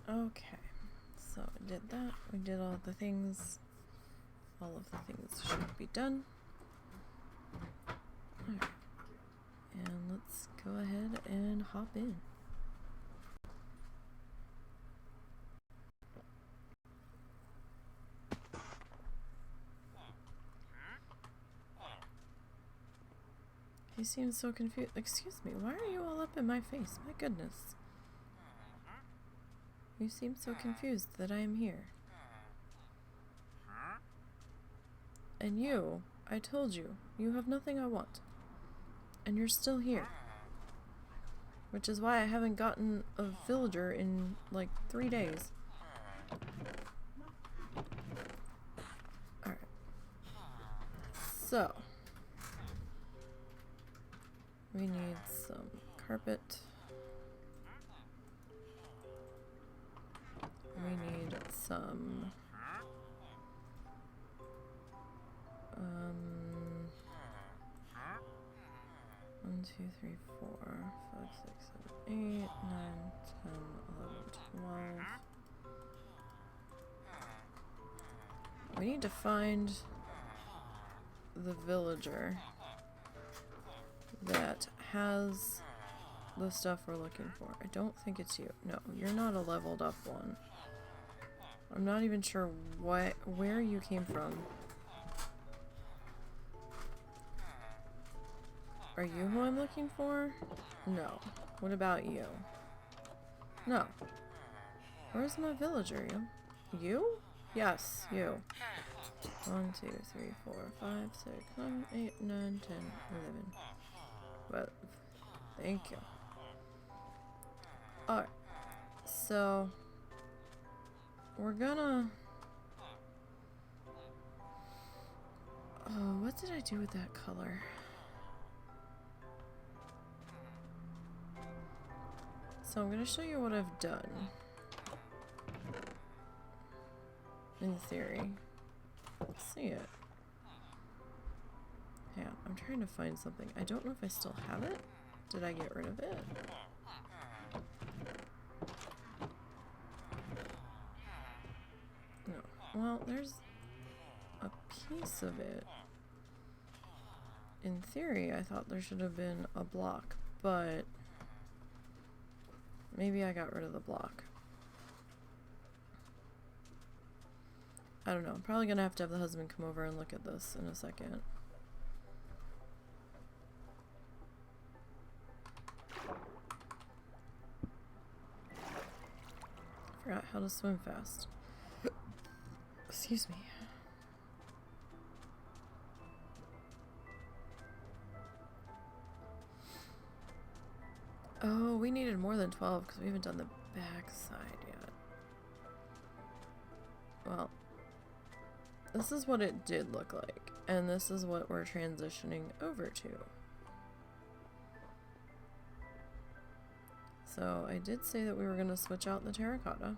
Okay, so we did that. We did all the things. All of the things should be done. Alright. And let's go ahead and hop in. He seems so confused. Excuse me, why are you all up in my face? My goodness. You seem so confused that I am here. And you, I told you, you have nothing I want. And you're still here. Which is why I haven't gotten a villager in like 3 days. Alright. So. We need some carpet. We need some 1, 2, 3, 4, 5, 6, 7, 8, 9, 10, 11, 12. We need to find the villager that has the stuff we're looking for. I don't think it's you. No, you're not a leveled up one. I'm not even sure where you came from. Are you who I'm looking for? No. What about you? No. Where's my villager? You? Yes, you. 1, 2, 3, 4, 5, 6, 7, 8, 9, 10, 11. Well, thank you. Alright. So, we're gonna... Oh, what did I do with that color? So I'm gonna show you what I've done. In theory. Let's see it. Yeah, I'm trying to find something. I don't know if I still have it. Did I get rid of it? No. Well, there's a piece of it. In theory, I thought there should have been a block, but maybe I got rid of the block. I don't know. I'm probably gonna have to have the husband come over and look at this in a second. Forgot how to swim fast. Excuse me. Oh, we needed more than 12 because we haven't done the back side yet. Well, this is what it did look like, and this is what we're transitioning over to. So I did say that we were going to switch out the terracotta.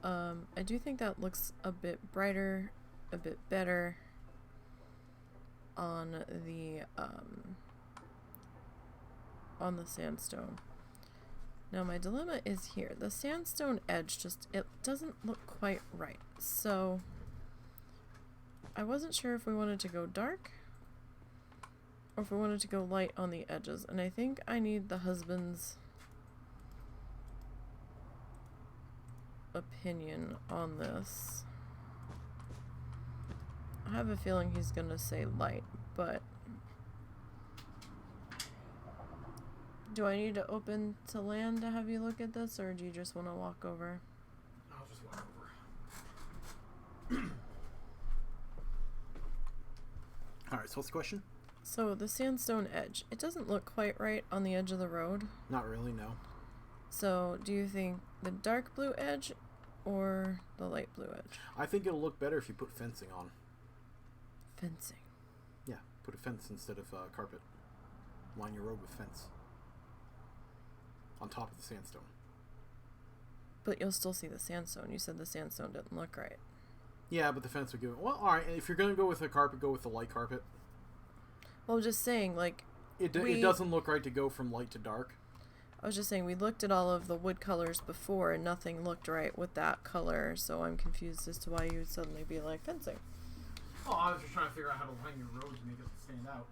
I do think that looks a bit brighter, a bit better on the sandstone. Now my dilemma is here. The sandstone edge it doesn't look quite right. So I wasn't sure if we wanted to go dark or if we wanted to go light on the edges, and I think I need the husband's opinion on this. I have a feeling he's gonna say light, but do I need to open to land to have you look at this, or do you just want to walk over? I'll just walk over. Alright, so what's the question? So the sandstone edge, it doesn't look quite right on the edge of the road. Not really, no. So do you think the dark blue edge or the light blue edge? I think it'll look better if you put fencing on. Fencing? Yeah, put a fence instead of carpet. Line your road with fence. On top of the sandstone. But you'll still see the sandstone. You said the sandstone didn't look right. Yeah, but the fence would give it... Well, alright, if you're going to go with a carpet, go with the light carpet. Well, I'm just saying, like... It doesn't look right to go from light to dark. I was just saying, we looked at all of the wood colors before and nothing looked right with that color, so I'm confused as to why you would suddenly be like fencing. Oh, I was just trying to figure out how to line your road to make it stand out.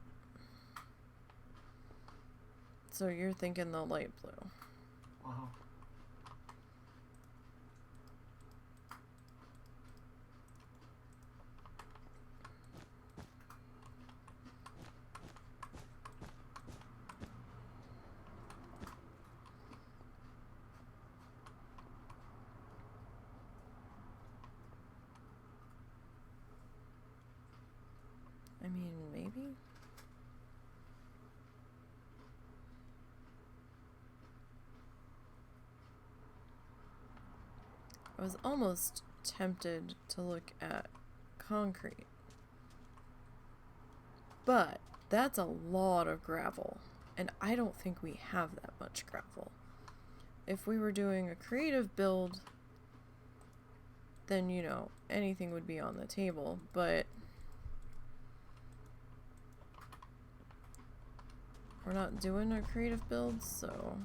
So you're thinking the light blue. Uh-huh. I mean, maybe? I was almost tempted to look at concrete. But that's a lot of gravel, and I don't think we have that much gravel. If we were doing a creative build, then, you know, anything would be on the table, but we're not doing a creative build, so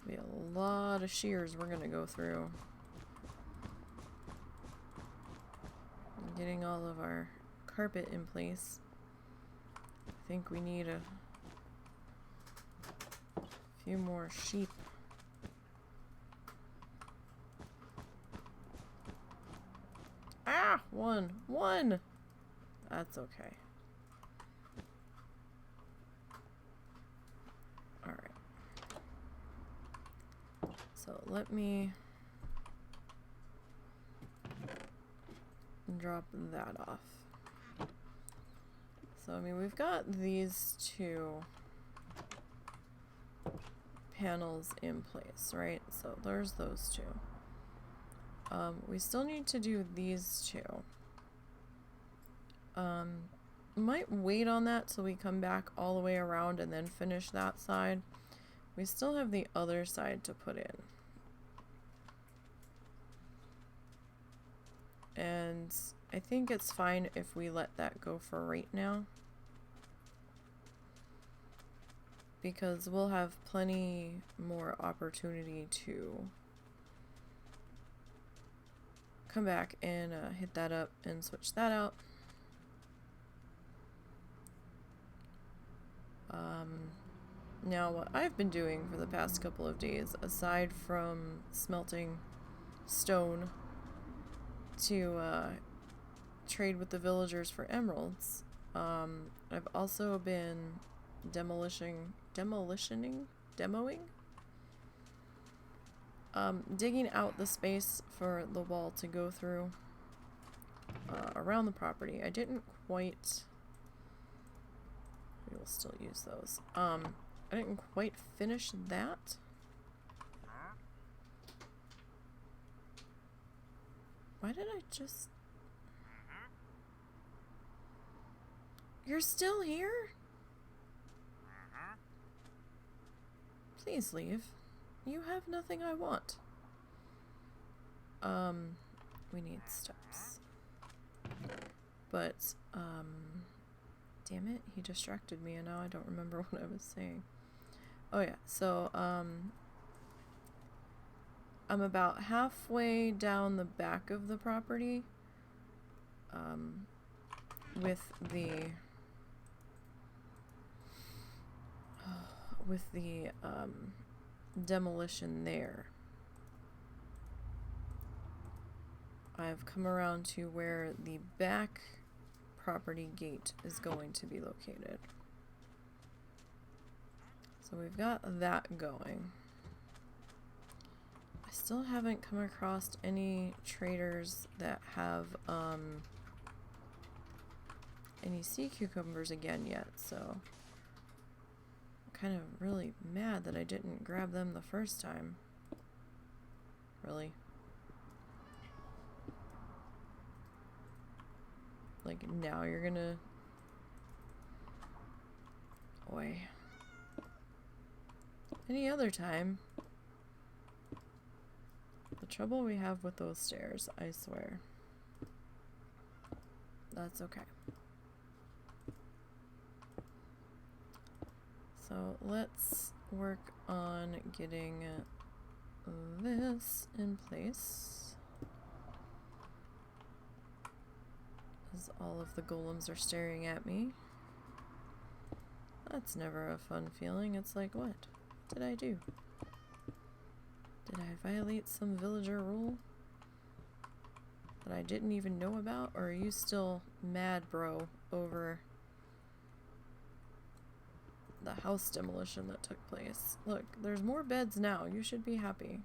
be a lot of shears we're gonna go through. Getting all of our carpet in place. I think we need a few more sheep. Ah! One! That's okay. Alright. So let me drop that off. So, I mean, we've got these two panels in place, right? So there's those two. We still need to do these two. Might wait on that till we come back all the way around and then finish that side. We still have the other side to put in. And I think it's fine if we let that go for right now. Because we'll have plenty more opportunity to come back and hit that up and switch that out. Now what I've been doing for the past couple of days, aside from smelting stone to trade with the villagers for emeralds, I've also been demoing, digging out the space for the wall to go through around the property. I didn't quite, we will still use those. I didn't quite finish that. Why did I just... You're still here? Please leave. You have nothing I want. We need steps. But, damn it, he distracted me and now I don't remember what I was saying. Oh yeah, so, I'm about halfway down the back of the property, with the demolition there. I've come around to where the back property gate is going to be located. So we've got that going. I still haven't come across any traders that have any sea cucumbers again yet, so I'm kind of really mad that I didn't grab them the first time. Really. Like, now you're gonna... Boy. Any other time. The trouble we have with those stairs, I swear. that's okay. So let's work on getting this in place. As all of the golems are staring at me. That's never a fun feeling. It's like, what did I do? Did I violate some villager rule that I didn't even know about? Or are you still mad, bro, over the house demolition that took place? Look, there's more beds now. You should be happy.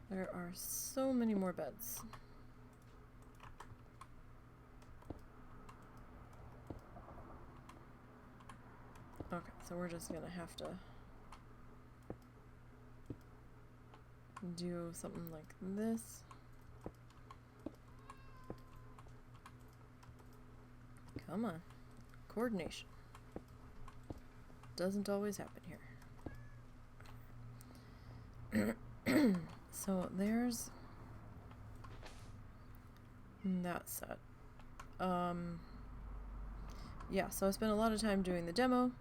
There are so many more beds. Okay, so we're just gonna have to do something like this. Come on. Coordination. Doesn't always happen here. So there's that set. Yeah, so I spent a lot of time doing the demo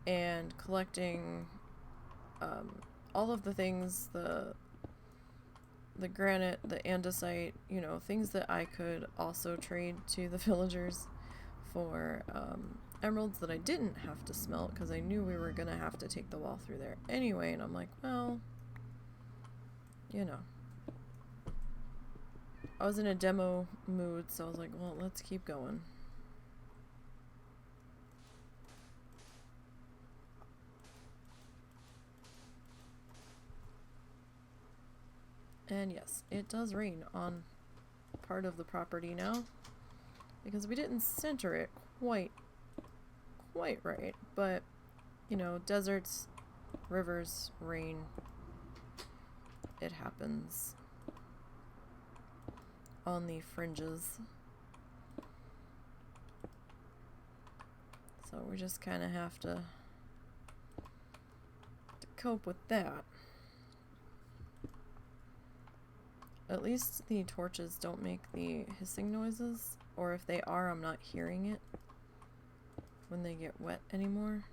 and collecting all of the things, the granite, the andesite, you know, things that I could also trade to the villagers for emeralds that I didn't have to smelt, because I knew we were gonna have to take the wall through there anyway, and I'm like, well, you know, I was in a demo mood, so I was like, well, let's keep going. And yes, it does rain on part of the property now, because we didn't center it quite right, but, you know, deserts, rivers, rain, it happens on the fringes. So we just kind of have to cope with that. At least the torches don't make the hissing noises, or if they are, I'm not hearing it when they get wet anymore.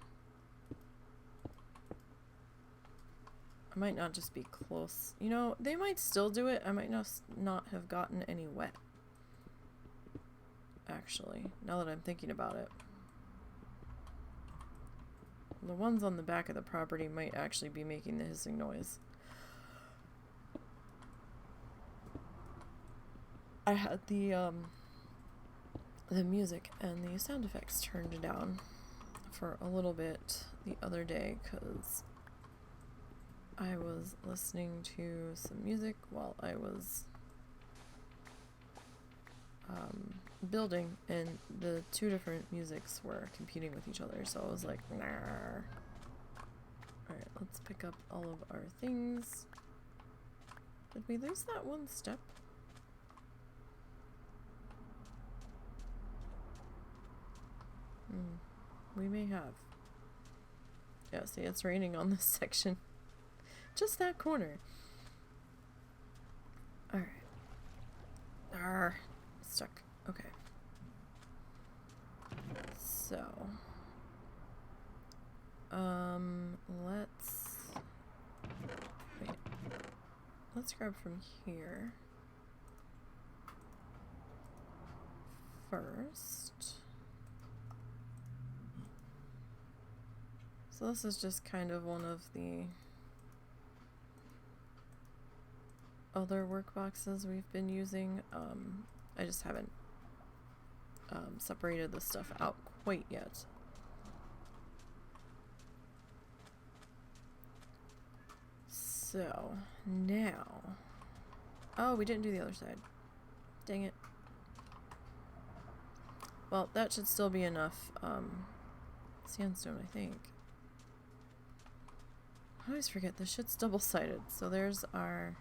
I might not just be close. You know, they might still do it. I might not have gotten any wet. Actually, now that I'm thinking about it. The ones on the back of the property might actually be making the hissing noise. I had the music and the sound effects turned down for a little bit the other day, because I was listening to some music while I was building, and the two different musics were competing with each other, so I was like, nah. Alright, let's pick up all of our things. Did we lose that one step? We may have. Yeah, see, it's raining on this section. Just that corner. Alright. Arr. Stuck. Okay. So. Wait. Let's grab from here. First. So this is just kind of one of the other workboxes we've been using. I just haven't separated the stuff out quite yet. So now, oh, we didn't do the other side. Dang it. Well, that should still be enough sandstone, I think. I always forget this shit's double-sided. So there's our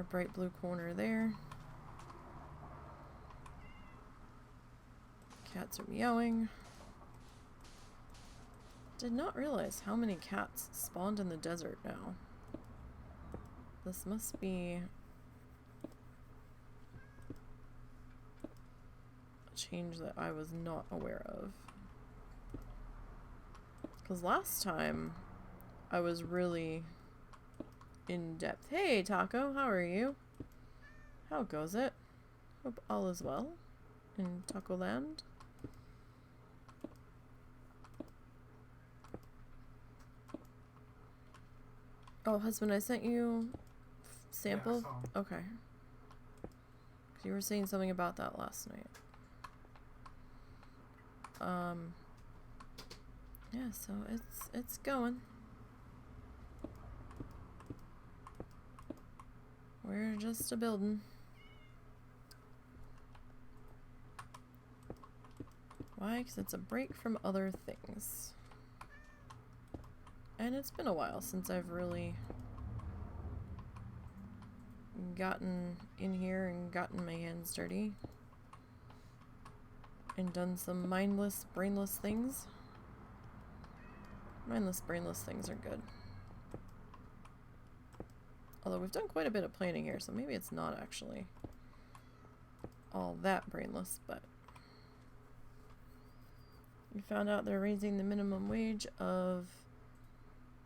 bright blue corner there. Cats are meowing. Did not realize how many cats spawned in the desert now. This must be a change that I was not aware of. Because last time I was really in depth. Hey Taco, how are you? How goes it? Hope all is well in Taco Land. Oh, husband, I sent you sample. Yeah, Okay. You were saying something about that last night. Yeah, so it's going. We're just a building. Why? Because it's a break from other things. And it's been a while since I've really gotten in here and gotten my hands dirty. And done some mindless, brainless things. Mindless, brainless things are good. Although we've done quite a bit of planning here, so maybe it's not actually all that brainless, but... You found out they're raising the minimum wage of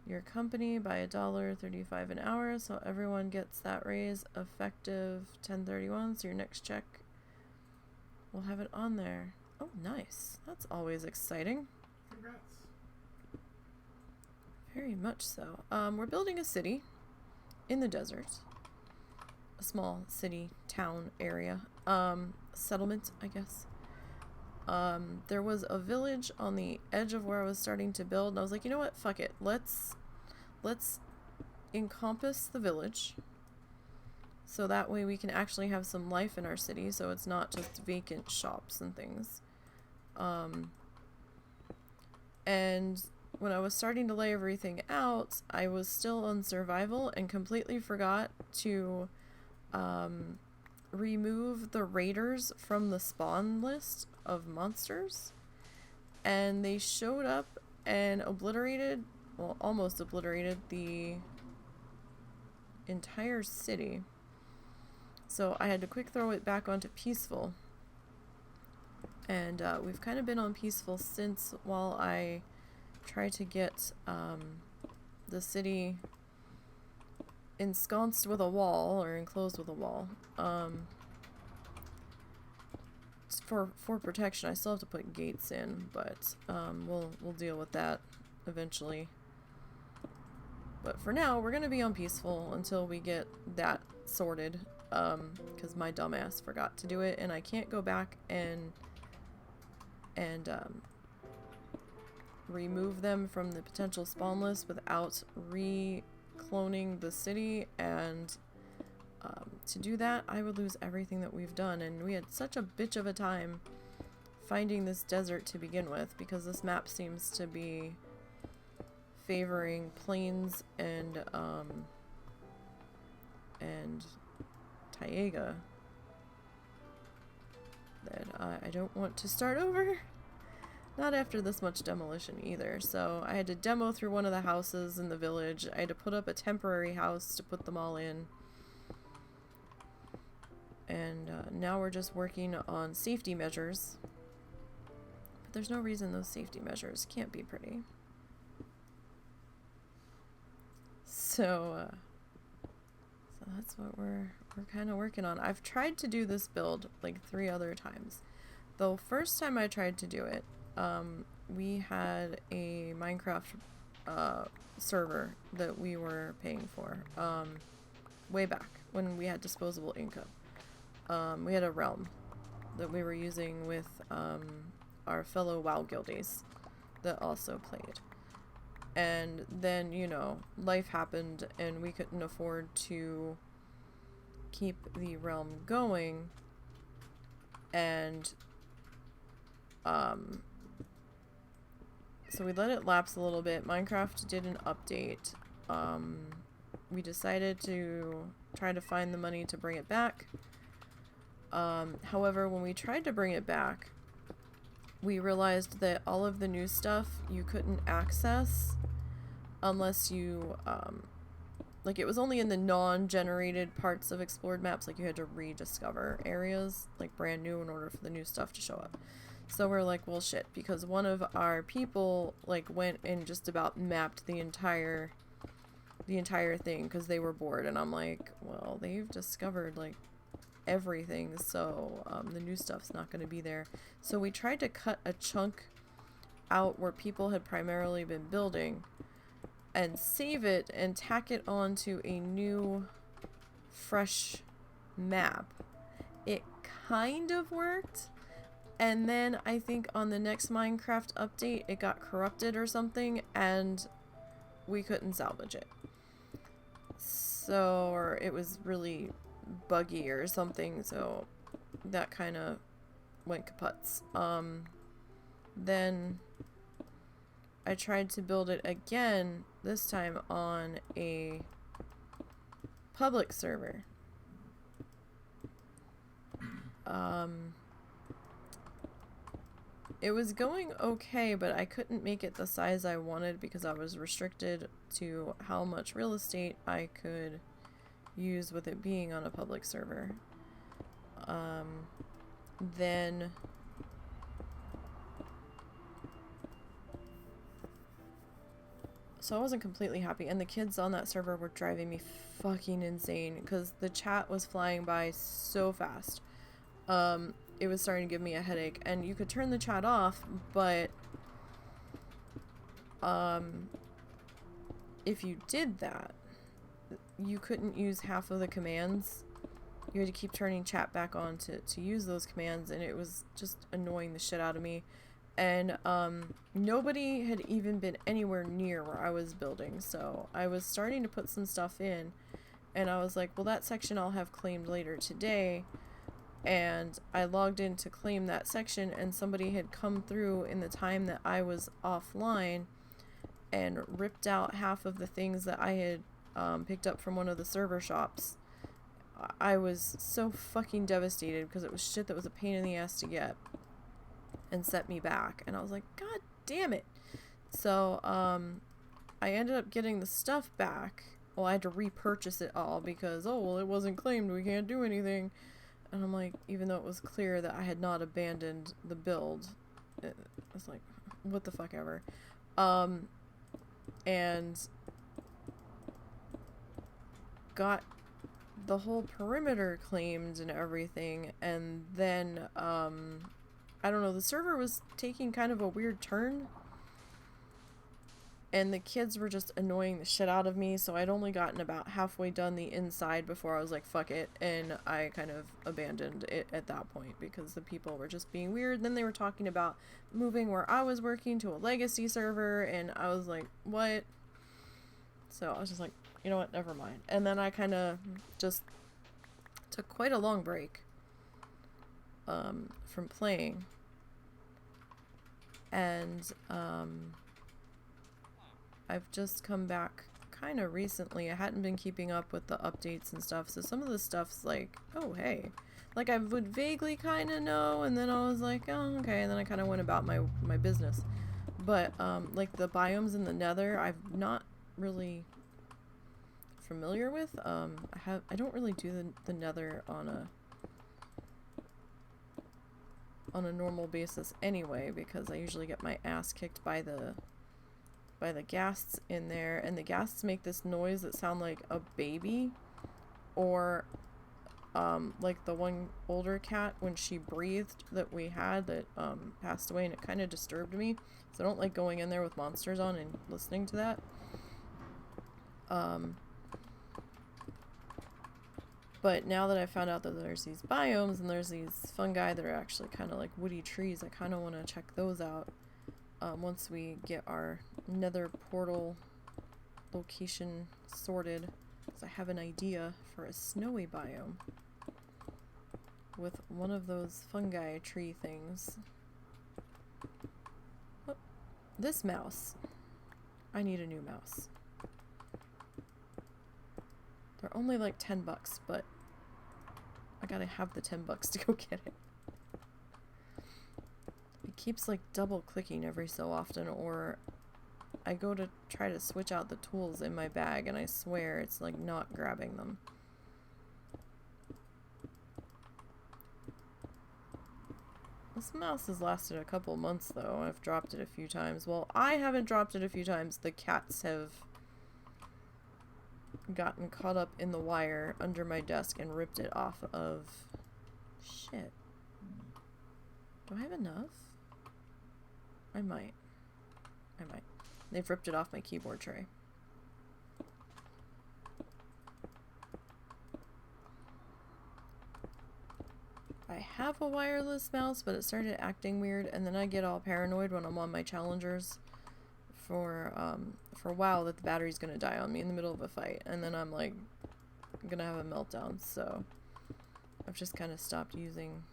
your company by $1.35 an hour, so everyone gets that raise effective 10/31, so your next check will have it on there. Oh, nice. That's always exciting. Congrats. Very much so. We're building a city in the desert. A small city, town area. Settlement, I guess. There was a village on the edge of where I was starting to build, and I was like, you know what? Fuck it. Let's encompass the village. So that way we can actually have some life in our city, so it's not just vacant shops and things. And when I was starting to lay everything out, I was still on survival and completely forgot to remove the raiders from the spawn list of monsters. And they showed up and obliterated, well, almost obliterated the entire city. So I had to quick throw it back onto peaceful. And we've kind of been on peaceful since, while I try to get the city ensconced with a wall, or enclosed with a wall. For protection. I still have to put gates in, but we'll deal with that eventually. But for now, we're gonna be on peaceful until we get that sorted. Because my dumbass forgot to do it, and I can't go back and remove them from the potential spawn list without re-cloning the city, and to do that I would lose everything that we've done, and we had such a bitch of a time finding this desert to begin with, because this map seems to be favoring plains and Taiga, that I don't want to start over. Not after this much demolition either. So I had to demo through one of the houses in the village. I had to put up a temporary house to put them all in. And now we're just working on safety measures. But there's no reason those safety measures can't be pretty. So that's what we're kind of working on. I've tried to do this build like 3 other times. The first time I tried to do it, we had a Minecraft server that we were paying for way back when we had disposable income. We had a realm that we were using with our fellow WoW guildies that also played. And then, you know, life happened and we couldn't afford to keep the realm going, and so we let it lapse a little bit. Minecraft did an update. We decided to try to find the money to bring it back. However, when we tried to bring it back, we realized that all of the new stuff you couldn't access unless you, like, it was only in the non-generated parts of explored maps. Like, you had to rediscover areas, like, brand new in order for the new stuff to show up. So we're like, well, shit, because one of our people, like, went and just about mapped the entire thing because they were bored. And I'm like, well, they've discovered, like, everything, so the new stuff's not going to be there. So we tried to cut a chunk out where people had primarily been building and save it and tack it onto a new fresh map. It kind of worked, and then I think on the next Minecraft update it got corrupted or something and we couldn't salvage it. So, or it was really buggy or something, so that kind of went kaputs. Then I tried to build it again, this time on a public server. It was going okay, but I couldn't make it the size I wanted because I was restricted to how much real estate I could use with it being on a public server. Then so I wasn't completely happy, and the kids on that server were driving me fucking insane because the chat was flying by so fast. It was starting to give me a headache, and you could turn the chat off, but if you did that, you couldn't use half of the commands. You had to keep turning chat back on to use those commands, and it was just annoying the shit out of me. And nobody had even been anywhere near where I was building, so I was starting to put some stuff in, and I was like, well, that section I'll have claimed later today. And I logged in to claim that section, and somebody had come through in the time that I was offline and ripped out half of the things that I had picked up from one of the server shops. I was so fucking devastated because it was shit that was a pain in the ass to get and set me back. And I was like, God damn it. So I ended up getting the stuff back. Well, I had to repurchase it all because, oh, well, it wasn't claimed. We can't do anything. And I'm like, even though it was clear that I had not abandoned the build, it was like, what the fuck ever. And got the whole perimeter claimed and everything, and then, I don't know, the server was taking kind of a weird turn, and the kids were just annoying the shit out of me, so I'd only gotten about halfway done the inside before I was like, fuck it, and I kind of abandoned it at that point, because the people were just being weird. And then they were talking about moving where I was working to a legacy server, and I was like, what? So I was just like, you know what, never mind. And then I kind of just took quite a long break from playing, and I've just come back kind of recently. I hadn't been keeping up with the updates and stuff, so some of the stuff's like, oh hey, like I would vaguely kind of know, and then I was like, oh okay, and then I kind of went about my business. But like the biomes in the Nether, I've not really familiar with. I don't really do the Nether on a normal basis anyway, because I usually get my ass kicked by the ghasts in there, and the ghasts make this noise that sound like a baby, or like the one older cat when she breathed that we had that passed away, and it kind of disturbed me, so I don't like going in there with monsters on and listening to that. But now that I found out that there's these biomes and there's these fungi that are actually kind of like woody trees, I kind of want to check those out once we get our Nether portal location sorted, because I have an idea for a snowy biome with one of those fungi tree things. Oh, this mouse. I need a new mouse. They're only like $10, but I gotta have the $10 to go get it. I It keeps like double clicking every so often, or I go to try to switch out the tools in my bag and I swear it's like not grabbing them. This mouse has lasted a couple months though. I've dropped it a few times. Well, I haven't dropped it a few times. The cats have gotten caught up in the wire under my desk and ripped it off of... Shit. Do I have enough? I might. They've ripped it off my keyboard tray. I have a wireless mouse, but it started acting weird, and then I get all paranoid when I'm on my challengers for a while that the battery's gonna die on me in the middle of a fight, and then I'm like gonna have a meltdown, so I've just kind of stopped using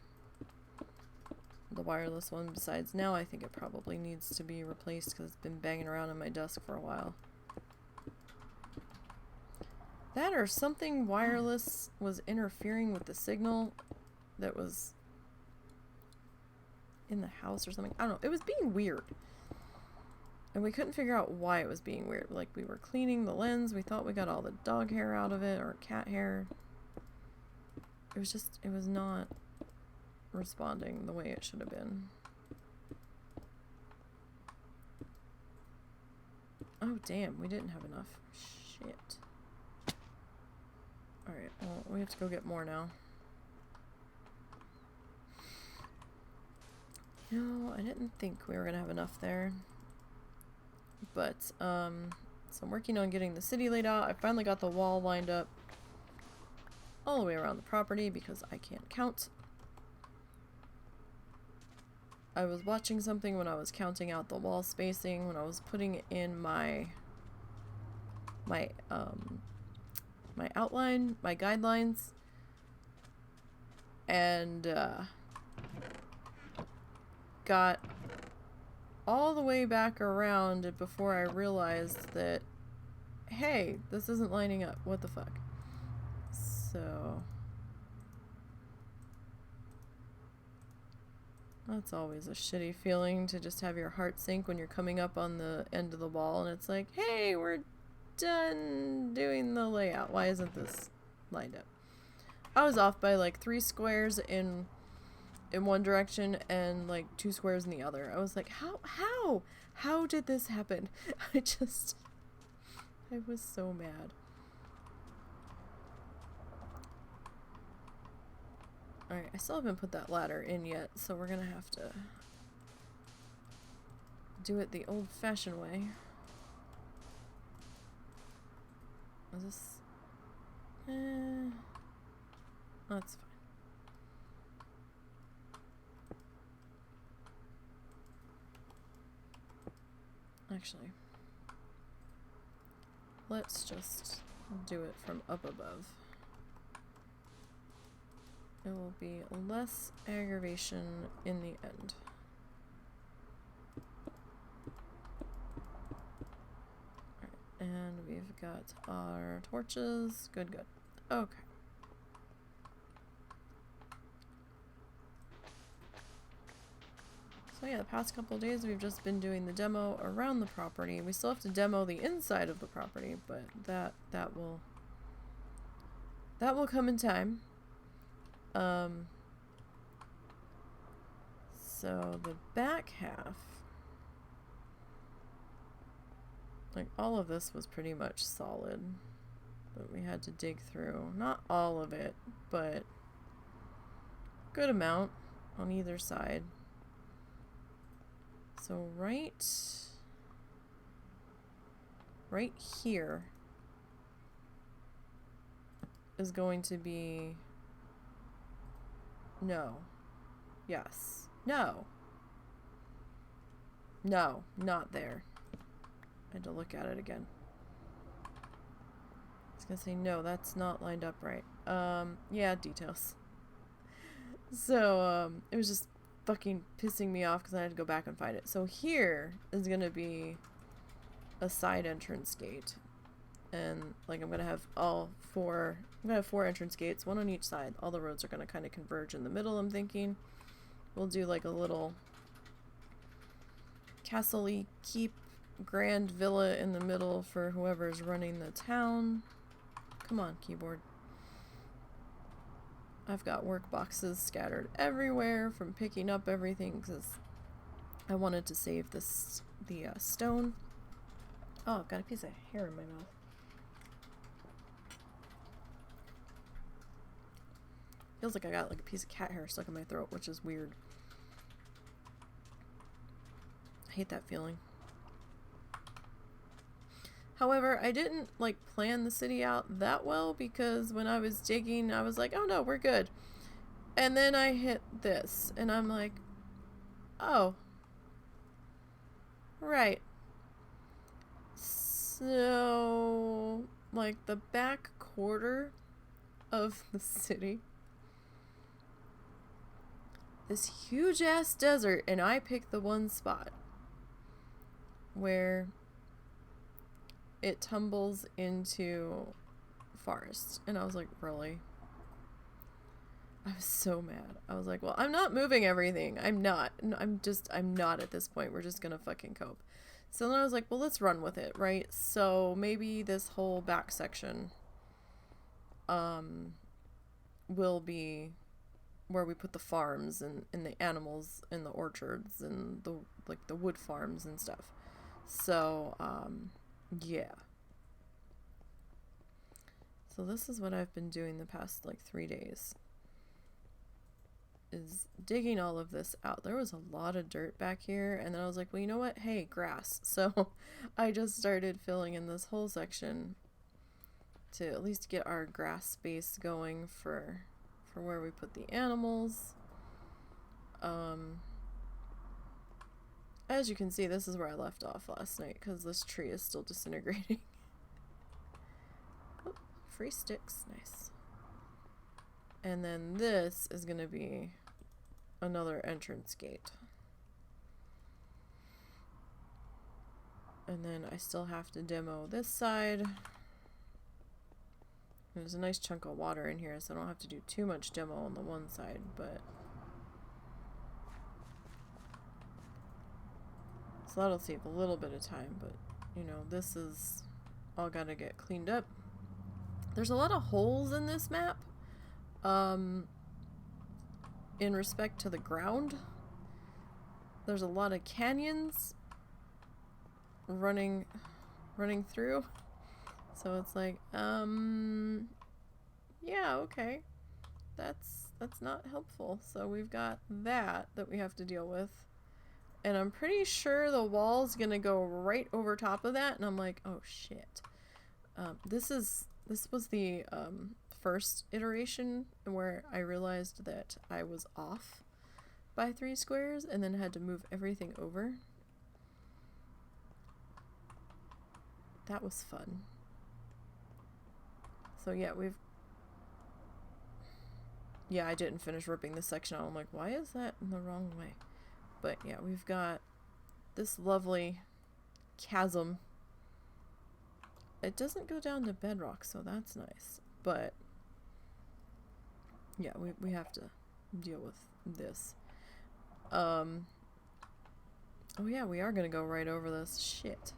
the wireless one. Besides, now I think it probably needs to be replaced because it's been banging around on my desk for a while. That or something wireless was interfering with the signal that was in the house or something. I don't know. It was being weird. And we couldn't figure out why it was being weird. Like, we were cleaning the lens. We thought we got all the dog hair out of it or cat hair. It was just, it was not responding the way it should have been. Oh, damn. We didn't have enough. Shit. Alright, well, we have to go get more now. No, I didn't think we were gonna have enough there. But, so I'm working on getting the city laid out. I finally got the wall lined up all the way around the property because I can't count. I was watching something when I was counting out the wall spacing, when I was putting in my outline, my guidelines, and got all the way back around before I realized that, hey, this isn't lining up. What the fuck? So that's always a shitty feeling, to just have your heart sink when you're coming up on the end of the wall and it's like, hey, we're done doing the layout. Why isn't this lined up? I was off by like 3 squares in one direction and like 2 squares in the other. I was like, how did this happen? I was so mad. Alright, I still haven't put that ladder in yet, so we're gonna have to do it the old-fashioned way. Is this... that's fine. Actually, let's just do it from up above. It will be less aggravation in the end. Alright, and we've got our torches. Good, good. Okay. So yeah, the past couple of days we've just been doing the demo around the property. We still have to demo the inside of the property, but that will come in time. So the back half, like all of this was pretty much solid, but we had to dig through, not all of it, but good amount on either side. So right here is going to be, no, yes, no, not there. I had to look at it again. I was gonna say, no, that's not lined up right. Yeah, details. So, it was just fucking pissing me off because I had to go back and find it. So here is gonna be a side entrance gate. And, like, I'm gonna have 4 entrance gates, 1 on each side. All the roads are gonna kind of converge in the middle, I'm thinking. We'll do, like, a little castle-y keep grand villa in the middle for whoever's running the town. Come on, keyboard. I've got work boxes scattered everywhere from picking up everything because I wanted to save the stone. Oh, I've got a piece of hair in my mouth. Feels like I got like a piece of cat hair stuck in my throat, which is weird. I hate that feeling. However, I didn't like plan the city out that well because when I was digging, I was like, oh no, we're good. And then I hit this and I'm like, oh, right. So, like the back quarter of the city, this huge ass desert, and I picked the one spot where it tumbles into forest. And I was like, really? I was so mad. I was like, well, I'm not moving everything. I'm not at this point. We're just gonna fucking cope. So then I was like, well, let's run with it, right? So maybe this whole back section will be where we put the farms and the animals and the orchards and the wood farms and stuff. So, yeah. So this is what I've been doing the past like 3 days. Is digging all of this out. There was a lot of dirt back here, and then I was like, well, you know what? Hey, grass. So I just started filling in this whole section to at least get our grass space going for where we put the animals. As you can see, this is where I left off last night because this tree is still disintegrating. Oh, free sticks. Nice. And then this is going to be another entrance gate. And then I still have to demo this side. There's a nice chunk of water in here, so I don't have to do too much demo on the one side, but... So that'll save a little bit of time, but, you know, this is all gotta get cleaned up. There's a lot of holes in this map. In respect to the ground, there's a lot of canyons running through. So it's like, yeah, okay. That's not helpful. So we've got that we have to deal with. And I'm pretty sure the wall's gonna go right over top of that, and I'm like, oh shit. This was the first iteration where I realized that I was off by 3 squares and then had to move everything over. That was fun. So yeah, I didn't finish ripping this section out. I'm like, why is that in the wrong way? But yeah, we've got this lovely chasm. It doesn't go down to bedrock, so that's nice. But yeah, we have to deal with this. Oh yeah, we are gonna go right over this. Shit.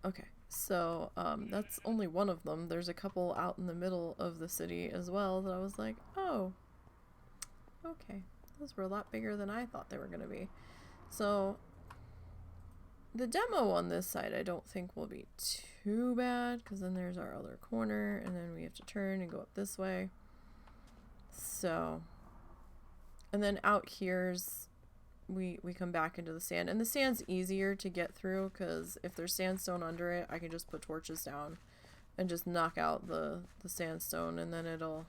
Okay, so that's only one of them. There's a couple out in the middle of the city as well that I was like, oh, okay. Those were a lot bigger than I thought they were gonna be. So the demo on this side I don't think will be too bad, because then there's our other corner, and then we have to turn and go up this way. So, and then out here's we come back into the sand, and the sand's easier to get through because if there's sandstone under it, I can just put torches down and just knock out the sandstone, and then it'll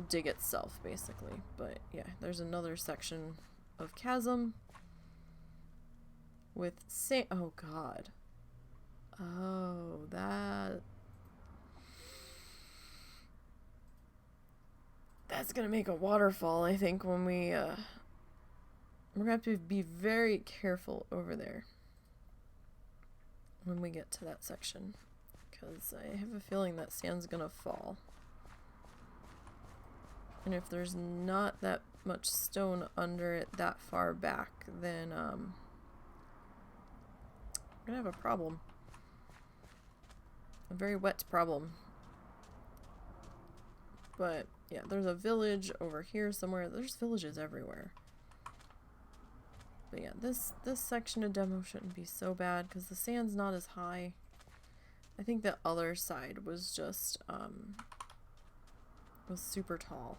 dig itself basically. But yeah, there's another section of chasm with sand. Oh god. Oh, that's gonna make a waterfall, I think, when we're gonna have to be very careful over there when we get to that section, because I have a feeling that sand's gonna fall. And if there's not that much stone under it that far back, then I'm gonna have a problem. A very wet problem. But yeah, there's a village over here somewhere. There's villages everywhere. But yeah, this section of demo shouldn't be so bad because the sand's not as high. I think the other side was just was super tall.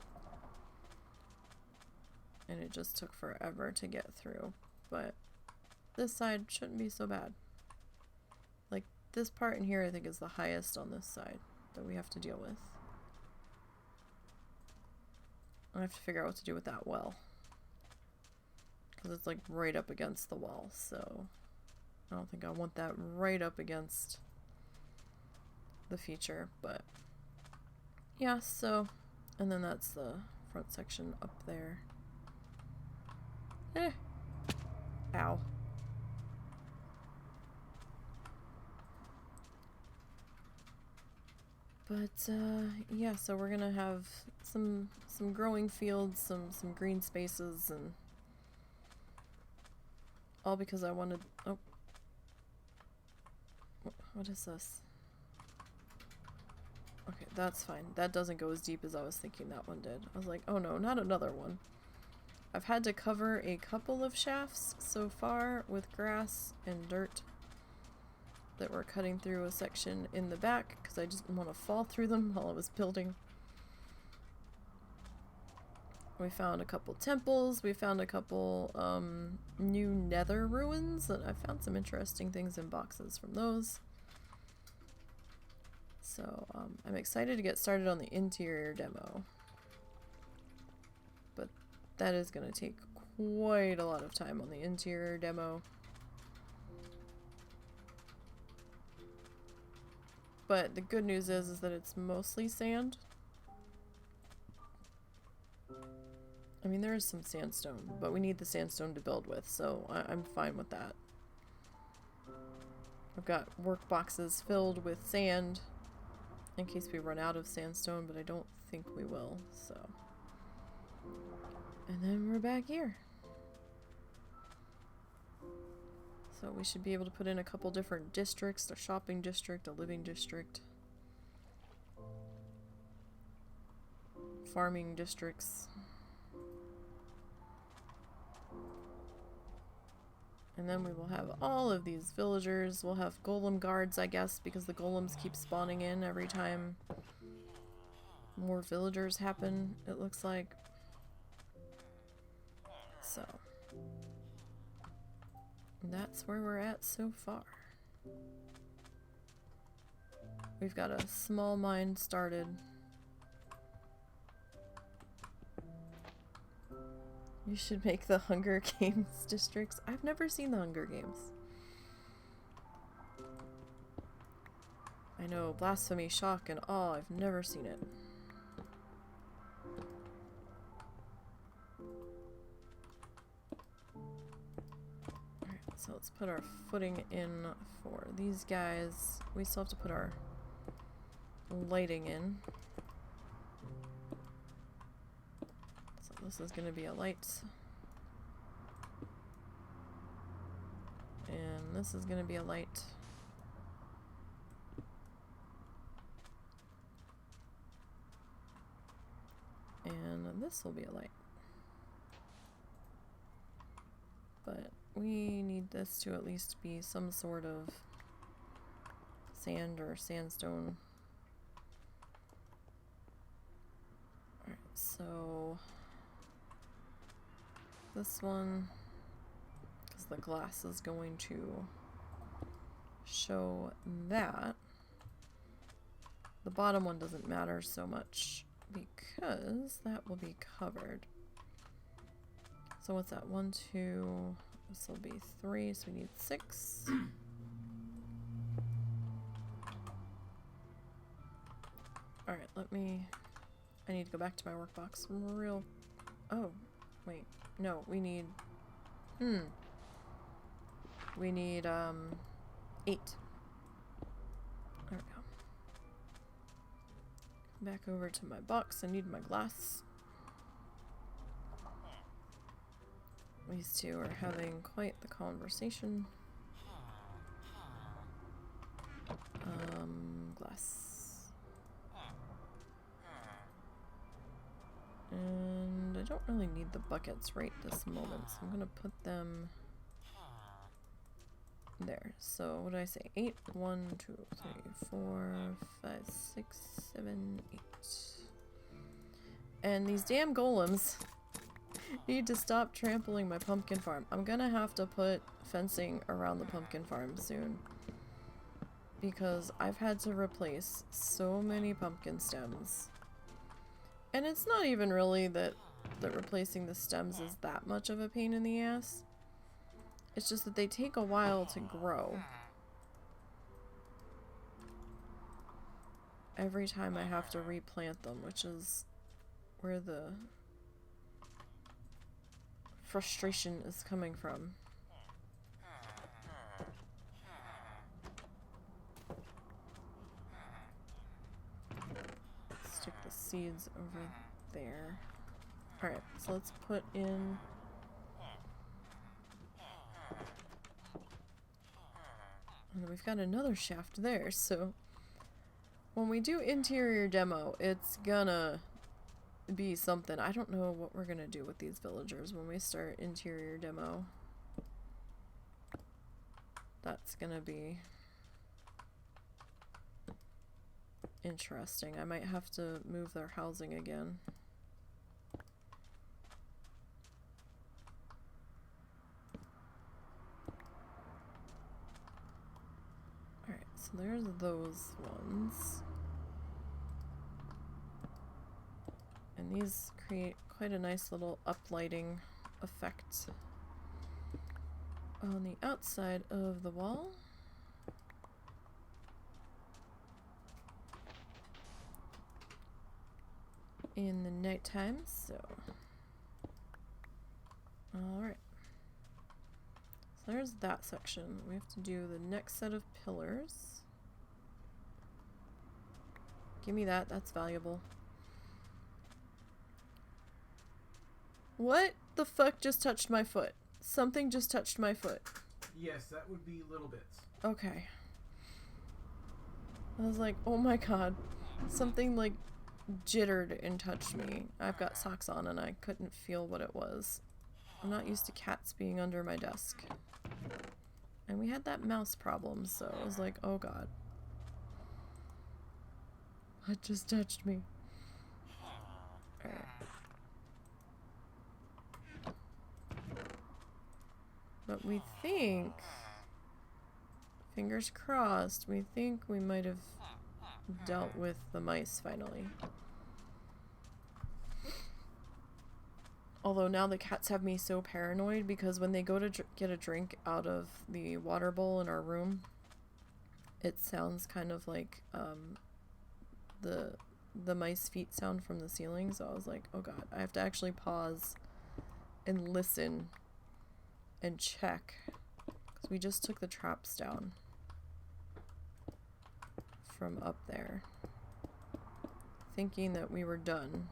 And it just took forever to get through. But this side shouldn't be so bad. Like this part in here I think is the highest on this side that we have to deal with. I have to figure out what to do with that well. Because it's like right up against the wall, so I don't think I want that right up against the feature, but yeah, so, and then that's the front section up there. Ow. But yeah, so we're gonna have some growing fields, some green spaces, and all because I wanted. Oh, what is this? Okay, that's fine. That doesn't go as deep as I was thinking that one did. I was like, oh no, not another one. I've had to cover a couple of shafts so far with grass and dirt that we're cutting through a section in the back because I just didn't want to fall through them while I was building. We found a couple temples, we found a couple new nether ruins, and I found some interesting things in boxes from those. So I'm excited to get started on the interior demo. But that is going to take quite a lot of time on the interior demo. But the good news is that it's mostly sand. I mean, there is some sandstone, but we need the sandstone to build with, so I'm fine with that. I've got work boxes filled with sand in case we run out of sandstone, but I don't think we will, so. And then we're back here. So we should be able to put in a couple different districts, a shopping district, a living district, farming districts. And then we will have all of these villagers. We'll have golem guards, I guess, because the golems keep spawning in every time more villagers happen, it looks like. So that's where we're at so far. We've got a small mine started. You should make the Hunger Games districts. I've never seen the Hunger Games. I know Blasphemy, Shock, and Awe. I've never seen it. Alright, so let's put our footing in for these guys. We still have to put our lighting in. This is going to be a light. And this is going to be a light. And this will be a light. But we need this to at least be some sort of sand or sandstone. Alright, so this one, because the glass is going to show that. The bottom one doesn't matter so much because that will be covered. So what's that? 1, 2, this will be 3, so we need 6. Alright, I need to go back to my workbox real. Oh, wait. No, we need, we need, 8. There we go. Back over to my box. I need my glass. These two are having quite the conversation. Glass. And I don't really need the buckets right this moment, so I'm gonna put them there. So what did I say? 8, 1, 2, 3, 4, 5, 6, 7, 8. And these damn golems need to stop trampling my pumpkin farm. I'm gonna have to put fencing around the pumpkin farm soon, because I've had to replace so many pumpkin stems. And it's not even really that replacing the stems is that much of a pain in the ass. It's just that they take a while to grow. Every time I have to replant them, which is where the frustration is coming from. Stick the seeds over there. Alright, so let's put in... And we've got another shaft there, so... When we do interior demo, it's gonna be something. I don't know what we're gonna do with these villagers when we start interior demo. That's gonna be interesting. I might have to move their housing again. Alright, so there's those ones. And these create quite a nice little uplighting effect on the outside of the wall. In the nighttime, so. Alright. So there's that section. We have to do the next set of pillars. Give me that, that's valuable. What the fuck just touched my foot? Something just touched my foot. Yes, that would be little bits. Okay. I was like, oh my god. Something like jittered and touched me. I've got socks on and I couldn't feel what it was. I'm not used to cats being under my desk. And we had that mouse problem, so I was like, oh god. What just touched me? Alright. But we think, fingers crossed, we think we might have dealt with the mice finally. Although now the cats have me so paranoid because when they go to get a drink out of the water bowl in our room, it sounds kind of like the mice feet sound from the ceiling. So I was like, oh god, I have to actually pause and listen and check, because we just took the traps down from up there, thinking that we were done,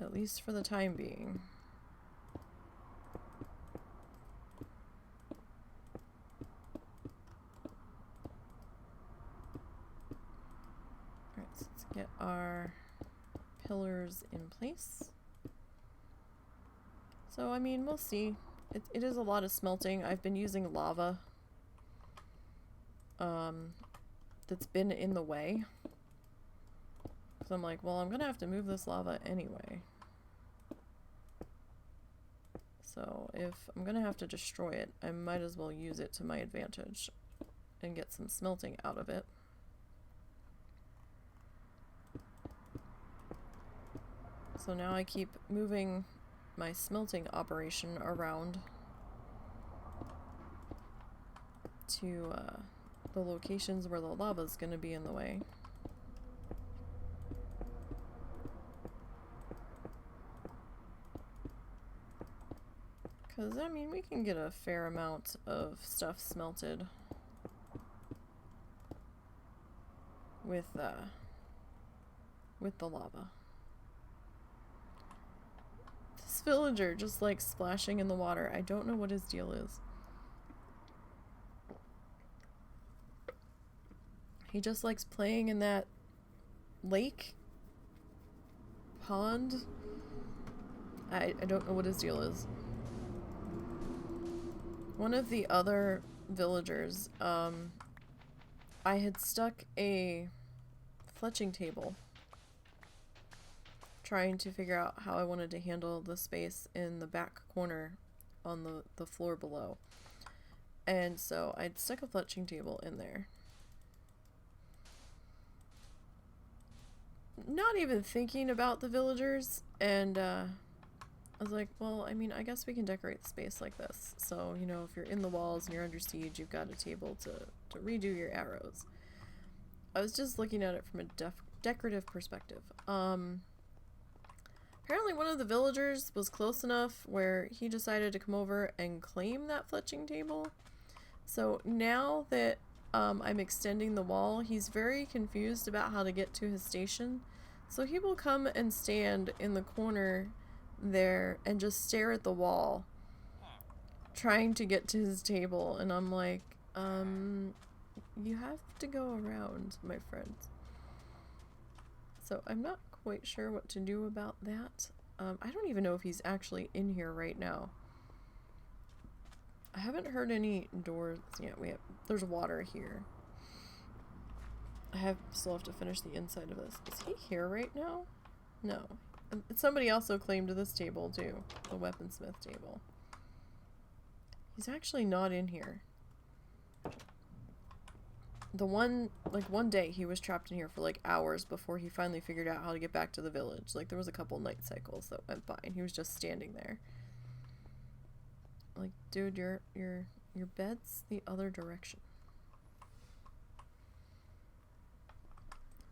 at least for the time being. Alright, so let's get our pillars in place. So, I mean, we'll see. It is a lot of smelting. I've been using lava. That's been in the way. So I'm like, well, I'm gonna have to move this lava anyway. So, if I'm gonna have to destroy it, I might as well use it to my advantage and get some smelting out of it. So now I keep moving my smelting operation around to the locations where the lava is going to be in the way. Because, I mean, we can get a fair amount of stuff smelted with the lava. villager just like splashing in the water. I don't know what his deal is. He just likes playing in that lake? Pond? I don't know what his deal is. One of the other villagers, I had stuck a fletching table trying to figure out how I wanted to handle the space in the back corner on the floor below. And so I'd stuck a fletching table in there. Not even thinking about the villagers, and I was like, well, I mean, I guess we can decorate the space like this. So, you know, if you're in the walls and you're under siege, you've got a table to redo your arrows. I was just looking at it from a decorative perspective. Apparently one of the villagers was close enough where he decided to come over and claim that fletching table. So now that I'm extending the wall, he's very confused about how to get to his station. So he will come and stand in the corner there and just stare at the wall, trying to get to his table. And I'm like, you have to go around, my friends. So I'm not quite sure what to do about that. I don't even know if he's actually in here right now. I haven't heard any doors yet. There's water here. Still have to finish the inside of this. Is he here right now? No. Somebody also claimed this table too. The weaponsmith table. He's actually not in here. One day he was trapped in here for like hours before he finally figured out how to get back to the village. Like there was a couple night cycles that went by and he was just standing there. Like, dude, your bed's the other direction.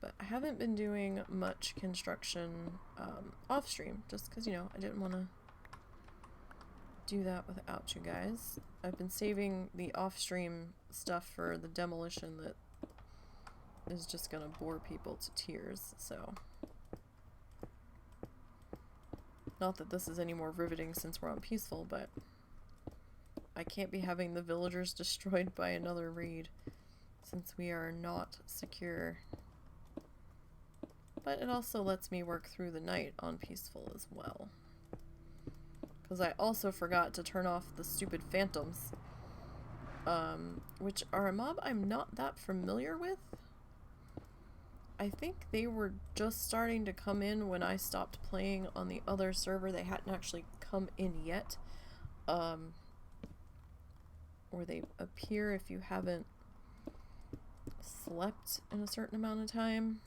But I haven't been doing much construction off stream, just because, you know, I didn't want to do that without you guys. I've been saving the off stream stuff for the demolition that is just gonna bore people to tears, so. Not that this is any more riveting since we're on peaceful, but I can't be having the villagers destroyed by another raid since we are not secure. But it also lets me work through the night on peaceful as well. Because I also forgot to turn off the stupid phantoms, which are a mob I'm not that familiar with. I think they were just starting to come in when I stopped playing on the other server. They hadn't actually come in yet. Or they appear if you haven't slept in a certain amount of time.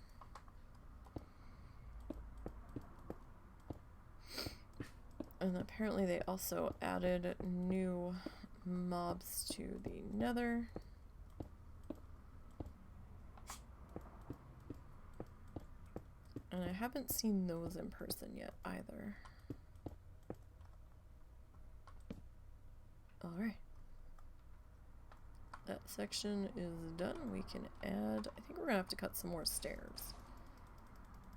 And apparently they also added new mobs to the Nether. And I haven't seen those in person yet either. Alright. That section is done. We can add, I think we're gonna have to cut some more stairs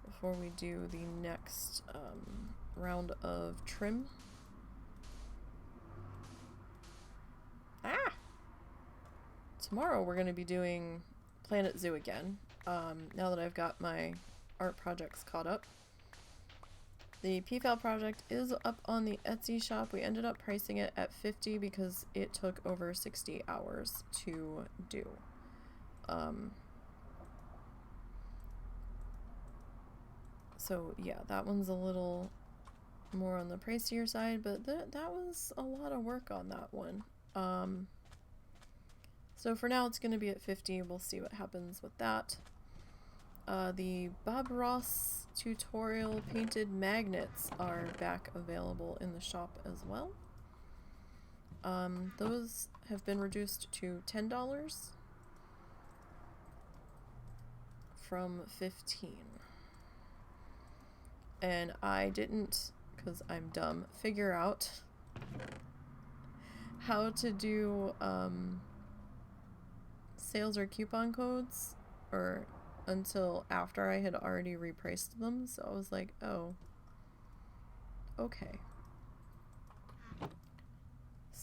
before we do the next round of trim. Tomorrow we're going to be doing Planet Zoo again, now that I've got my art projects caught up. The PFAL project is up on the Etsy shop. We ended up pricing it at $50 because it took over 60 hours to do. So yeah, that one's a little more on the pricier side, but that was a lot of work on that one. So for now it's going to be at 50. We'll see what happens with that. The Bob Ross tutorial painted magnets are back available in the shop as well. Those have been reduced to $10 from $15. And I didn't, because I'm dumb, figure out how to do sales or coupon codes until after I had already repriced them. So I was like, oh, okay.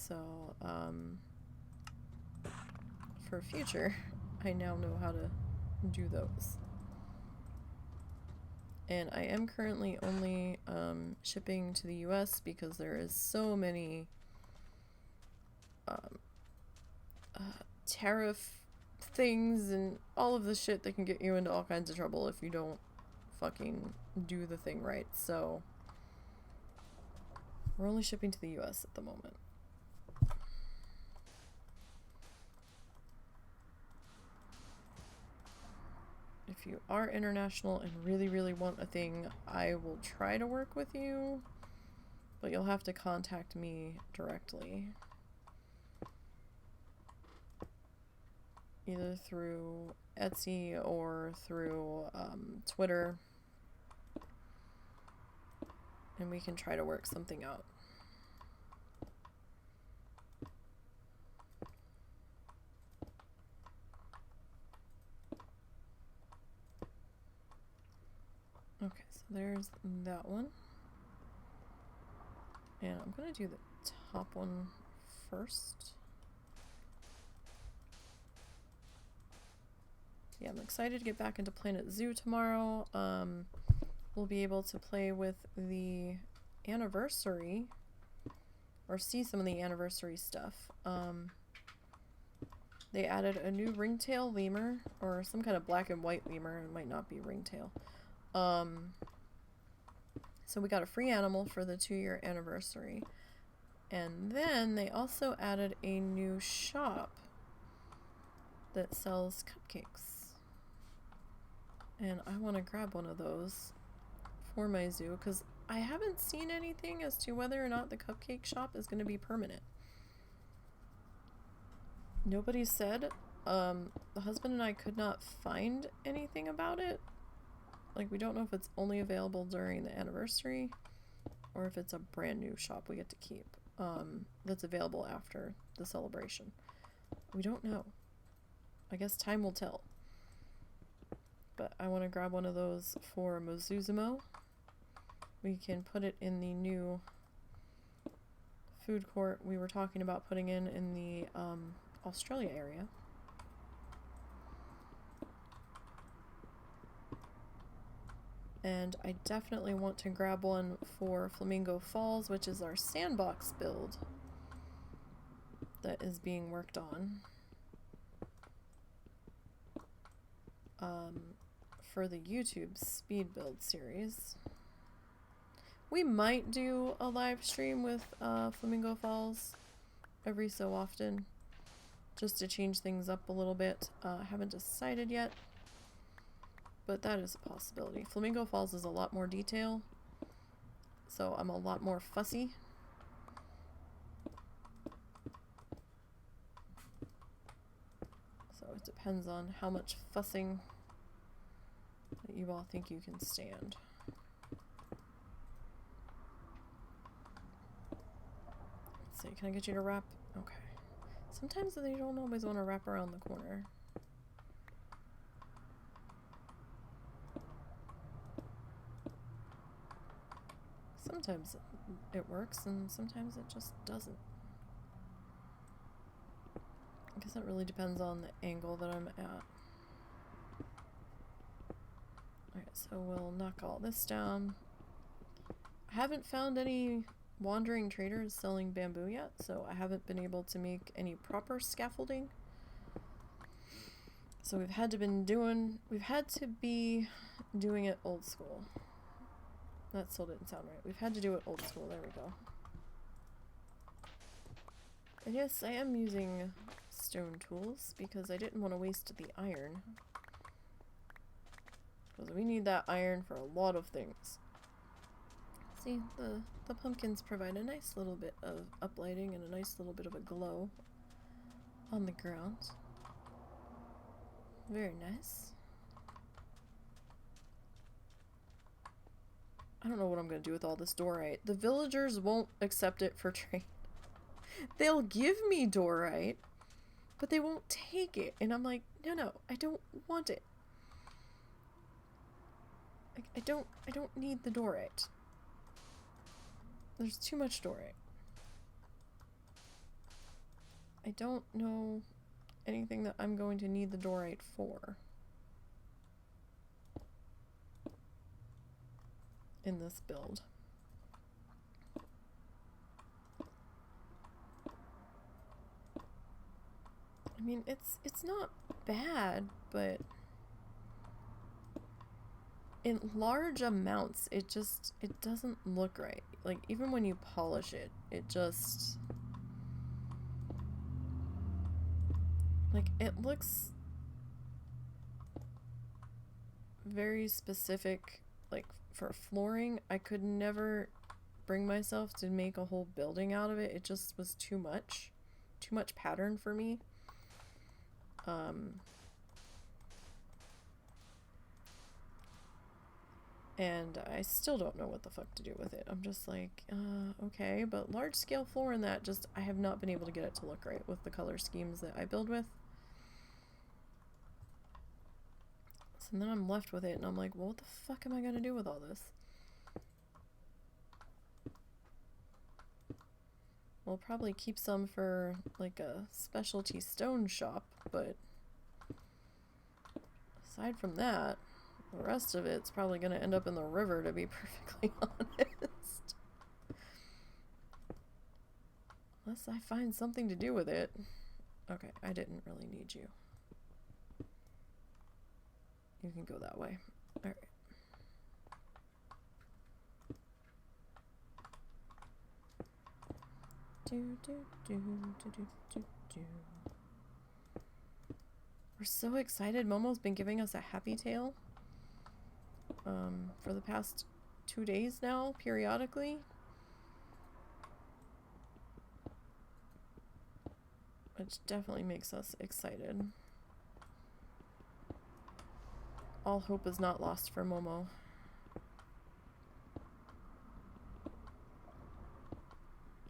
So, for future, I now know how to do those. And I am currently only shipping to the US because there is so many tariff things and all of the shit that can get you into all kinds of trouble if you don't fucking do the thing right. So we're only shipping to the US at the moment. If you are international and really, really want a thing, I will try to work with you, but you'll have to contact me directly. Either through Etsy or through Twitter. And we can try to work something out. Okay, so there's that one. And I'm going to do the top one first. Yeah, I'm excited to get back into Planet Zoo tomorrow. We'll be able to play with the anniversary, or see some of the anniversary stuff. They added a new ringtail lemur, or some kind of black and white lemur. It might not be ringtail. So we got a free animal for the 2-year anniversary. And then they also added a new shop that sells cupcakes. And I want to grab one of those for my zoo, because I haven't seen anything as to whether or not the cupcake shop is going to be permanent. Nobody said. The husband and I could not find anything about it. Like, we don't know if it's only available during the anniversary or if it's a brand new shop we get to keep that's available after the celebration. We don't know. I guess time will tell. But I want to grab one of those for Mozuzumo. We can put it in the new food court we were talking about putting in the Australia area. And I definitely want to grab one for Flamingo Falls, which is our sandbox build that is being worked on. For the YouTube speed build series. We might do a live stream with Flamingo Falls every so often, just to change things up a little bit. Haven't decided yet, but that is a possibility. Flamingo Falls is a lot more detail, so I'm a lot more fussy. So it depends on how much fussing that you all think you can stand. Let's see, can I get you to wrap? Okay. Sometimes they don't always want to wrap around the corner. Sometimes it works and sometimes it just doesn't. I guess it really depends on the angle that I'm at. Alright, so we'll knock all this down. I haven't found any wandering traders selling bamboo yet, so I haven't been able to make any proper scaffolding. So we've had to be doing it old school. That still didn't sound right. We've had to do it old school. There we go. And yes, I am using stone tools because I didn't want to waste the iron. Because we need that iron for a lot of things. See, the pumpkins provide a nice little bit of uplighting and a nice little bit of a glow on the ground. Very nice. I don't know what I'm going to do with all this dorite. The villagers won't accept it for trade. They'll give me dorite, but they won't take it. And I'm like, no, I don't want it. I don't need the dorite. There's too much dorite. I don't know anything that I'm going to need the dorite for in this build. I mean, it's not bad, but in large amounts, it doesn't look right. Like, even when you polish it, it just, like, it looks very specific. Like, for flooring, I could never bring myself to make a whole building out of it. It just was too much pattern for me. And I still don't know what the fuck to do with it. I'm just like, okay, but large scale floor in that, just, I have not been able to get it to look right with the color schemes that I build with. So then I'm left with it, and I'm like, well, what the fuck am I gonna do with all this? We'll probably keep some for, like, a specialty stone shop, but aside from that, the rest of it's probably going to end up in the river, to be perfectly honest. Unless I find something to do with it. Okay, I didn't really need you. You can go that way. Alright. We're so excited. Momo's been giving us a happy tale for the past 2 days now, periodically. Which definitely makes us excited. All hope is not lost for Momo.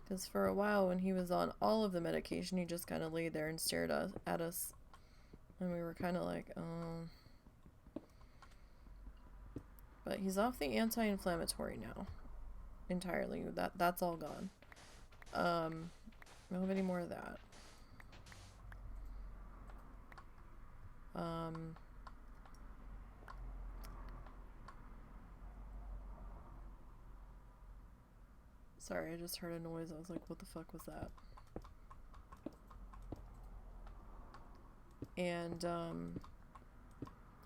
Because for a while, when he was on all of the medication, he just kind of laid there and stared at us. And we were kind of like, oh. But he's off the anti-inflammatory now. Entirely. That's all gone. We don't have any more of that. Sorry, I just heard a noise. I was like, what the fuck was that? And,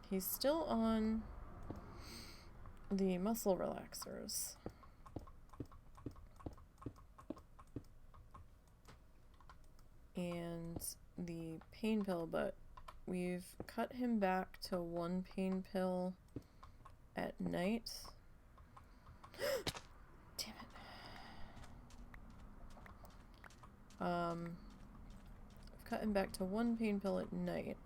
he's still on the muscle relaxers. And the pain pill, but we've cut him back to 1 pain pill at night. Damn it. I've cut him back to 1 pain pill at night.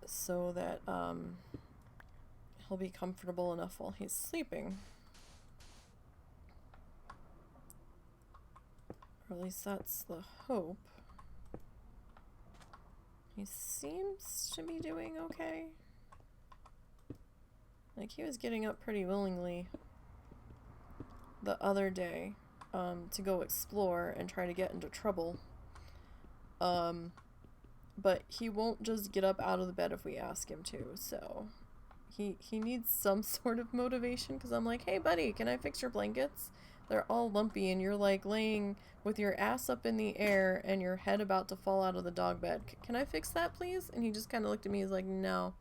So that he'll be comfortable enough while he's sleeping. Or at least that's the hope. He seems to be doing okay. Like, he was getting up pretty willingly the other day to go explore and try to get into trouble. But he won't just get up out of the bed if we ask him to, so he needs some sort of motivation, because I'm like, hey buddy, can I fix your blankets? They're all lumpy and you're like laying with your ass up in the air and your head about to fall out of the dog bed. Can I fix that, please? And he just kind of looked at me, he's like, no.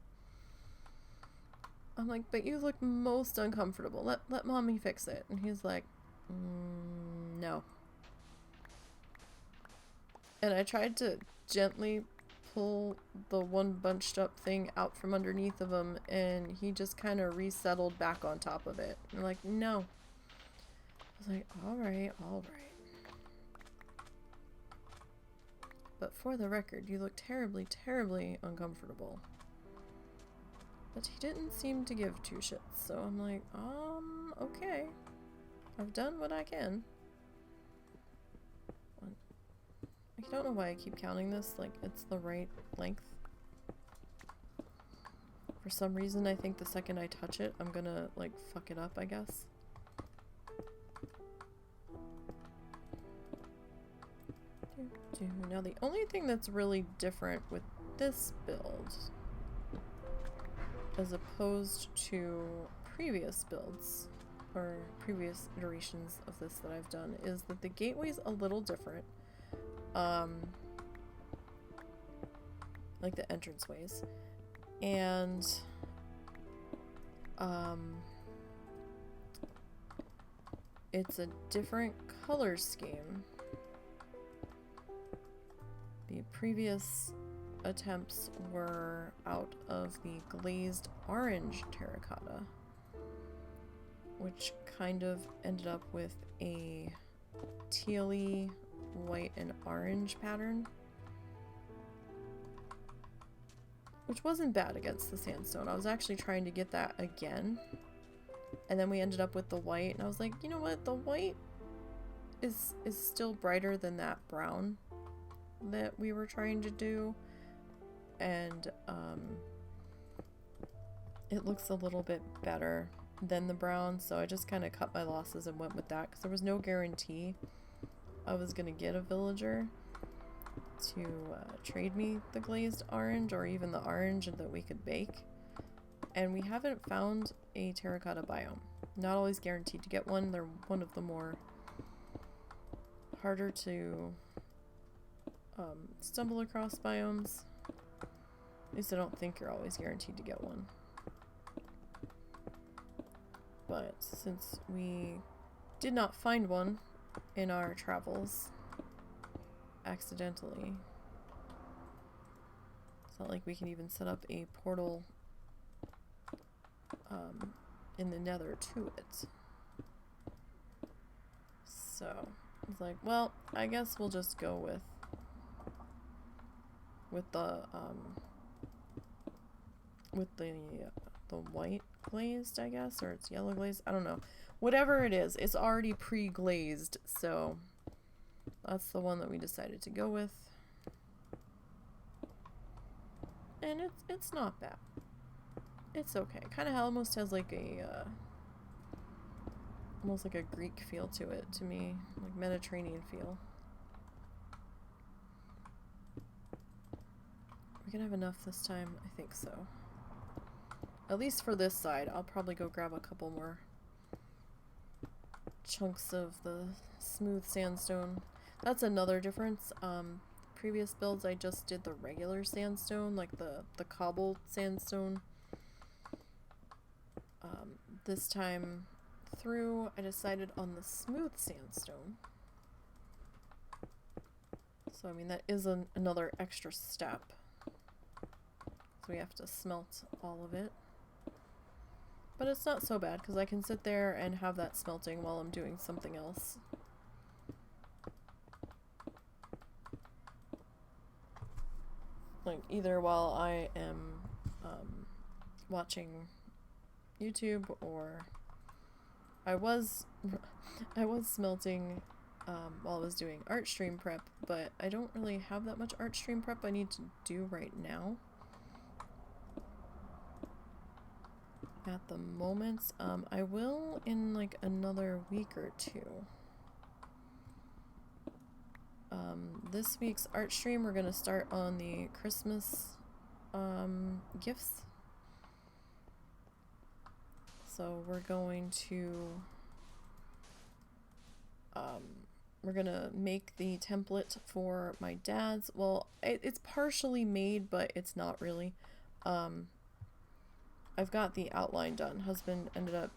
I'm like, but you look most uncomfortable. Let mommy fix it. And he's like, no. And I tried to gently pull the one bunched up thing out from underneath of him, and he just kind of resettled back on top of it. And I'm like, no. I was like, all right. But for the record, you look terribly, terribly uncomfortable. But he didn't seem to give 2 shits, so I'm like, okay. I've done what I can. I don't know why I keep counting this, like it's the right length. For some reason, I think the second I touch it, I'm gonna, like, fuck it up, I guess. Now, the only thing that's really different with this build, as opposed to previous builds, or previous iterations of this that I've done, is that the gateway's a little different. Like the entranceways. And, it's a different color scheme. The previous attempts were out of the glazed orange terracotta, which kind of ended up with a tealy white and orange pattern, which wasn't bad against the sandstone. I was actually trying to get that again, and then we ended up with the white, and I was like, you know what, the white is still brighter than that brown that we were trying to do, and it looks a little bit better than the brown, so I just kind of cut my losses and went with that, because there was no guarantee I was gonna get a villager to trade me the glazed orange or even the orange that we could bake, and we haven't found a terracotta biome. Not always guaranteed to get one. They're one of the more harder to stumble across biomes. At least I don't think you're always guaranteed to get one. But since we did not find one in our travels accidentally, it's not like we can even set up a portal in the nether to it. So I was like, well, I guess we'll just go with the white glazed, I guess, or it's yellow glazed. I don't know. Whatever it is, it's already pre-glazed, so that's the one that we decided to go with. And it's not bad. It's okay. Kind of almost has like a almost like a Greek feel to it to me, like Mediterranean feel. We're gonna have enough this time, I think so. At least for this side. I'll probably go grab a couple more chunks of the smooth sandstone. That's another difference. Previous builds I just did the regular sandstone, like the cobbled sandstone. This time through I decided on the smooth sandstone. So I mean that is another extra step. So we have to smelt all of it. But it's not so bad because I can sit there and have that smelting while I'm doing something else. Like either while I am watching YouTube, or I was smelting while I was doing art stream prep, but I don't really have that much art stream prep I need to do right now. At the moment, I will in like another week or two. This week's art stream, we're gonna start on the Christmas gifts. So we're going to we're gonna make the template for my dad's. Well, it's partially made, but it's not really. I've got the outline done. Husband ended up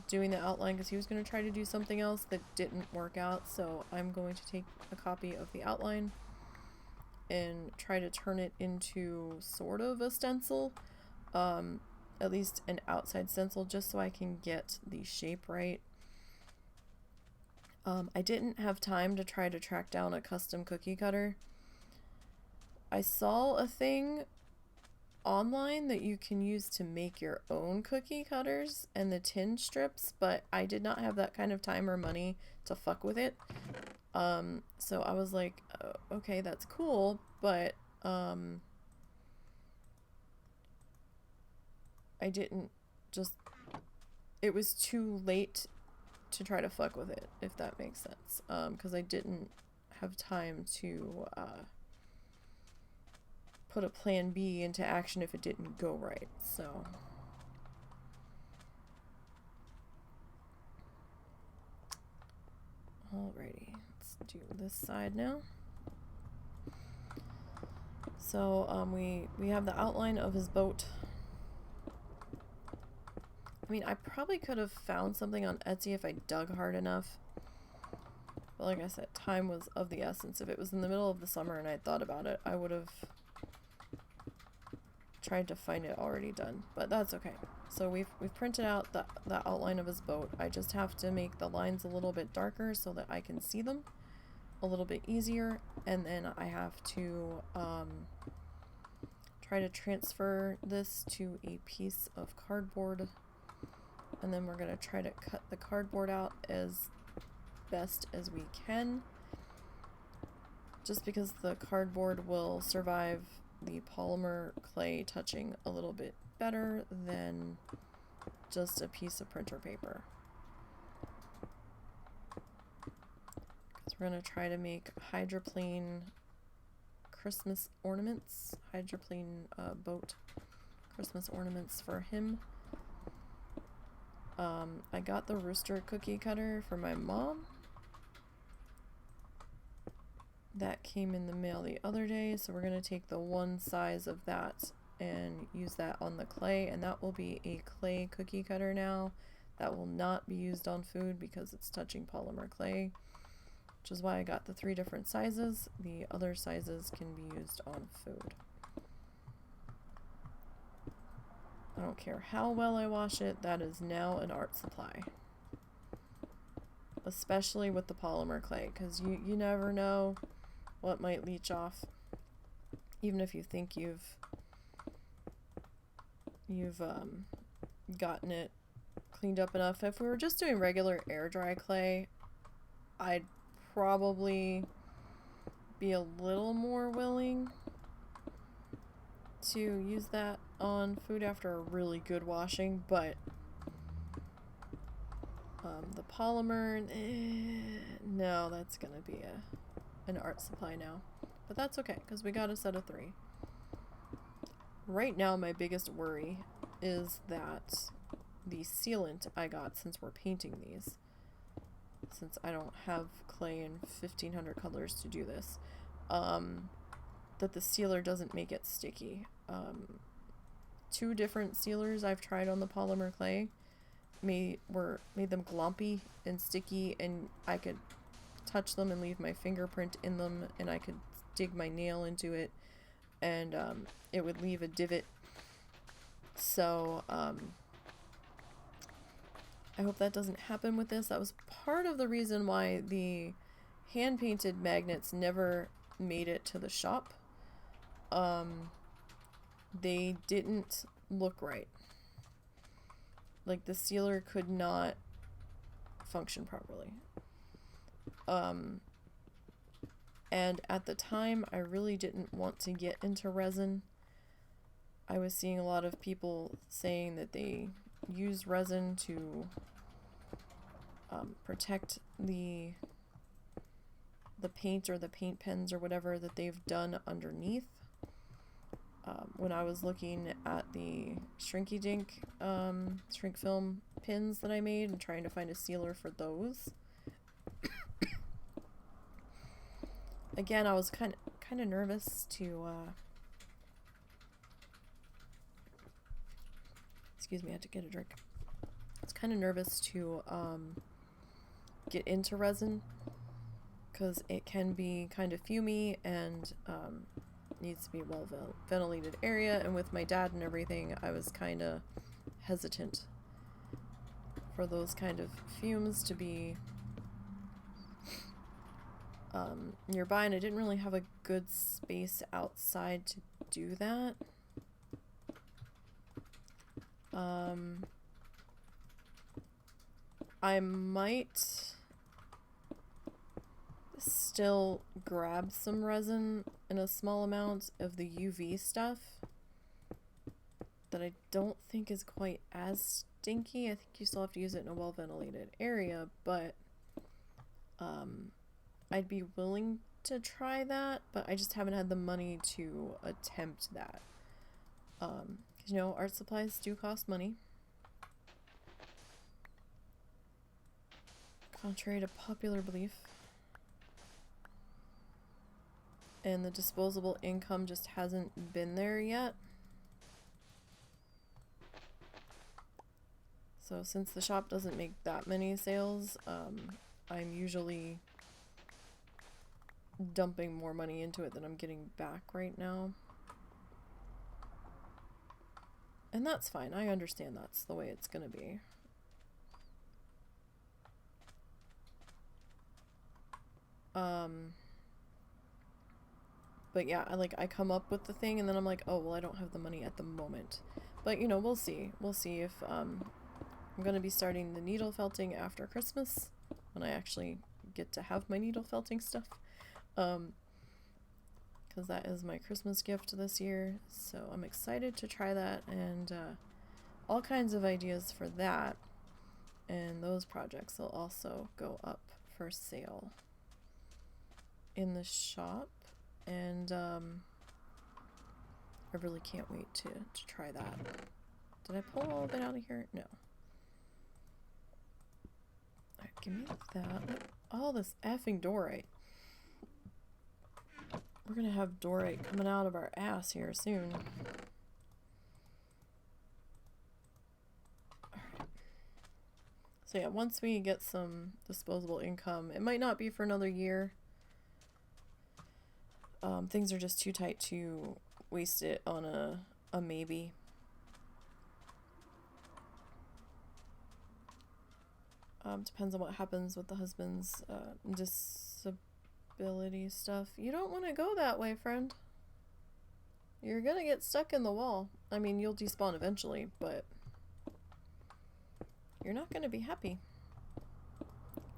doing the outline because he was going to try to do something else that didn't work out, so I'm going to take a copy of the outline and try to turn it into sort of a stencil, at least an outside stencil, just so I can get the shape right. I didn't have time to try to track down a custom cookie cutter. I saw a thing online that you can use to make your own cookie cutters and the tin strips, but I did not have that kind of time or money to fuck with it. So I was like, okay, that's cool, but I didn't just, it was too late to try to fuck with it, if that makes sense. Because I didn't have time to put a plan B into action if it didn't go right. So alrighty, let's do this side now. So we have the outline of his boat. I mean, I probably could have found something on Etsy if I dug hard enough. But like I said, time was of the essence. If it was in the middle of the summer and I thought about it, I would have tried to find it already done. But that's okay. So we've printed out the outline of his boat. I just have to make the lines a little bit darker so that I can see them a little bit easier. And then I have to try to transfer this to a piece of cardboard. And then we're going to try to cut the cardboard out as best as we can, just because the cardboard will survive the polymer clay touching a little bit better than just a piece of printer paper. Because we're going to try to make hydroplane Christmas ornaments, hydroplane boat Christmas ornaments for him. I got the rooster cookie cutter for my mom. That came in the mail the other day, so we're going to take the one size of that and use that on the clay, and that will be a clay cookie cutter now. That will not be used on food because it's touching polymer clay, which is why I got the 3 different sizes. The other sizes can be used on food. I don't care how well I wash it, that is now an art supply. Especially with the polymer clay, because you never know what might leach off. Even if you think you've gotten it cleaned up enough. If we were just doing regular air dry clay, I'd probably be a little more willing to use that on food after a really good washing, but the polymer, no, that's gonna be an art supply now. But that's okay, because we got a set of 3. Right now, my biggest worry is that the sealant I got, since we're painting these, since I don't have clay in 1,500 colors to do this, that the sealer doesn't make it sticky. 2 different sealers I've tried on the polymer clay made them glompy and sticky, and I could touch them and leave my fingerprint in them, and I could dig my nail into it, and it would leave a divot. So I hope that doesn't happen with this. That was part of the reason why the hand-painted magnets never made it to the shop. They didn't look right. Like, the sealer could not function properly. And at the time, I really didn't want to get into resin. I was seeing a lot of people saying that they use resin to protect the paint or the paint pens or whatever that they've done underneath. When I was looking at the Shrinky Dink shrink film pins that I made and trying to find a sealer for those. Again, I was kind of nervous to excuse me, I had to get a drink. I was kind of nervous to get into resin because it can be kind of fumy and needs to be a well ventilated area, and with my dad and everything, I was kind of hesitant for those kind of fumes to be nearby, and I didn't really have a good space outside to do that. I might still grab some resin in a small amount of the UV stuff that I don't think is quite as stinky. I think you still have to use it in a well-ventilated area, but I'd be willing to try that, but I just haven't had the money to attempt that. 'Cause, you know, art supplies do cost money. Contrary to popular belief. And the disposable income just hasn't been there yet. So since the shop doesn't make that many sales, I'm usually dumping more money into it than I'm getting back right now. And that's fine. I understand that's the way it's gonna be. But yeah, I come up with the thing and then I'm like, oh, well, I don't have the money at the moment. But, you know, we'll see. We'll see if, I'm gonna be starting the needle felting after Christmas, when I actually get to have my needle felting stuff. Because that is my Christmas gift this year. So I'm excited to try that, and all kinds of ideas for that. And those projects will also go up for sale in the shop. And I really can't wait to try that. Did I pull all of it out of here? No. Alright, give me that. All this effing dorite. We're gonna have dorite coming out of our ass here soon. Alright. So yeah, once we get some disposable income, it might not be for another year. Things are just too tight to waste it on a maybe. Depends on what happens with the husband's disability stuff. You don't want to go that way, friend. You're gonna get stuck in the wall. I mean, you'll despawn eventually, but you're not gonna be happy.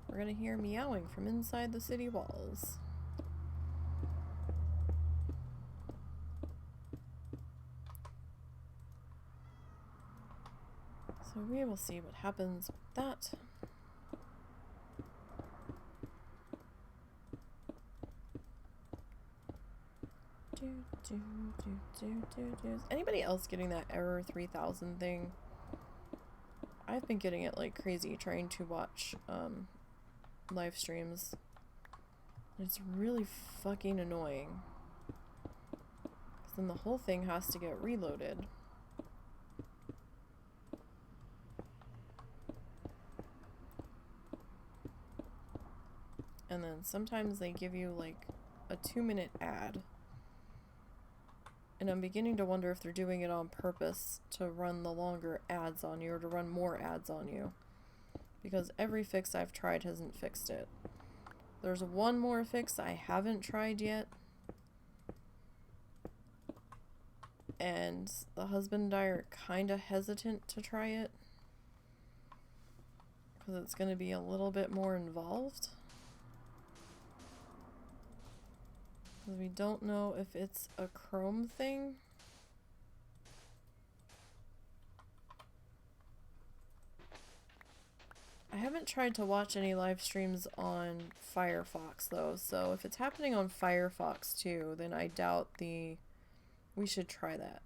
We're gonna hear meowing from inside the city walls. So we will see what happens with that. Is anybody else getting that error 3000 thing? I've been getting it like crazy trying to watch live streams. It's really fucking annoying. 'Cause then the whole thing has to get reloaded. And then sometimes they give you like a 2-minute ad. And I'm beginning to wonder if they're doing it on purpose to run the longer ads on you, or to run more ads on you. Because every fix I've tried hasn't fixed it. There's one more fix I haven't tried yet. And the husband and I are kind of hesitant to try it. Because it's going to be a little bit more involved. Because we don't know if it's a Chrome thing. I haven't tried to watch any live streams on Firefox though, so if it's happening on Firefox too, then I doubt we should try that.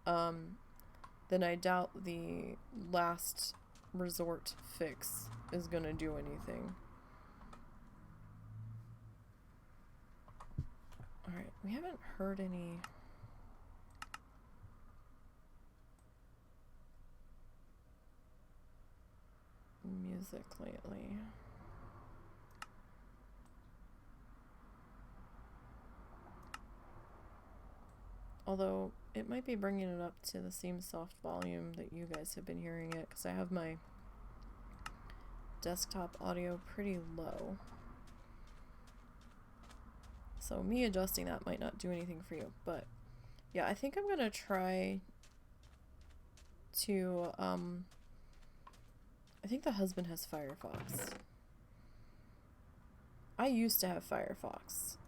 Then I doubt the last resort fix is gonna do anything. Alright, we haven't heard any music lately. Although, it might be bringing it up to the same soft volume that you guys have been hearing it, because I have my desktop audio pretty low. So me adjusting that might not do anything for you, but yeah, I think I'm gonna try to, I think the husband has Firefox. I used to have Firefox.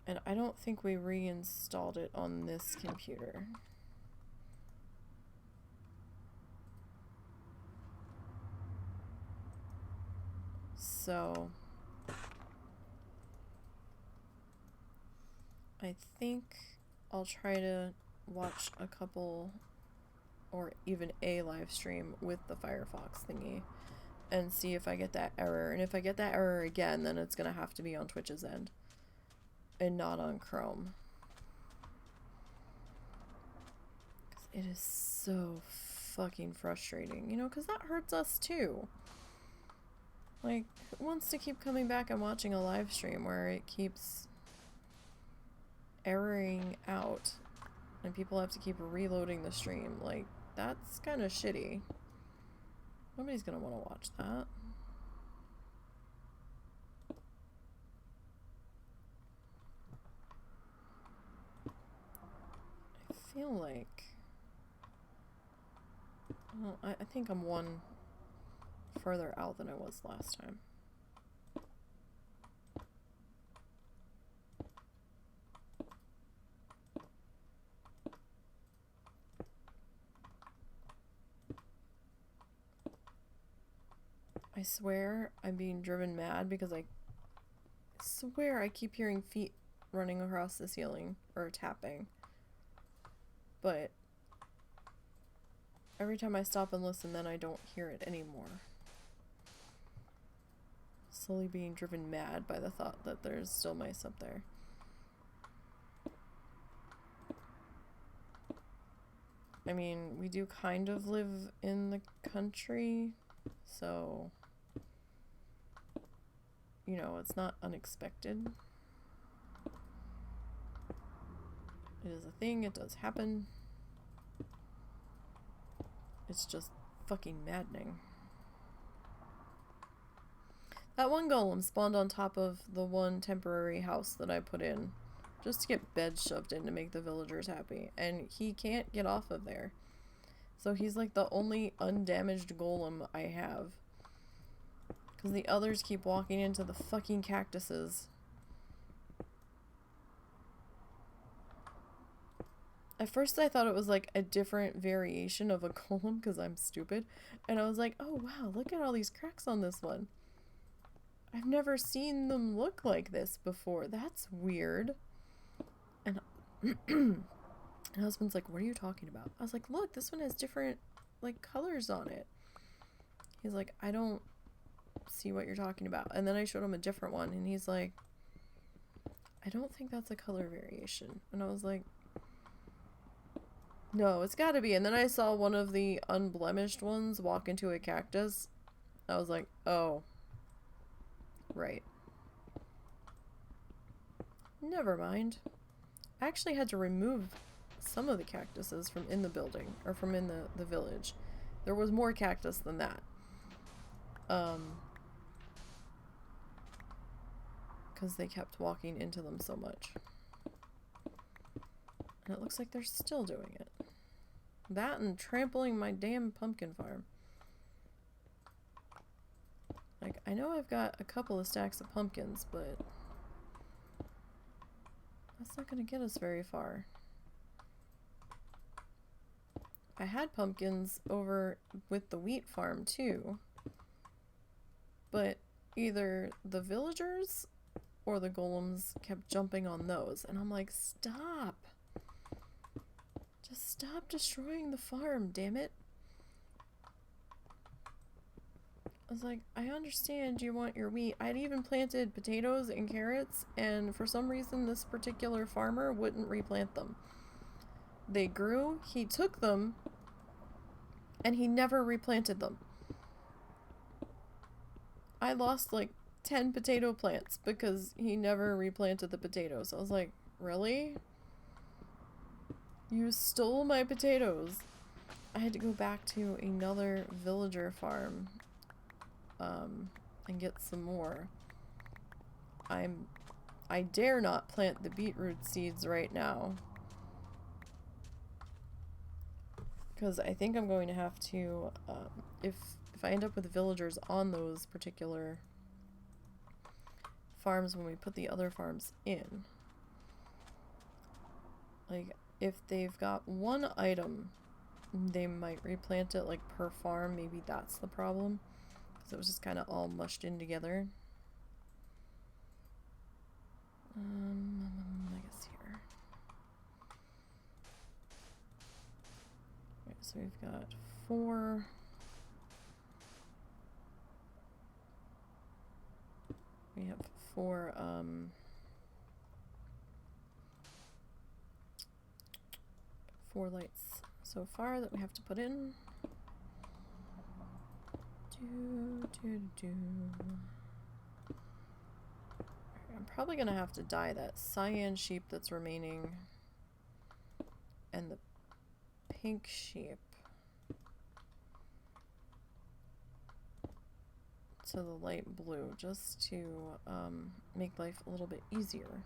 And I don't think we reinstalled it on this computer. So I think I'll try to watch a couple or even a live stream with the Firefox thingy and see if I get that error. And if I get that error again, then it's gonna have to be on Twitch's end and not on Chrome. 'Cause it is so fucking frustrating, you know, because that hurts us too. Like, who wants to keep coming back and watching a live stream where it keeps erroring out and people have to keep reloading the stream? Like, that's kind of shitty. Nobody's gonna want to watch that. I feel like... Well, I think I'm one further out than I was last time. I swear I'm being driven mad because I swear I keep hearing feet running across the ceiling or tapping. But every time I stop and listen, then I don't hear it anymore. Slowly being driven mad by the thought that there's still mice up there. I mean, we do kind of live in the country, so, you know, it's not unexpected. It is a thing, it does happen. It's just fucking maddening. That one golem spawned on top of the one temporary house that I put in just to get beds shoved in to make the villagers happy, and he can't get off of there. So he's like the only undamaged golem I have, because the others keep walking into the fucking cactuses. At first I thought it was like a different variation of a golem because I'm stupid, and I was like, oh wow, look at all these cracks on this one. I've never seen them look like this before. That's weird. And my husband's like, what are you talking about? I was like, look, this one has different like colors on it. He's like, I don't see what you're talking about. And then I showed him a different one and he's like, I don't think that's a color variation. And I was like, no, it's gotta be. And then I saw one of the unblemished ones walk into a cactus. I was like, oh, right. Never mind. I actually had to remove some of the cactuses from in the building, or from in the village. There was more cactus than that. Because they kept walking into them so much. And it looks like they're still doing it. That and trampling my damn pumpkin farm. Like, I know I've got a couple of stacks of pumpkins, but that's not going to get us very far. I had pumpkins over with the wheat farm too, but either the villagers or the golems kept jumping on those, and I'm like, stop! Just stop destroying the farm, damn it! I was like, I understand you want your wheat. I'd even planted potatoes and carrots, and for some reason this particular farmer wouldn't replant them. They grew, he took them, and he never replanted them. I lost like 10 potato plants because he never replanted the potatoes. I was like, really? You stole my potatoes. I had to go back to another villager farm and get some more. I dare not plant the beetroot seeds right now, because I think I'm going to have to, if I end up with villagers on those particular farms when we put the other farms in, Like, if they've got one item, they might replant it, like, per farm. Maybe that's the problem. Because it was just kind of all mushed in together. I guess here. Right, so we've got 4. We have 4, 4 lights so far that we have to put in. I'm probably gonna have to dye that cyan sheep that's remaining and the pink sheep to the light blue, just to make life a little bit easier.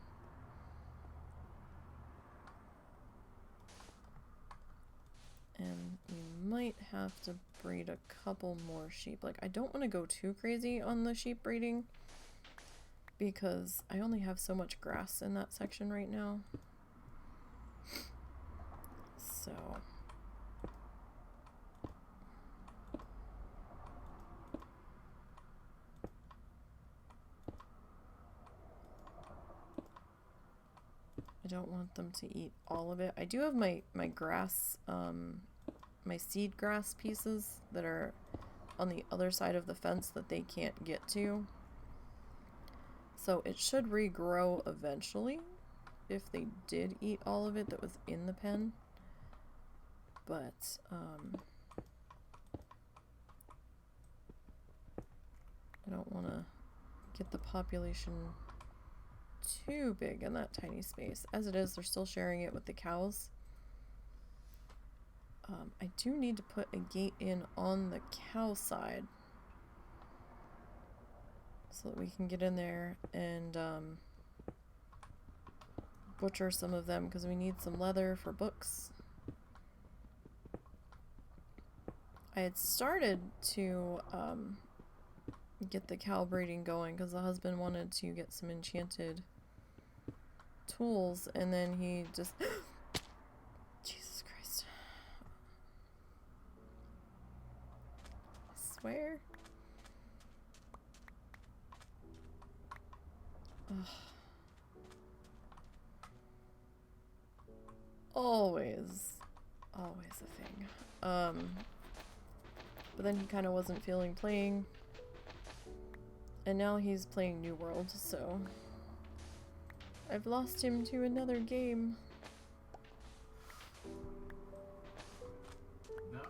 And we might have to breed a couple more sheep. Like, I don't want to go too crazy on the sheep breeding because I only have so much grass in that section right now. So I don't want them to eat all of it. I do have my grass, my seed grass pieces that are on the other side of the fence that they can't get to. So it should regrow eventually if they did eat all of it that was in the pen. But, I don't want to get the population too big in that tiny space. As it is, they're still sharing it with the cows. I do need to put a gate in on the cow side so that we can get in there and butcher some of them because we need some leather for books. I had started to get the cow breeding going because the husband wanted to get some enchanted tools, and then he just Jesus Christ, I swear. Ugh. Always a thing. But then he kind of wasn't feeling playing, and now he's playing New World, so I've lost him to another game. No.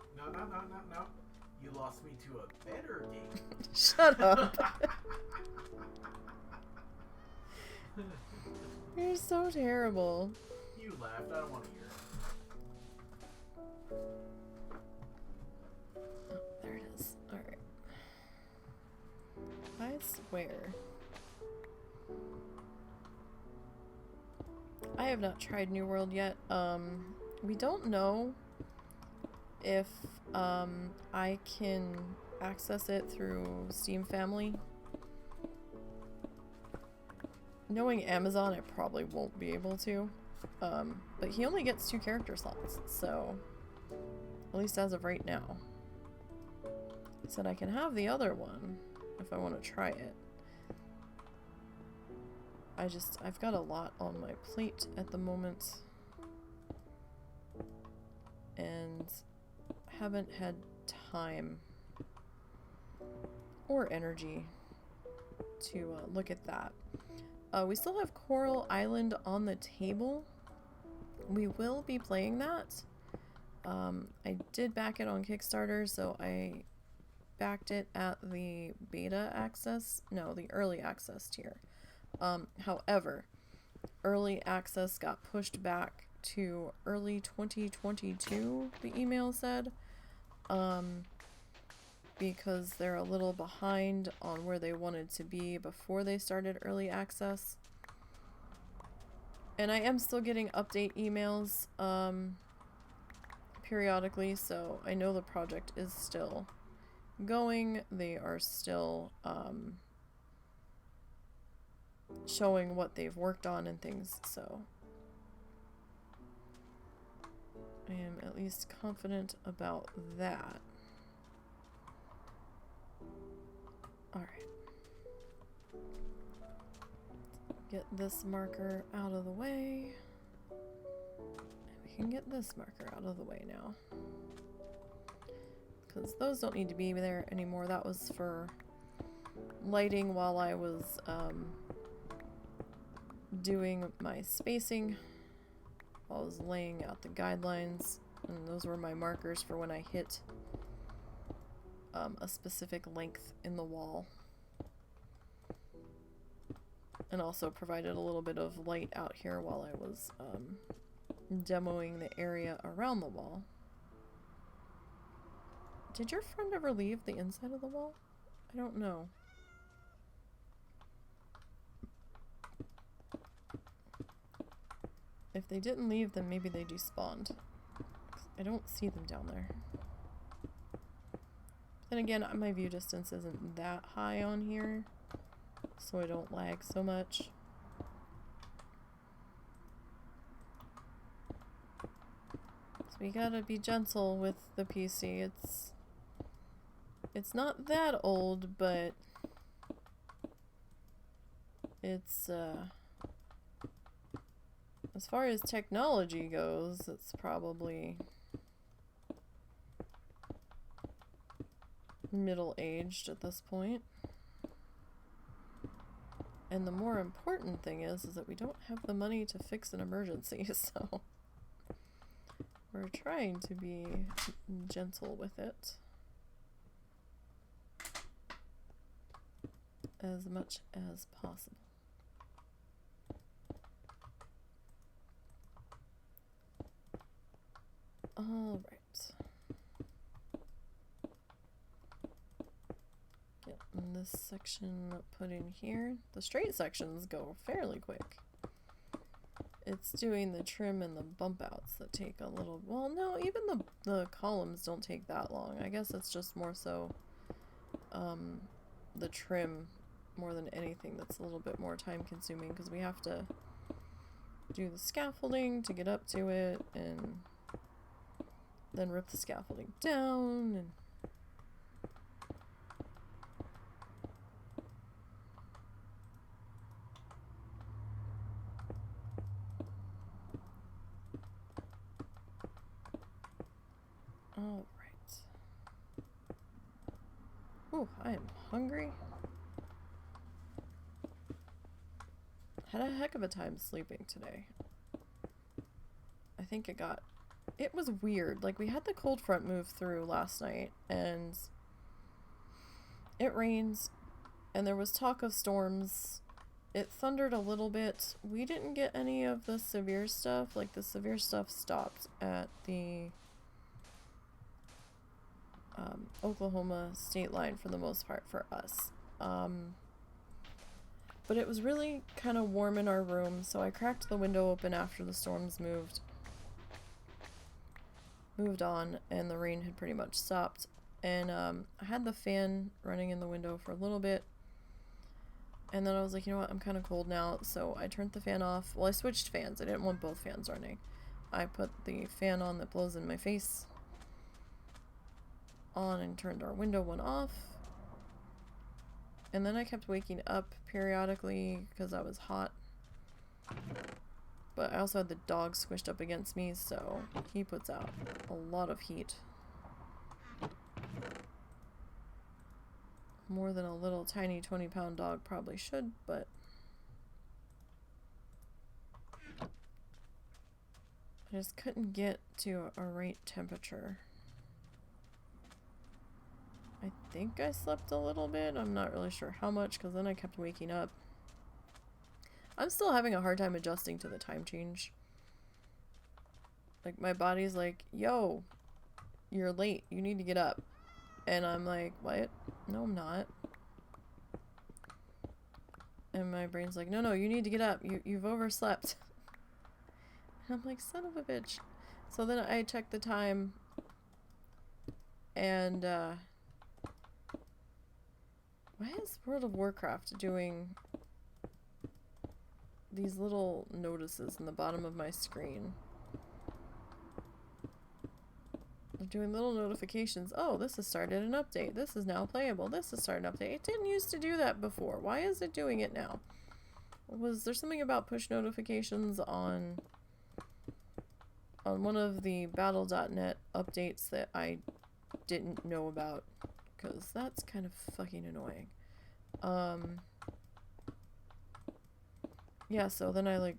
You lost me to a better game. Shut up. You're so terrible. You laughed. I don't want to hear it. Oh, there it is. Alright. I swear. I have not tried New World yet. We don't know if I can access it through Steam Family. Knowing Amazon, I probably won't be able to. But he only gets 2 character slots, so at least as of right now. He said I can have the other one if I want to try it. I've got a lot on my plate at the moment, and haven't had time or energy to look at that. We still have Coral Island on the table. We will be playing that. I did back it on Kickstarter, so I backed it at the beta access, no, the early access tier. However, early access got pushed back to early 2022, the email said, because they're a little behind on where they wanted to be before they started early access. And I am still getting update emails periodically, so I know the project is still going. They are still showing what they've worked on and things, so I am at least confident about that. Alright. Get this marker out of the way. And we can get this marker out of the way now. Because those don't need to be there anymore. That was for lighting while I was doing my spacing. While I was laying out the guidelines. And those were my markers for when I hit a specific length in the wall. And also provided a little bit of light out here while I was demoing the area around the wall. Did your friend ever leave the inside of the wall? I don't know. If they didn't leave, then maybe they despawned. I don't see them down there. Then again, my view distance isn't that high on here, so I don't lag so much. So we gotta be gentle with the PC. It's not that old, but it's as far as technology goes, it's probably middle-aged at this point. And the more important thing is that we don't have the money to fix an emergency, so we're trying to be gentle with it as much as possible. All right. Get this section put in here. The straight sections go fairly quick. It's doing the trim and the bump outs that take a little, well, no, even the columns don't take that long. I guess it's just more so the trim more than anything that's a little bit more time consuming, because we have to do the scaffolding to get up to it and then rip the scaffolding down and all right. Ooh, I am hungry. Had a heck of a time sleeping today. I think it was weird. Like, we had the cold front move through last night, and it rains, and there was talk of storms. It thundered a little bit. We didn't get any of the severe stuff. Like, the severe stuff stopped at the Oklahoma state line for the most part for us. But it was really kind of warm in our room, so I cracked the window open after the storms moved on, and the rain had pretty much stopped. And I had the fan running in the window for a little bit, and then I was like, you know what, I'm kind of cold now, so I turned the fan off. Well, I switched fans. I didn't want both fans running. I put the fan on that blows in my face on and turned our window one off. And then I kept waking up periodically because I was hot. But I also had the dog squished up against me, so he puts out a lot of heat. More than a little tiny 20-pound dog probably should, but I just couldn't get to a right temperature. I think I slept a little bit. I'm not really sure how much, because then I kept waking up. I'm still having a hard time adjusting to the time change. Like, my body's like, yo, you're late. You need to get up. And I'm like, what? No, I'm not. And my brain's like, no, you need to get up. You've overslept. And I'm like, son of a bitch. So then I checked the time. And, why is World of Warcraft doing these little notices in the bottom of my screen? doing little notifications. Oh, this has started an update. This is now playable. This has started an update. It didn't used to do that before. Why is it doing it now? Was there something about push notifications on one of the battle.net updates that I didn't know about? Because that's kind of fucking annoying. Yeah, so then I like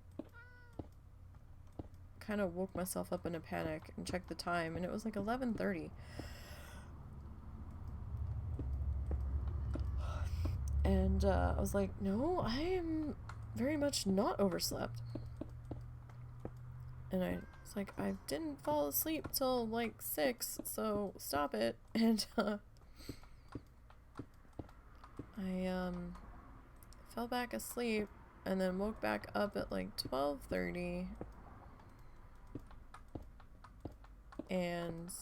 kind of woke myself up in a panic and checked the time, and it was like 11:30. And I was like, no, I am very much not overslept. And I was like, I didn't fall asleep till like 6, so stop it. And I fell back asleep and then woke back up at like 12:30 and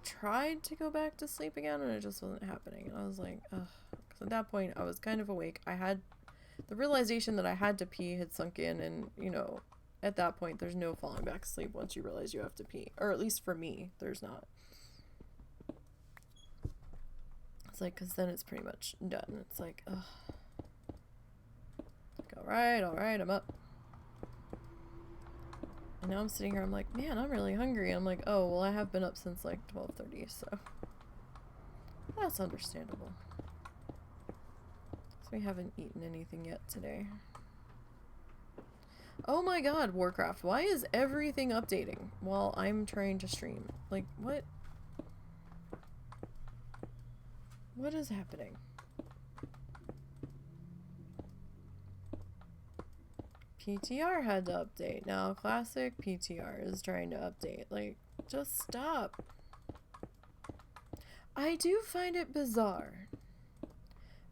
tried to go back to sleep again, and it just wasn't happening. And I was like, ugh. 'Cause at that point I was kind of awake. I had the realization that I had to pee had sunk in, and you know, at that point there's no falling back asleep once you realize you have to pee, or at least for me there's not. It's like, because then it's pretty much done. It's like, ugh. Like, alright, I'm up. And now I'm sitting here, I'm like, man, I'm really hungry. I'm like, oh, well, I have been up since like 12:30, so that's understandable. So we haven't eaten anything yet today. Oh my god, Warcraft, why is everything updating while I'm trying to stream? Like, what? What is happening? PTR had to update. Now Classic PTR is trying to update. Like, just stop. I do find it bizarre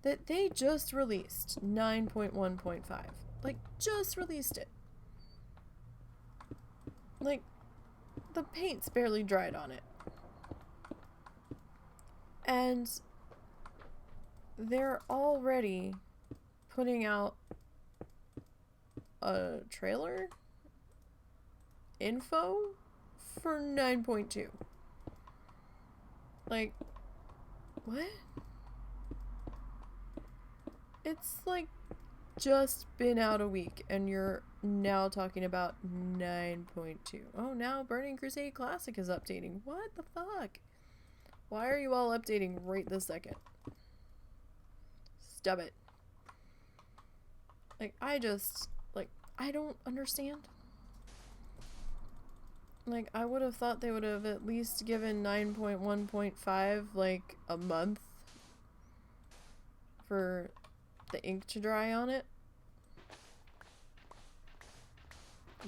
that they just released 9.1.5. Like, just released it. Like, the paint's barely dried on it. And they're already putting out a trailer info for 9.2. Like, what? It's like just been out a week and you're now talking about 9.2. Oh, now Burning Crusade Classic is updating. What the fuck? Why are you all updating right this second? Stop it. Like, I don't understand. Like, I would have thought they would have at least given 9.1.5 like a month for the ink to dry on it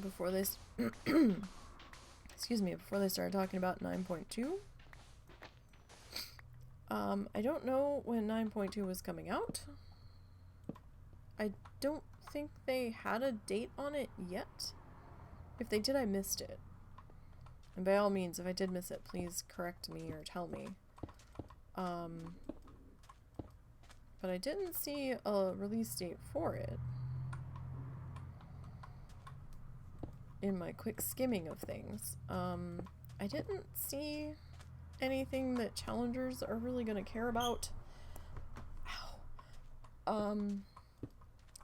before they excuse me, before they started talking about 9.2. I don't know when 9.2 was coming out. I don't think they had a date on it yet. If they did, I missed it. And by all means, if I did miss it, please correct me or tell me. But I didn't see a release date for it in my quick skimming of things. I didn't see anything that challengers are really gonna care about. Ow.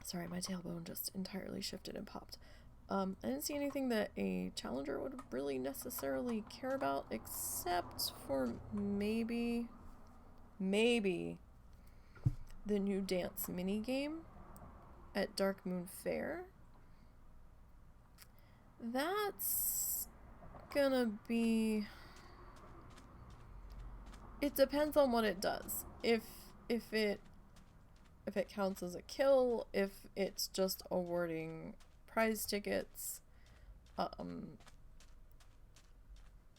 Sorry, my tailbone just entirely shifted and popped. I didn't see anything that a challenger would really necessarily care about, except for maybe the new dance minigame at Dark Moon Fair. That's gonna be... It depends on what it does. If it counts as a kill, if it's just awarding prize tickets,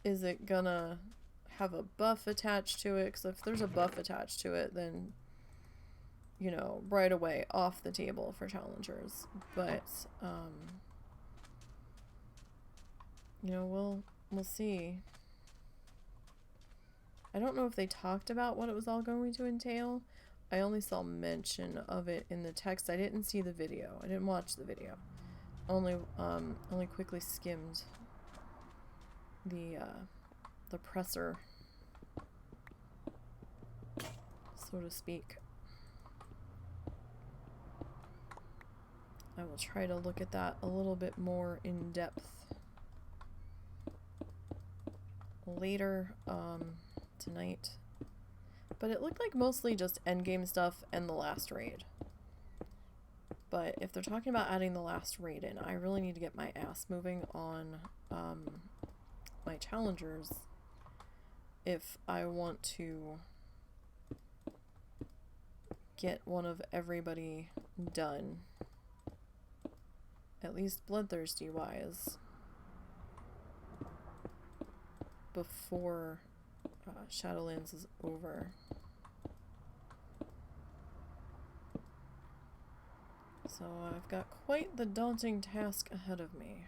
is it gonna have a buff attached to it? Because if there's a buff attached to it, then, you know, right away off the table for challengers. But you know, we'll see. I don't know if they talked about what it was all going to entail. I only saw mention of it in the text. I didn't see the video. I didn't watch the video. Only quickly skimmed the the presser, so to speak. I will try to look at that a little bit more in depth later tonight. But it looked like mostly just endgame stuff and the last raid. But if they're talking about adding the last raid in, I really need to get my ass moving on my challengers if I want to get one of everybody done. At least bloodthirsty wise. Before Shadowlands is over. So I've got quite the daunting task ahead of me.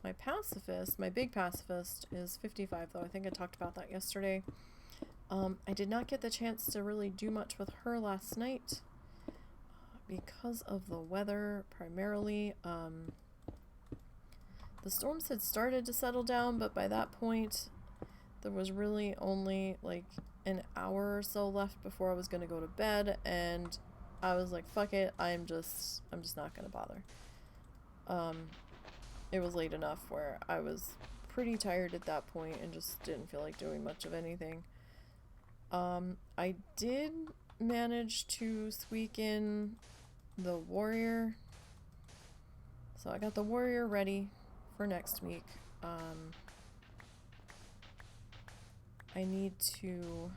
My pacifist, my big pacifist, is 55 though. I think I talked about that yesterday. I did not get the chance to really do much with her last night because of the weather, primarily. The storms had started to settle down, but by that point, there was really only like an hour or so left before I was gonna go to bed, and I was like, fuck it, I'm just not gonna bother. It was late enough where I was pretty tired at that point and just didn't feel like doing much of anything. I did manage to squeak in the warrior. So I got the warrior ready for next week. I need to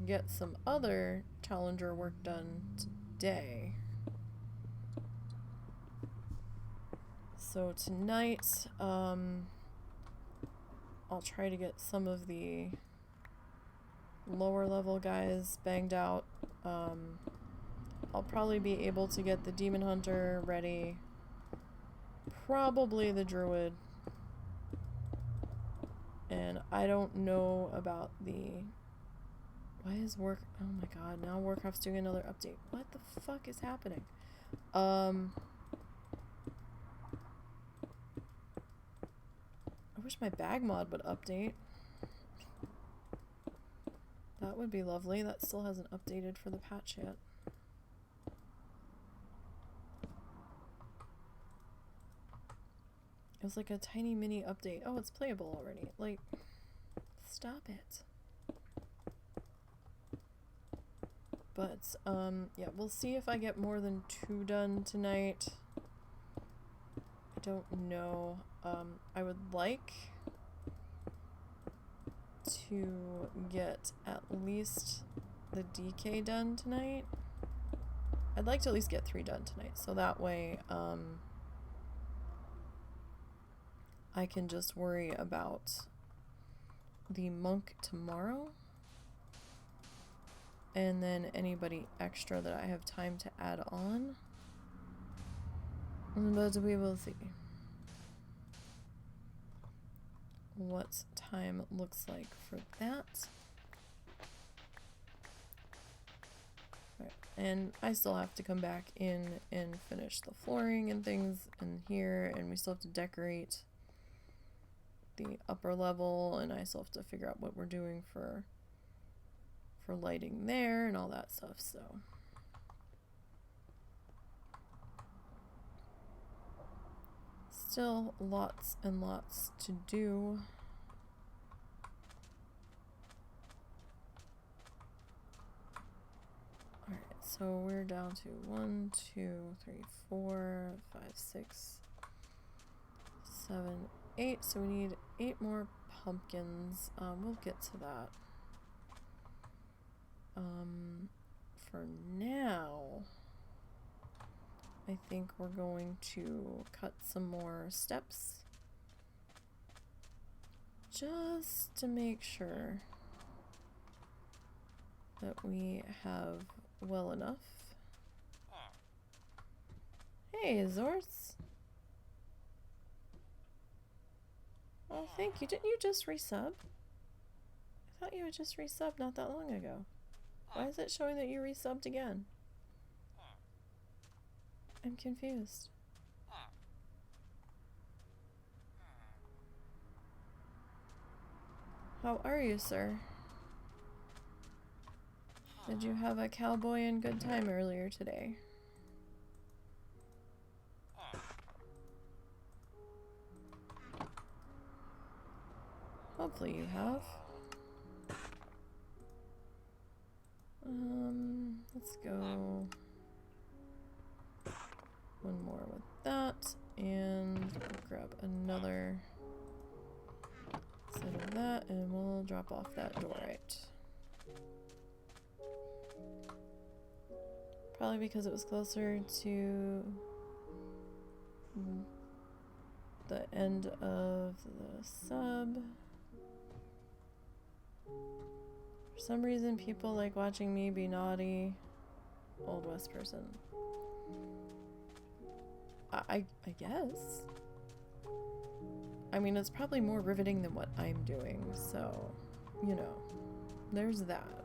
get some other challenger work done today. So tonight, I'll try to get some of the lower level guys banged out. I'll probably be able to get the demon hunter ready. Probably the druid. And I don't know about the... Why is work... Oh my god, now Warcraft's doing another update. What the fuck is happening? I wish my bag mod would update. That would be lovely. That still hasn't updated for the patch yet. It was like a tiny mini update. Oh, it's playable already. Like, stop it. But, yeah, we'll see if I get more than 2 done tonight. I don't know. I would like to get at least the DK done tonight. I'd like to at least get 3 done tonight, so that way, I can just worry about the monk tomorrow, and then anybody extra that I have time to add on. But we will see what time looks like for that. Right. And I still have to come back in and finish the flooring and things in here, and we still have to decorate the upper level, and I still have to figure out what we're doing for lighting there and all that stuff, so still lots and lots to do. Alright, so we're down to 1, 2, 3, 4, 5, 6, 7, 8. So we need 8 more pumpkins. We'll get to that. For now, I think we're going to cut some more steps just to make sure that we have well enough. Hey, Zorts. Oh, thank you. Didn't you just resub? I thought you had just resubbed not that long ago. Why is it showing that you resubbed again? I'm confused. How are you, sir? Did you have a cowboy and good time earlier today? Hopefully you have. Let's go one more with that, and we'll grab another set of that, and we'll drop off that door right. Probably because it was closer to the end of the sub. For some reason, people like watching me be naughty. Old West person. I guess. I mean, it's probably more riveting than what I'm doing, so, you know, there's that.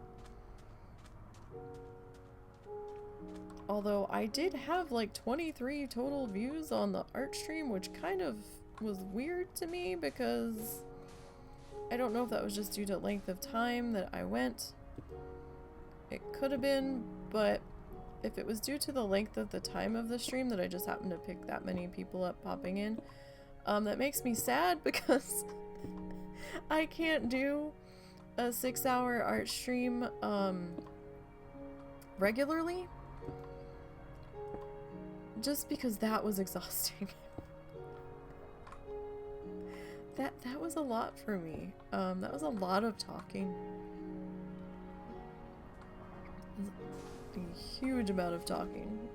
Although I did have like 23 total views on the art stream, which kind of was weird to me because I don't know if that was just due to length of time that I went. It could have been, but if it was due to the length of the time of the stream that I just happened to pick that many people up popping in, that makes me sad because I can't do a 6-hour art stream regularly. Just because that was exhausting. That was a lot for me. That was a lot of talking. A huge amount of talking.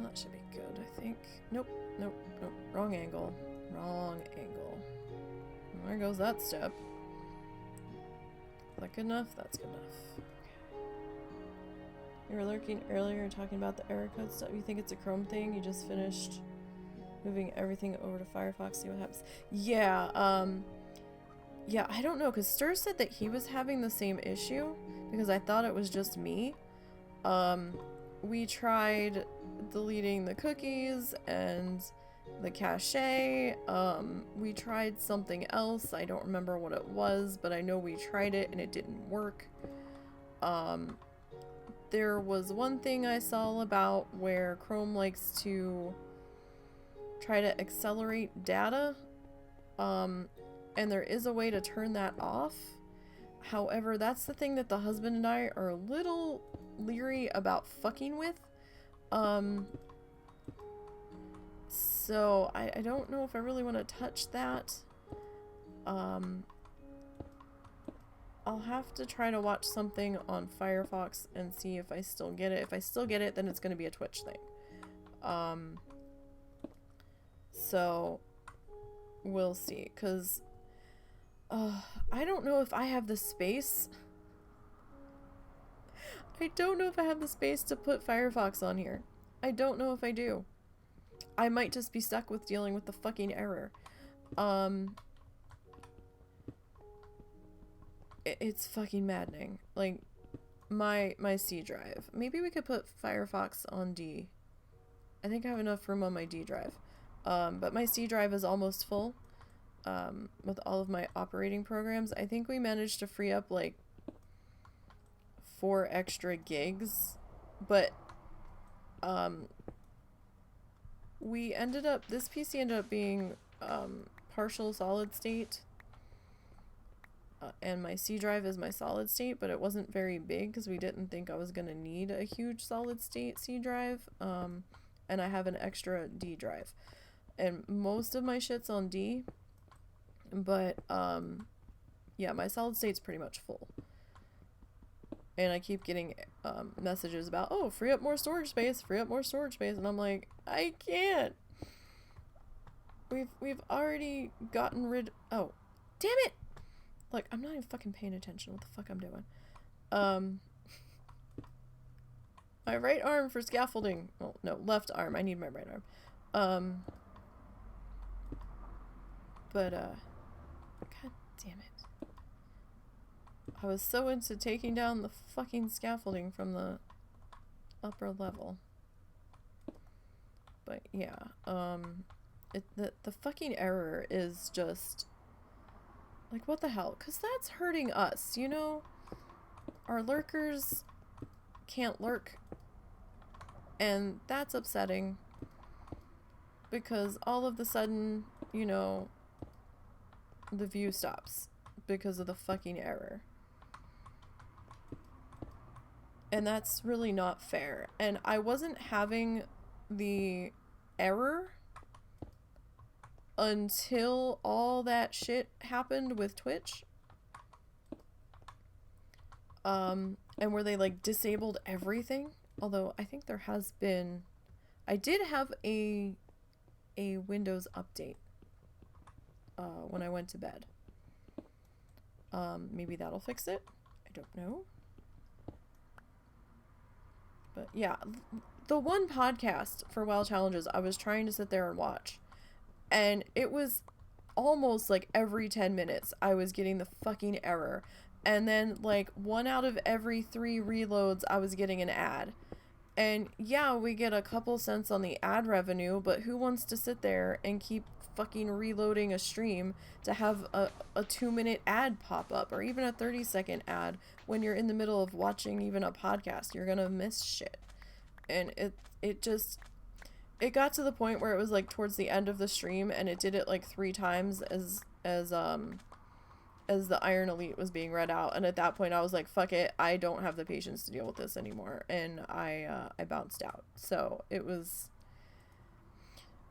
That should be good, I think. Nope, nope, nope. Wrong angle. Wrong angle. There goes that step. Is that good enough? That's good enough. Okay. You were lurking earlier talking about the error code stuff. You think it's a Chrome thing? You just finished moving everything over to Firefox, see what happens. Yeah, yeah, I don't know, because Stir said that he was having the same issue, because I thought it was just me. We tried deleting the cookies and the cache. We tried something else. I don't remember what it was, but I know we tried it and it didn't work. There was one thing I saw about where Chrome likes to try to accelerate data, and there is a way to turn that off. However, that's the thing that the husband and I are a little leery about fucking with. So I don't know if I really want to touch that. I'll have to try to watch something on Firefox and see if I still get it. If I still get it, then it's going to be a Twitch thing. So we'll see, because I don't know if I have the space. I don't know if I have the space to put Firefox on here. I don't know if I do. I might just be stuck with dealing with the fucking error. It's fucking maddening. Like, my C drive. Maybe we could put Firefox on D. I think I have enough room on my D drive. But my C drive is almost full. With all of my operating programs. I think we managed to free up like 4 extra gigs. But, this PC ended up being, partial solid state. And my C drive is my solid state, but it wasn't very big because we didn't think I was going to need a huge solid state C drive. And I have an extra D drive. And most of my shit's on D. But, yeah, my solid state's pretty much full. And I keep getting messages about, oh, free up more storage space, free up more storage space. And I'm like, I can't. We've already gotten rid... Oh, damn it! Look, I'm not even fucking paying attention what the fuck I'm doing. My right arm for scaffolding. Oh, no, left arm. I need my right arm. But, God damn it. I was so into taking down the fucking scaffolding from the upper level. But, yeah, the fucking error is just like, what the hell? Because that's hurting us, you know? Our lurkers can't lurk, and that's upsetting because all of the sudden, you know, the view stops because of the fucking error. And that's really not fair. And I wasn't having the error until all that shit happened with Twitch. And where they like disabled everything. Although I think there has been, I did have a Windows update when I went to bed. Maybe that'll fix it. I don't know. But yeah, the one podcast for WoW Challenges I was trying to sit there and watch, and it was almost like every 10 minutes I was getting the fucking error. And then like 1 out of every 3 reloads I was getting an ad. And yeah, we get a couple cents on the ad revenue, but who wants to sit there and keep fucking reloading a stream to have a 2-minute ad pop up, or even a 30-second ad when you're in the middle of watching even a podcast? You're gonna miss shit. And it got to the point where it was like towards the end of the stream, and it did it like 3 times as the Iron Elite was being read out. And at that point I was like, fuck it, I don't have the patience to deal with this anymore, and I bounced out. So it was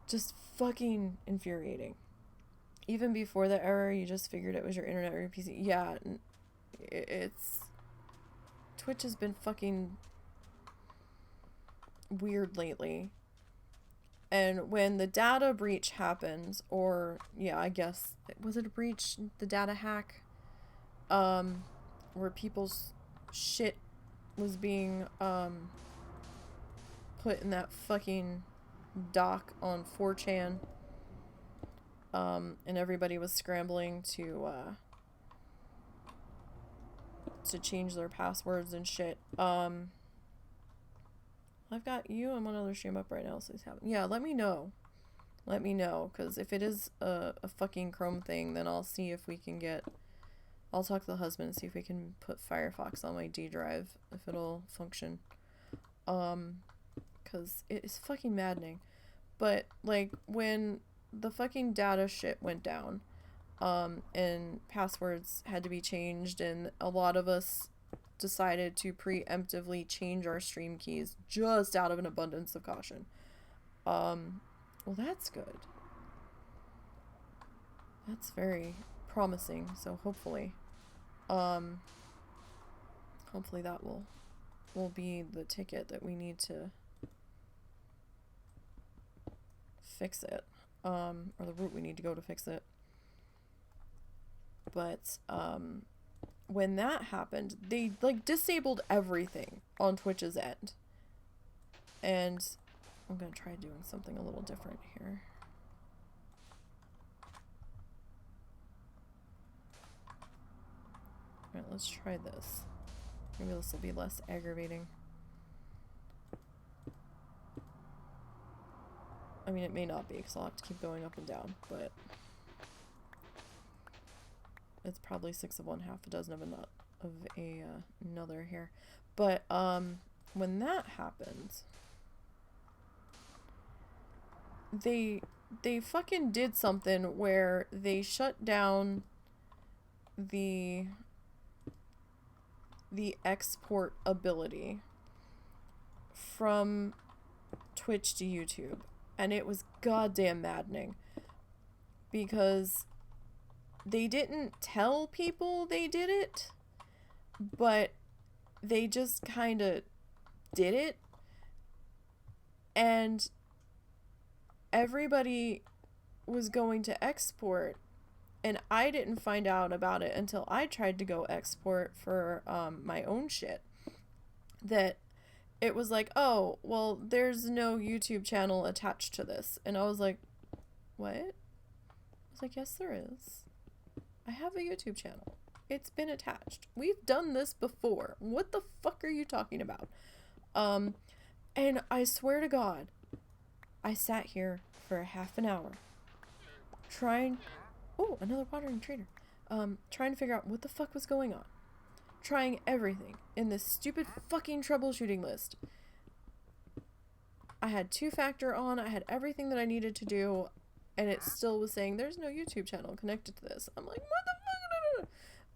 just fucking infuriating. Even before the error, you just figured it was your internet or your PC. Yeah, it's Twitch has been fucking weird lately. And when the data breach happens, or yeah, I guess, was it a breach? The data hack? Where people's shit was being put in that fucking doc on 4chan. And everybody was scrambling to change their passwords and shit. I've got you on one other stream up right now, so it's happening. Yeah, let me know. Let me know, because if it is a fucking Chrome thing, then I'll see if we can get... I'll talk to the husband and see if we can put Firefox on my D drive, if it'll function. Because it is fucking maddening. But, like, when the fucking data shit went down, and passwords had to be changed, and a lot of us decided to preemptively change our stream keys just out of an abundance of caution. Well, that's good. That's very promising, so hopefully that will be the ticket that we need to fix it, or the route we need to go to fix it. But when that happened, they like disabled everything on Twitch's end. And I'm gonna try doing something a little different here. Alright, let's try this. Maybe this will be less aggravating. I mean, it may not be, because I'll have to keep going up and down, but it's probably 6 of one, half a dozen of another here. But when that happened, they fucking did something where they shut down the export ability from Twitch to YouTube, and it was goddamn maddening, because they didn't tell people they did it, but they just kind of did it, and everybody was going to export, and I didn't find out about it until I tried to go export for my own shit, that it was like, oh, well, there's no YouTube channel attached to this. And I was like, what? I was like, yes, there is. I have a YouTube channel. It's been attached. We've done this before. What the fuck are you talking about? And I swear to God, I sat here for half an hour trying... Oh, another wandering trader. Trying to figure out what the fuck was going on. Trying everything in this stupid fucking troubleshooting list. I had two-factor on, I had everything that I needed to do, and it still was saying, there's no YouTube channel connected to this. I'm like, what the fuck?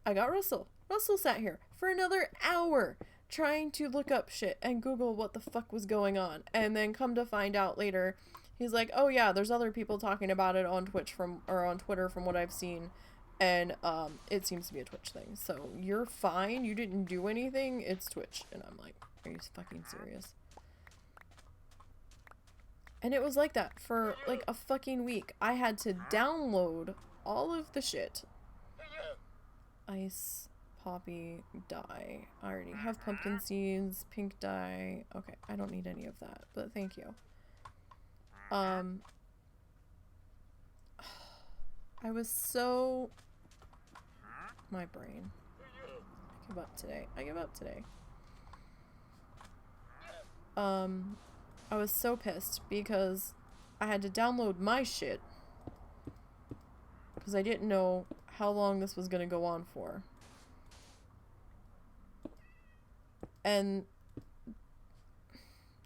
I got Russell. Russell sat here for another hour trying to look up shit and Google what the fuck was going on. And then come to find out later, he's like, oh yeah, there's other people talking about it on Twitch or on Twitter from what I've seen. And it seems to be a Twitch thing. So you're fine. You didn't do anything. It's Twitch. And I'm like, are you fucking serious? And it was like that for like a fucking week. I had to download all of the shit. Ice, poppy, dye. I already have pumpkin seeds, pink dye. Okay, I don't need any of that, but thank you. I was so... My brain. I give up today. I give up today. I was so pissed because I had to download my shit because I didn't know how long this was going to go on for. And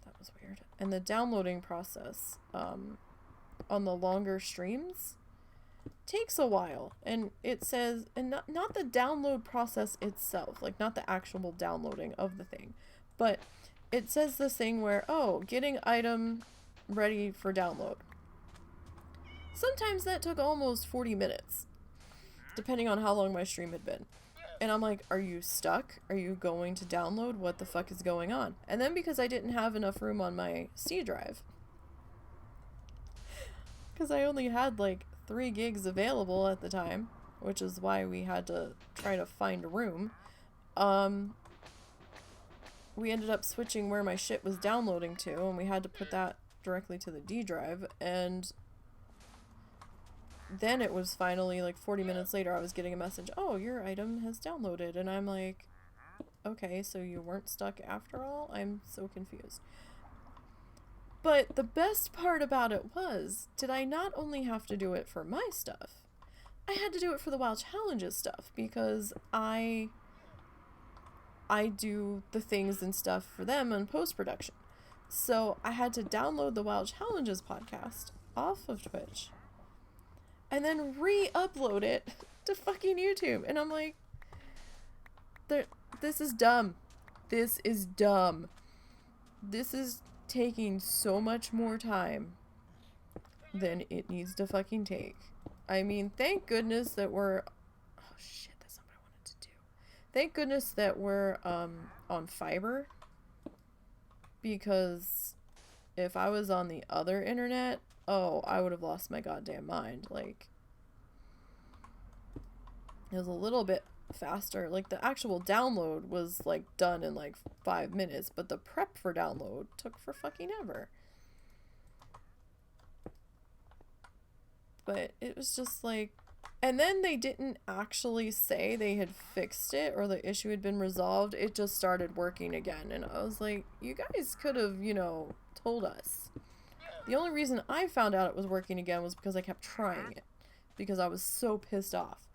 that was weird. And the downloading process on the longer streams takes a while. And it says, and not the download process itself, like not the actual downloading of the thing, but it says this thing where, oh, getting item ready for download. Sometimes that took almost 40 minutes, depending on how long my stream had been. And I'm like, are you stuck? Are you going to download? What the fuck is going on? And then because I didn't have enough room on my C drive, because I only had like 3 gigs available at the time, which is why we had to try to find a room, we ended up switching where my shit was downloading to, and we had to put that directly to the D drive, and then it was finally, like, 40 minutes later, I was getting a message, oh, your item has downloaded, and I'm like, okay, so you weren't stuck after all? I'm so confused. But the best part about it was, did I not only have to do it for my stuff, I had to do it for the WoW Challenges stuff, because I do the things and stuff for them in post-production. So I had to download the WoW Challenges podcast off of Twitch and then re-upload it to fucking YouTube. And I'm like, this is dumb. This is dumb. This is taking so much more time than it needs to fucking take. I mean, thank goodness that we're... Oh, shit. Thank goodness that we're on fiber, because if I was on the other internet, oh, I would have lost my goddamn mind. Like, it was a little bit faster. Like, the actual download was, like, done in, like, 5 minutes, but the prep for download took for fucking ever. But it was just, like... And then they didn't actually say they had fixed it or the issue had been resolved. It just started working again. And I was like, you guys could have, you know, told us. The only reason I found out it was working again was because I kept trying it. Because I was so pissed off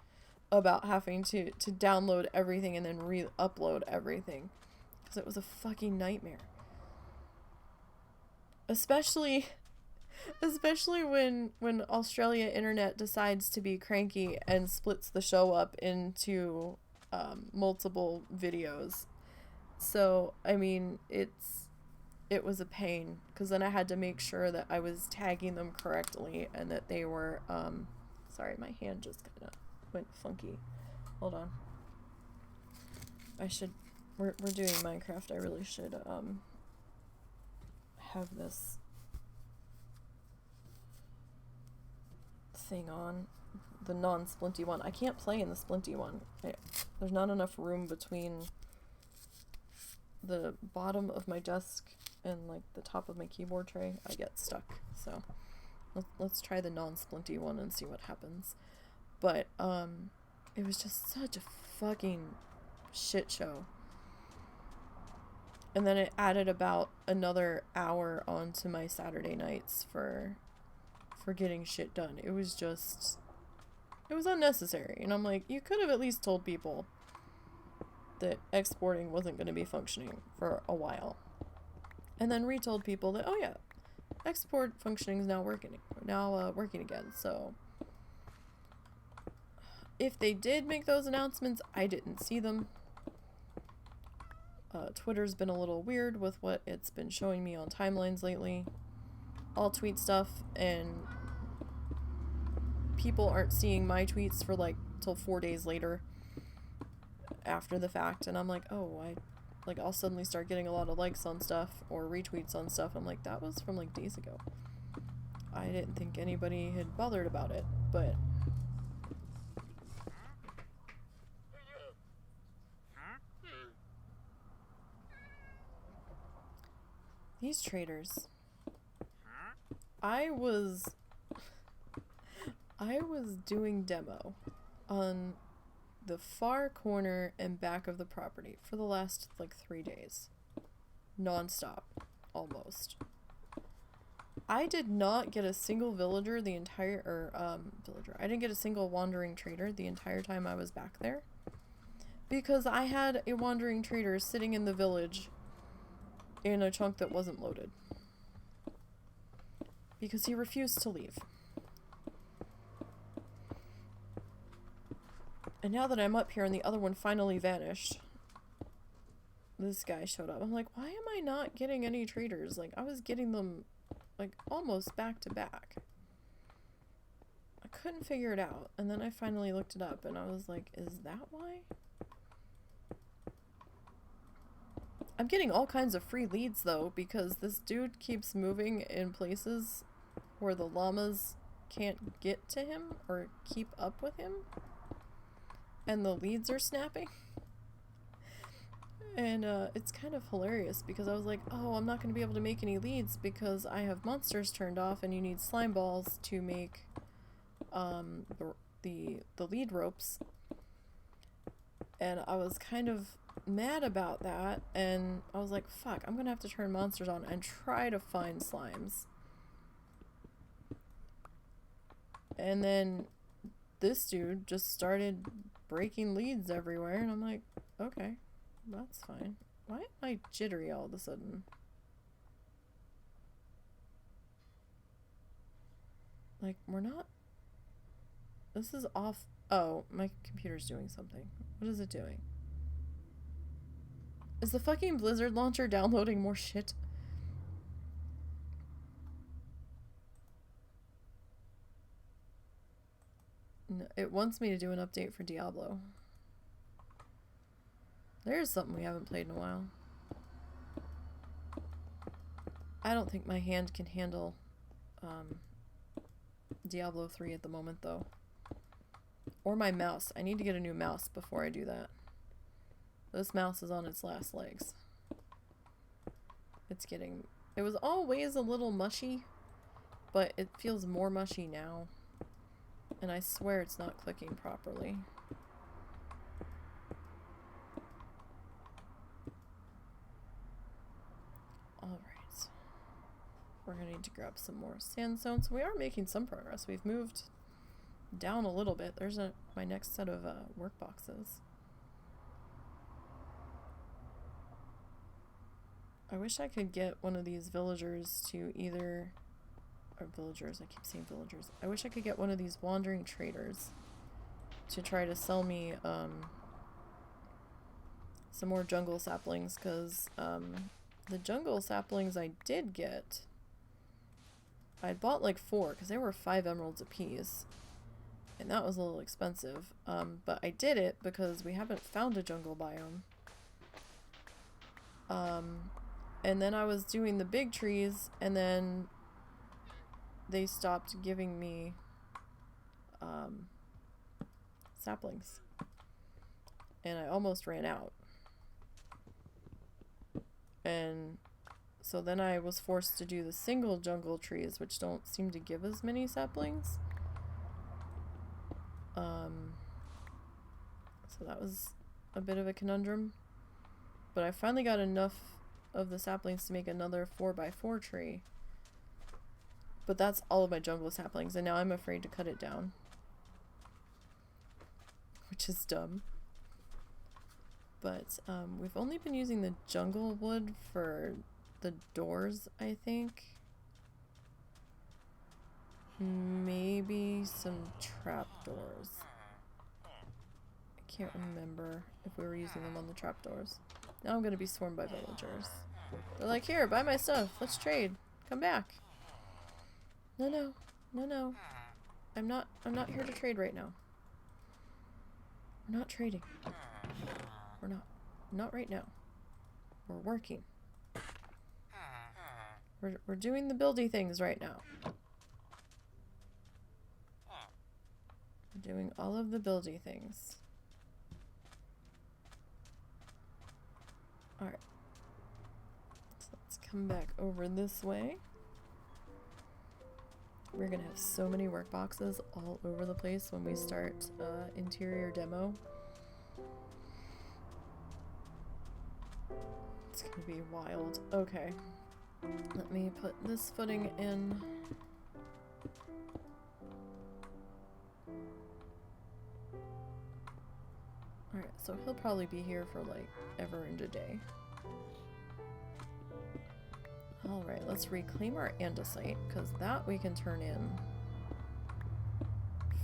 about having to download everything and then re-upload everything. Because it was a fucking nightmare. Especially when Australia internet decides to be cranky and splits the show up into multiple videos. So, I mean, it was a pain, because then I had to make sure that I was tagging them correctly and that they were, sorry, my hand just kind of went funky. Hold on. We're doing Minecraft. I really should, have this thing on, the non-splinty one. I can't play in the splinty one. There's not enough room between the bottom of my desk and like the top of my keyboard tray. I get stuck. So let's try the non-splinty one and see what happens. But it was just such a fucking shit show. And then it added about another hour onto my Saturday nights for for getting shit done. It was just, it was unnecessary. And I'm like, you could have at least told people that exporting wasn't going to be functioning for a while. And then retold people that, oh yeah, export functioning is now working again. So if they did make those announcements, I didn't see them. Twitter's been a little weird with what it's been showing me on timelines lately. I'll tweet stuff and people aren't seeing my tweets for like till 4 days later after the fact, and I'm like, oh, I'll suddenly start getting a lot of likes on stuff or retweets on stuff. I'm like, that was from like days ago. I didn't think anybody had bothered about it, but these traders. I was doing demo on the far corner and back of the property for the last like 3 days. Non-stop. Almost. I did not get a single villager the entire, I didn't get a single wandering trader the entire time I was back there. Because I had a wandering trader sitting in the village in a chunk that wasn't loaded. Because he refused to leave. And now that I'm up here and the other one finally vanished, this guy showed up. I'm like, why am I not getting any traders? Like, I was getting them, like, almost back to back. I couldn't figure it out. And then I finally looked it up and I was like, is that why? I'm getting all kinds of free leads, though, because this dude keeps moving in places where the llamas can't get to him or keep up with him. And the leads are snapping. And it's kind of hilarious because I was like, oh, I'm not going to be able to make any leads because I have monsters turned off and you need slime balls to make the lead ropes. And I was kind of mad about that, and I was like, fuck, I'm gonna have to turn monsters on and try to find slimes. And then this dude just started breaking leads everywhere, and I'm like, okay, that's fine. Why am I jittery all of a sudden? Like, we're not... This is off... Oh, my computer's doing something. What is it doing? Is the fucking Blizzard launcher downloading more shit? No, it wants me to do an update for Diablo. There's something we haven't played in a while. I don't think my hand can handle Diablo 3 at the moment, though. Or my mouse. I need to get a new mouse before I do that. This mouse is on its last legs. It's getting... It was always a little mushy, but it feels more mushy now. And I swear it's not clicking properly. Alright. We're gonna need to grab some more sandstone. So we are making some progress. We've moved down a little bit. There's my next set of work boxes. I wish I could get one of these villagers to either... Or villagers, I keep saying villagers. I wish I could get one of these wandering traders to try to sell me some more jungle saplings, because the jungle saplings I did get, I bought like 4 because they were 5 emeralds apiece, and that was a little expensive, but I did it because we haven't found a jungle biome. And then I was doing the big trees, and then they stopped giving me saplings, and I almost ran out. And so then I was forced to do the single jungle trees, which don't seem to give as many saplings. So that was a bit of a conundrum, but I finally got enough of the saplings to make another 4x4 tree. But that's all of my jungle saplings, and now I'm afraid to cut it down. Which is dumb. But we've only been using the jungle wood for the doors, I think. Maybe some trapdoors. I can't remember if we were using them on the trapdoors. Now I'm gonna be swarmed by villagers. They're like, here, buy my stuff. Let's trade. Come back. No, no. No, no. I'm not here to trade right now. We're not trading. We're not. Not right now. We're working. We're doing the buildy things right now. We're doing all of the buildy things. Alright. So let's come back over this way. We're gonna have so many work boxes all over the place when we start interior demo. It's gonna be wild. Okay. Let me put this footing in. Alright, so he'll probably be here for like ever and a day. Alright, let's reclaim our andesite, because that we can turn in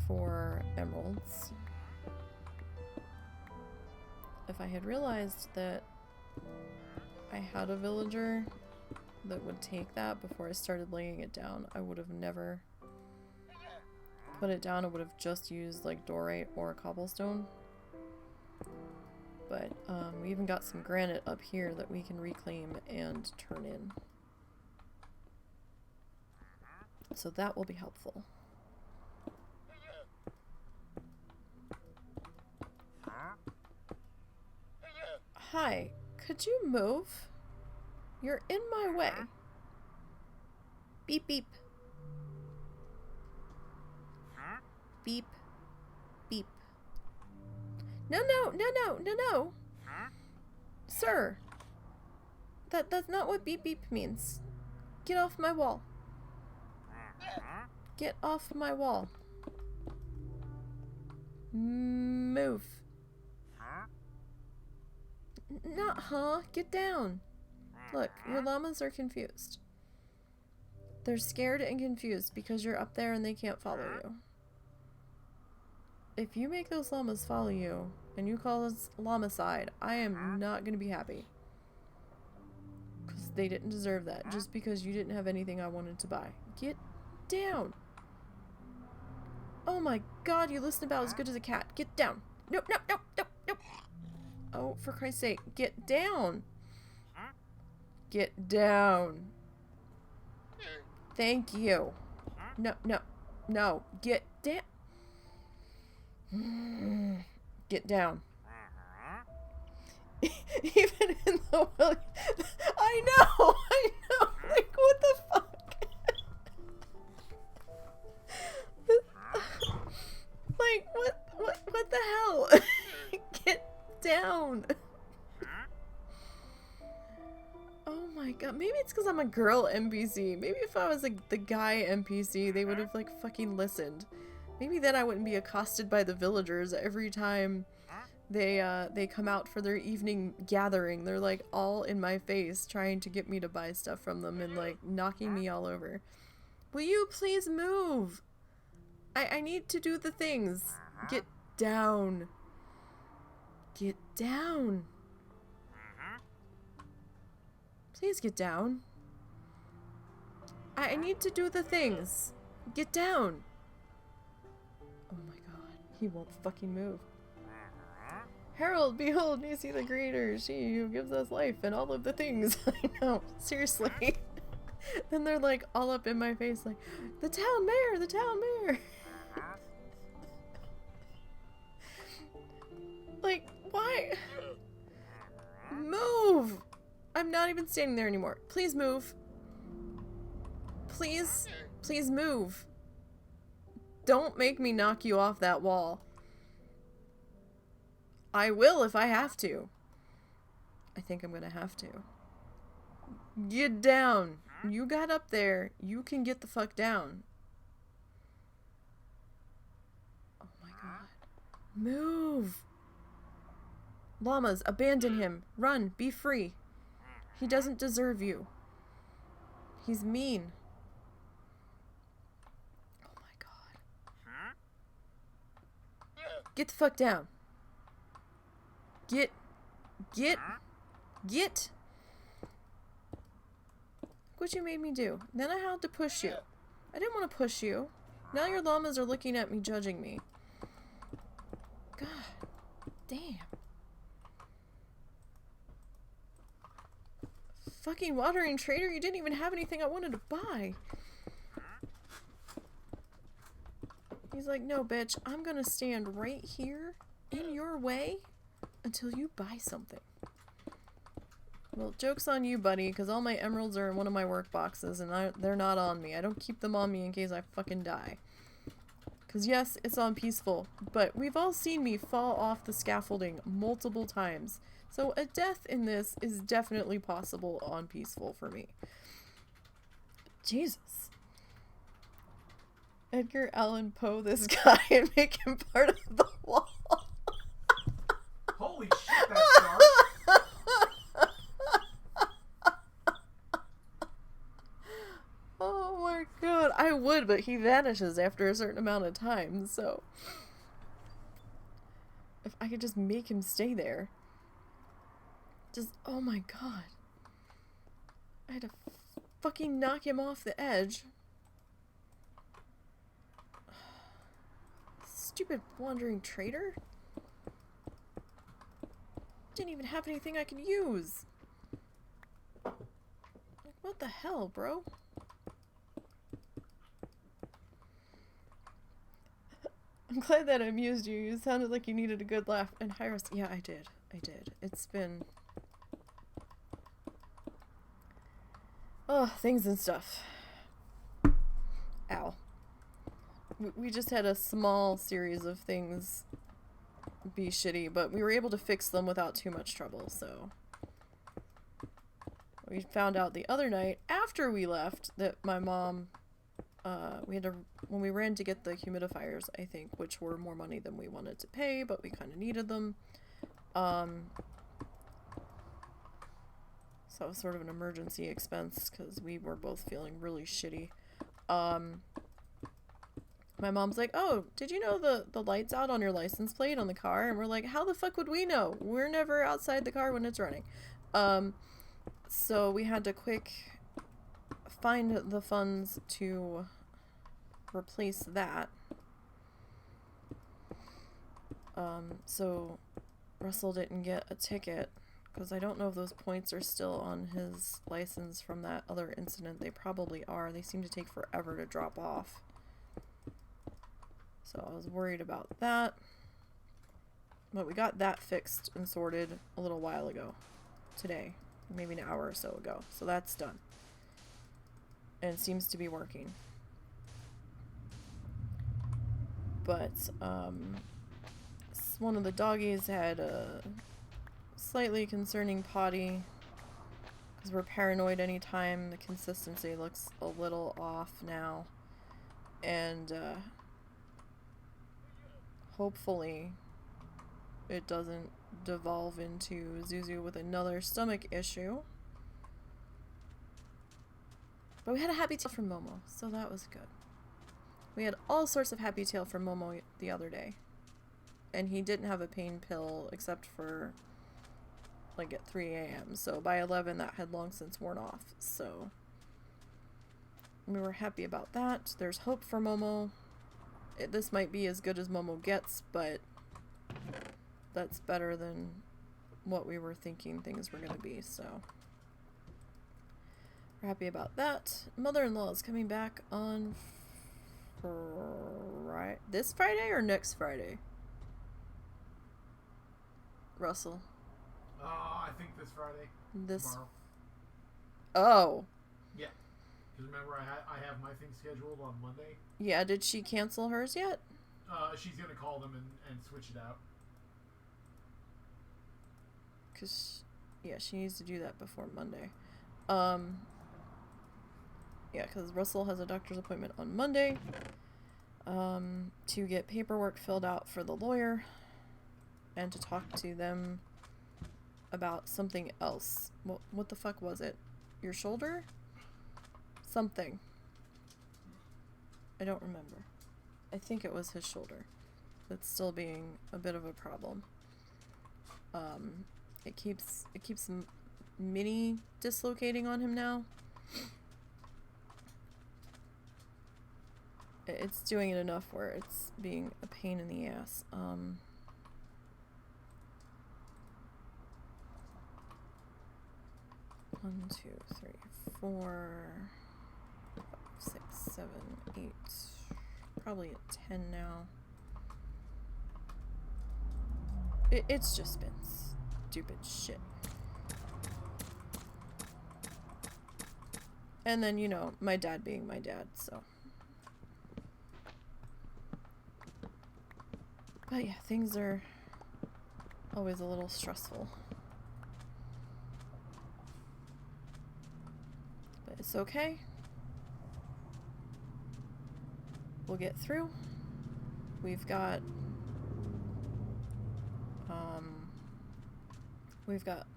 for emeralds. If I had realized that I had a villager that would take that before I started laying it down, I would have never put it down. I would have just used like dorite or cobblestone. But we even got some granite up here that we can reclaim and turn in. So that will be helpful. Hi, could you move? You're in my way. Beep beep. Beep. Beep. No, no, no, no, no, no. Sir. That's not what beep beep means. Get off my wall. Get off my wall. Move. Not huh? Get down. Look, your llamas are confused. They're scared and confused because you're up there and they can't follow you. If you make those llamas follow you and you call us llama-cide, I am not gonna be happy. Because they didn't deserve that just because you didn't have anything I wanted to buy. Get down. Oh my god, you listen about as good as a cat. Get down. Nope, nope, nope, nope, nope. Oh, for Christ's sake, get down. Get down. Thank you. No, no, no. Get down. Get down. Even in the willy. I know. Like, what the fuck? Like, what the hell? Get down. Oh my god, maybe it's because I'm a girl NPC. Maybe if I was like the guy NPC, they would have like fucking listened. Maybe then I wouldn't be accosted by the villagers every time they come out for their evening gathering. They're like all in my face trying to get me to buy stuff from them and like knocking me all over. Will you please move? I need to do the things. Get down. Get down. Please get down. I need to do the things. Get down. Oh my god. He won't fucking move. Herald, behold, Nisey the Greater, she who gives us life and all of the things. I know. Seriously. Then they're like all up in my face like, the town mayor, the town mayor. Like, why? Move! I'm not even standing there anymore. Please move. Please, please move. Don't make me knock you off that wall. I will if I have to. I think I'm gonna have to. Get down. You got up there. You can get the fuck down. Oh my god. Move! Llamas, abandon him. Run. Be free. He doesn't deserve you. He's mean. Oh my god. Get the fuck down. Get. Look what you made me do. Then I had to push you. I didn't want to push you. Now your llamas are looking at me, judging me. God damn. Fucking watering trader, you didn't even have anything I wanted to buy. He's like, no, bitch, I'm gonna stand right here in your way until you buy something. Well, joke's on you, buddy, because all my emeralds are in one of my work boxes, and they're not on me. I don't keep them on me in case I fucking die. Because yes, it's on peaceful, but we've all seen me fall off the scaffolding multiple times. So a death in this is definitely possible on peaceful for me. Jesus. Edgar Allan Poe this guy and make him part of the wall. Holy shit, that's dark. Oh my god, I would, but he vanishes after a certain amount of time, so... If I could just make him stay there. Just, oh my god. I had to fucking knock him off the edge. Stupid wandering traitor. Didn't even have anything I could use. Like, what the hell, bro? I'm glad that amused you. You sounded like you needed a good laugh. And Hyros, yeah, I did. It's been... Oh, things and stuff. Ow. We just had a small series of things be shitty, but we were able to fix them without too much trouble, so... We found out the other night, after we left, that my mom... we had to... When we ran to get the humidifiers, I think, which were more money than we wanted to pay, but we kind of needed them. So it was sort of an emergency expense, because we were both feeling really shitty. My mom's like, oh, did you know the light's out on your license plate on the car? And we're like, how the fuck would we know? We're never outside the car when it's running. So we had to quick find the funds to replace that. So Russell didn't get a ticket, because I don't know if those points are still on his license from that other incident. They probably are. They seem to take forever to drop off. So I was worried about that. But we got that fixed and sorted a little while ago. Today. Maybe an hour or so ago. So that's done. And it seems to be working. But, one of the doggies had a slightly concerning potty. Because we're paranoid anytime. The consistency looks a little off now. And, hopefully it doesn't devolve into Zuzu with another stomach issue. But we had a happy tale from Momo, so that was good. We had all sorts of happy tale from Momo the other day. And he didn't have a pain pill except for like at 3 a.m. So by 11 that had long since worn off. So we were happy about that. There's hope for Momo. This might be as good as Momo gets, but that's better than what we were thinking things were going to be, so we're happy about that. Mother-in-law is coming back on this Friday or next Friday? Russell. I think this Friday. Tomorrow. Oh. Yeah. Because remember, I have my thing scheduled on Monday. Yeah, did she cancel hers yet? She's going to call them and switch it out. Because, yeah, she needs to do that before Monday. Yeah, because Russell has a doctor's appointment on Monday to get paperwork filled out for the lawyer and to talk to them about something else. What the fuck was it? Your shoulder? Something. I don't remember. I think it was his shoulder. That's still being a bit of a problem. It keeps mini dislocating on him now. It's doing it enough where it's being a pain in the ass. 1, 2, 3, 4, 5, 6, 7, 8. Probably at 10 now. It's just been stupid shit. And then, you know, my dad being my dad, so. But yeah, things are always a little stressful. But it's okay. We'll get through. We've got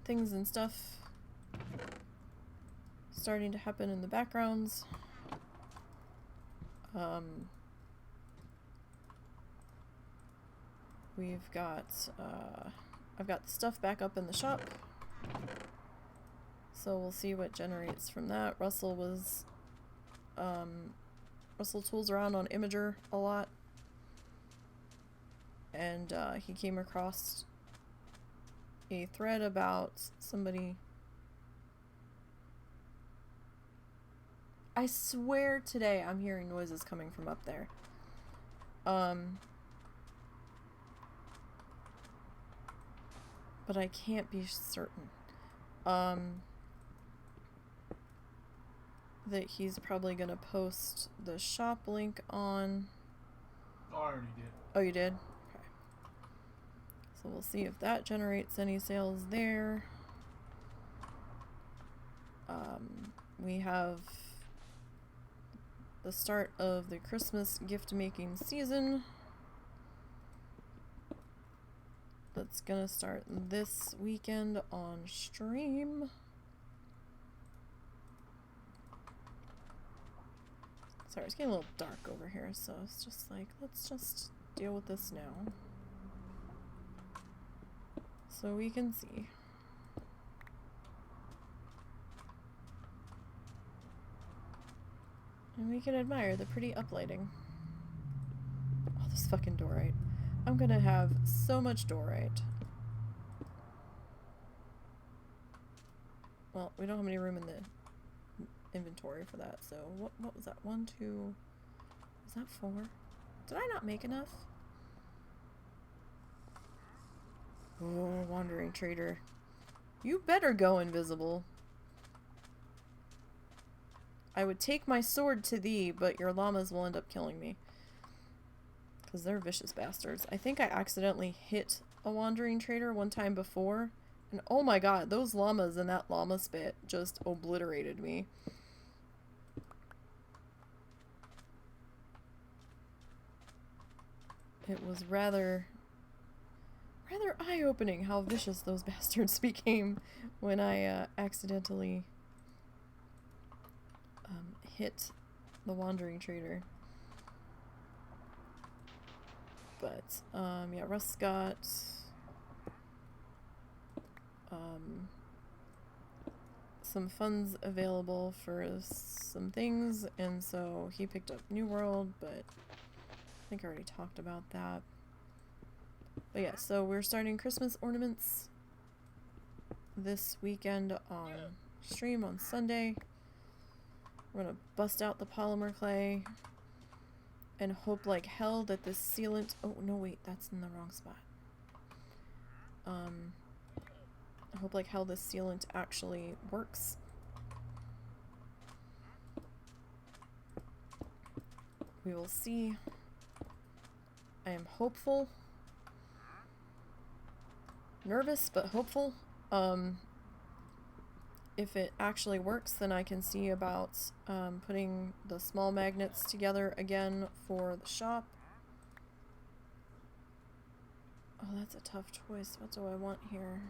things and stuff starting to happen in the backgrounds. We've got I've got the stuff back up in the shop, so we'll see what generates from that. Russell tools around on Imager a lot, and he came across a thread about somebody. I swear today I'm hearing noises coming from up there. But I can't be certain. That he's probably gonna post the shop link on. Oh, I already did. Oh, you did? Okay. So we'll see if that generates any sales there. We have the start of the Christmas gift making season. That's gonna start this weekend on stream. Sorry, it's getting a little dark over here, so it's just like, let's just deal with this now. So we can see. And we can admire the pretty uplighting. Oh, this fucking dorite. I'm gonna have so much dorite. Well, we don't have any room in the inventory for that, so what was that? 1, 2... Was that 4? Did I not make enough? Oh, wandering trader. You better go invisible. I would take my sword to thee, but your llamas will end up killing me. Because they're vicious bastards. I think I accidentally hit a wandering trader one time before. And oh my god, those llamas and that llama spit just obliterated me. It was rather eye-opening how vicious those bastards became when I accidentally hit the wandering trader. But yeah, Russ got some funds available for some things, and so he picked up New World, but I think I already talked about that. But yeah, so we're starting Christmas ornaments this weekend on stream on Sunday. We're gonna bust out the polymer clay and hope like hell that this sealant... Oh, no, wait, that's in the wrong spot. I hope like hell this sealant actually works. We will see. I am hopeful. Nervous, but hopeful. if it actually works, then I can see about putting the small magnets together again for the shop. Oh, that's a tough choice. What do I want here?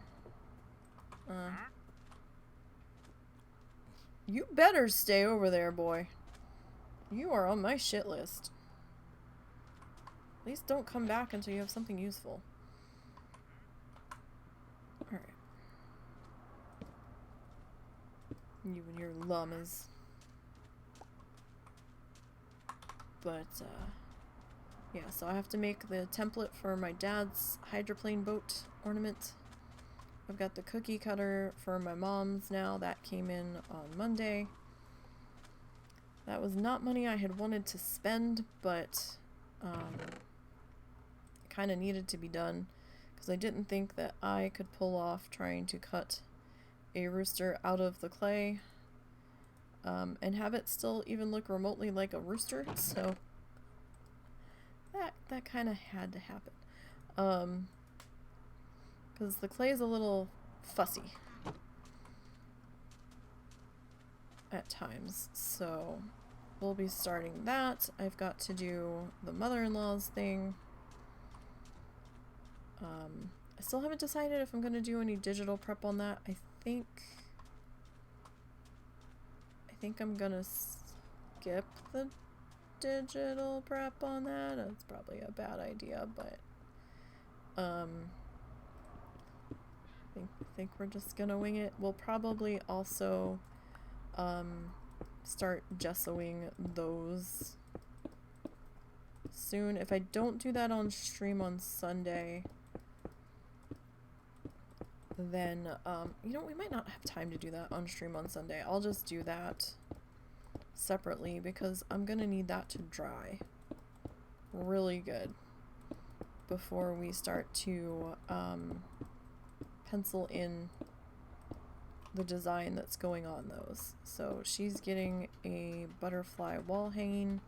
You better stay over there, boy. You are on my shit list. Please don't come back until you have something useful. Alright. You and your llamas. But, yeah, so I have to make the template for my dad's hydroplane boat ornament. I've got the cookie cutter for my mom's now. That came in on Monday. That was not money I had wanted to spend, but kind of needed to be done because I didn't think that I could pull off trying to cut a rooster out of the clay and have it still even look remotely like a rooster. So that kind of had to happen because the clay is a little fussy at times. So we'll be starting that. I've got to do the mother-in-law's thing. I still haven't decided if I'm going to do any digital prep on that. I think I'm going to skip the digital prep on that. It's probably a bad idea, but I think we're just going to wing it. We'll probably also start gessoing those soon. If I don't do that on stream on Sunday, then, you know, we might not have time to do that on stream on Sunday. I'll just do that separately because I'm gonna need that to dry really good before we start to, pencil in the design that's going on those. So she's getting a butterfly wall hanging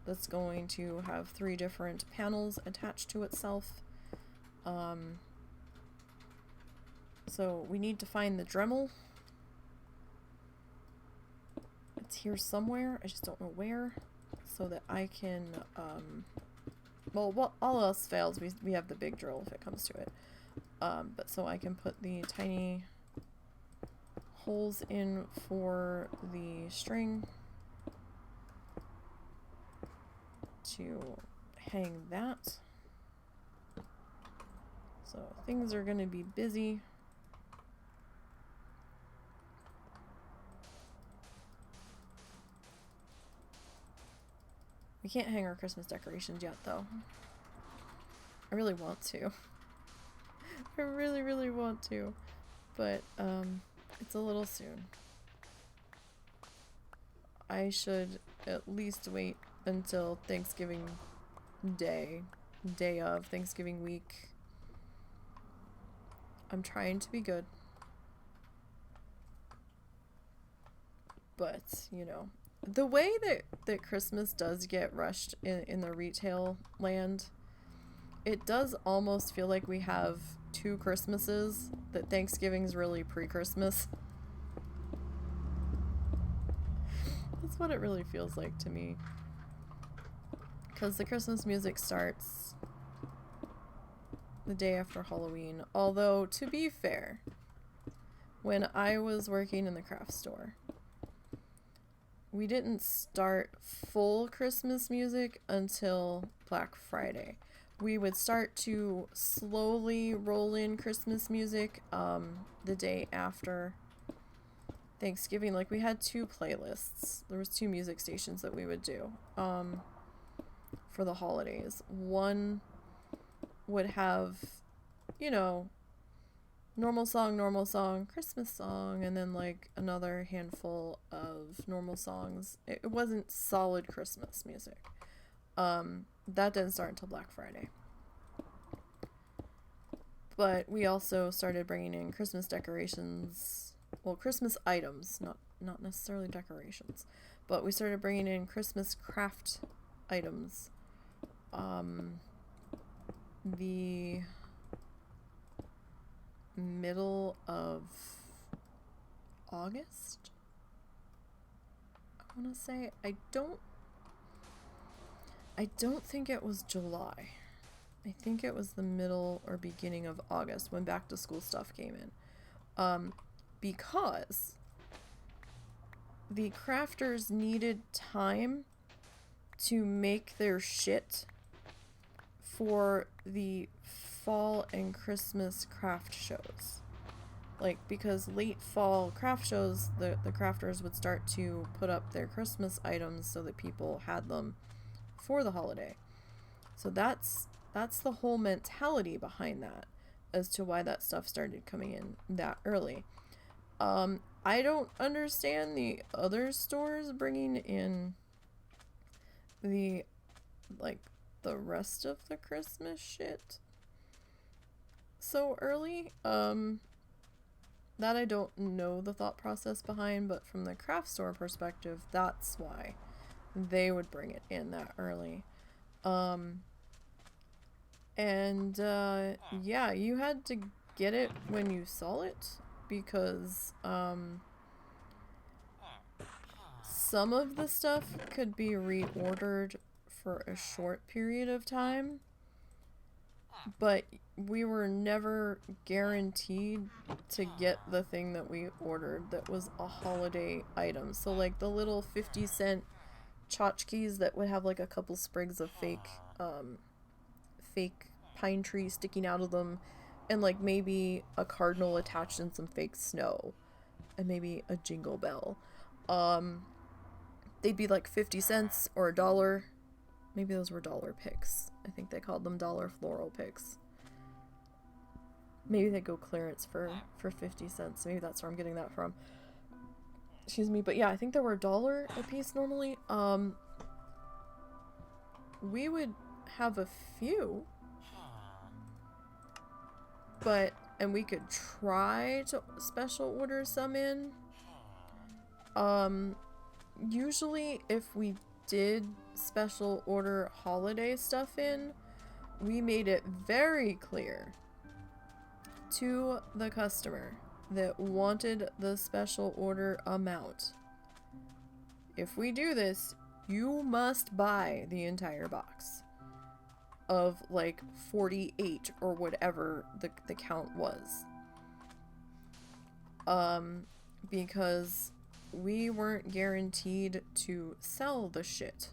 that's going to have 3 different panels attached to itself. So we need to find the Dremel. It's here somewhere. I just don't know where. So that I can, well, all else fails. We have the big drill if it comes to it. But so I can put the tiny holes in for the string to hang that. So things are going to be busy. We can't hang our Christmas decorations yet, though. I really want to. I really, really want to. But, it's a little soon. I should at least wait until Thanksgiving day of Thanksgiving week. I'm trying to be good. But, you know, the way that Christmas does get rushed in the retail land, it does almost feel like we have 2 Christmases, that Thanksgiving's really pre-Christmas. That's what it really feels like to me. Because the Christmas music starts the day after Halloween. Although, to be fair, when I was working in the craft store, we didn't start full Christmas music until Black Friday. We would start to slowly roll in Christmas music the day after Thanksgiving. Like, we had 2 playlists. There was 2 music stations that we would do for the holidays. One would have, you know, normal song, Christmas song, and then like another handful of normal songs. It wasn't solid Christmas music. That didn't start until Black Friday. But we also started bringing in Christmas decorations, well, Christmas items, not necessarily decorations, but we started bringing in Christmas craft items. The middle of August, I want to say. I don't think it was July. I think it was the middle or beginning of August when back to school stuff came in. Because the crafters needed time to make their shit for the fall and Christmas craft shows. Like, because late fall craft shows, the crafters would start to put up their Christmas items so that people had them for the holiday. So that's the whole mentality behind that, as to why that stuff started coming in that early. I don't understand the other stores bringing in the rest of the Christmas shit so early. That I don't know the thought process behind, but from the craft store perspective, that's why they would bring it in that early. Yeah, you had to get it when you saw it, because some of the stuff could be reordered for a short period of time, but we were never guaranteed to get the thing that we ordered that was a holiday item. So like the little 50-cent tchotchkes that would have like a couple sprigs of fake pine tree sticking out of them, and like maybe a cardinal attached and some fake snow, and maybe a jingle bell. They'd be like 50 cents or $1. Maybe those were dollar picks. I think they called them dollar floral picks. Maybe they go clearance for 50 cents. Maybe that's where I'm getting that from. Excuse me. But yeah, I think they were $1 a piece normally. We would have a few, and we could try to special order some in. Usually if we did special order holiday stuff in, we made it very clear to the customer that wanted the special order amount. If we do this, you must buy the entire box of like 48 or whatever the count was. Because we weren't guaranteed to sell the shit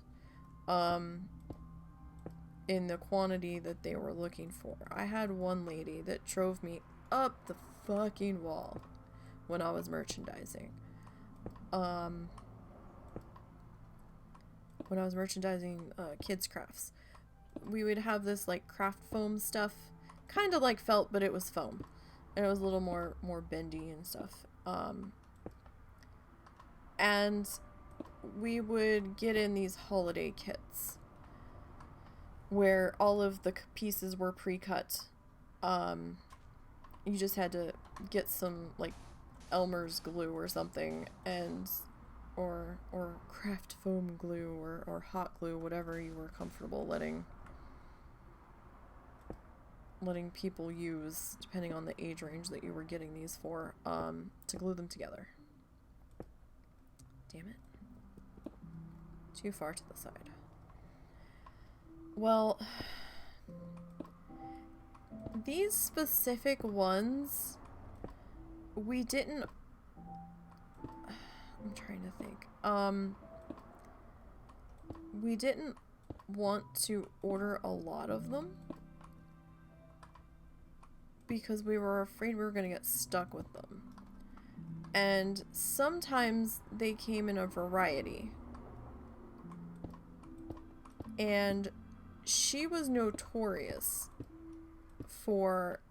in the quantity that they were looking for. I had one lady that drove me up the fucking wall when I was merchandising. When I was merchandising kids crafts, we would have this like craft foam stuff, kind of like felt, but it was foam, and it was a little more bendy and stuff. And we would get in these holiday kits where all of the pieces were pre-cut. You just had to get some like Elmer's glue or something, and or craft foam glue or hot glue, whatever you were comfortable letting people use, depending on the age range that you were getting these for, to glue them together. Damn it. Too far to the side. Well, these specific ones, we didn't... I'm trying to think. We didn't want to order a lot of them because we were afraid we were going to get stuck with them. And sometimes they came in a variety. And she was notorious for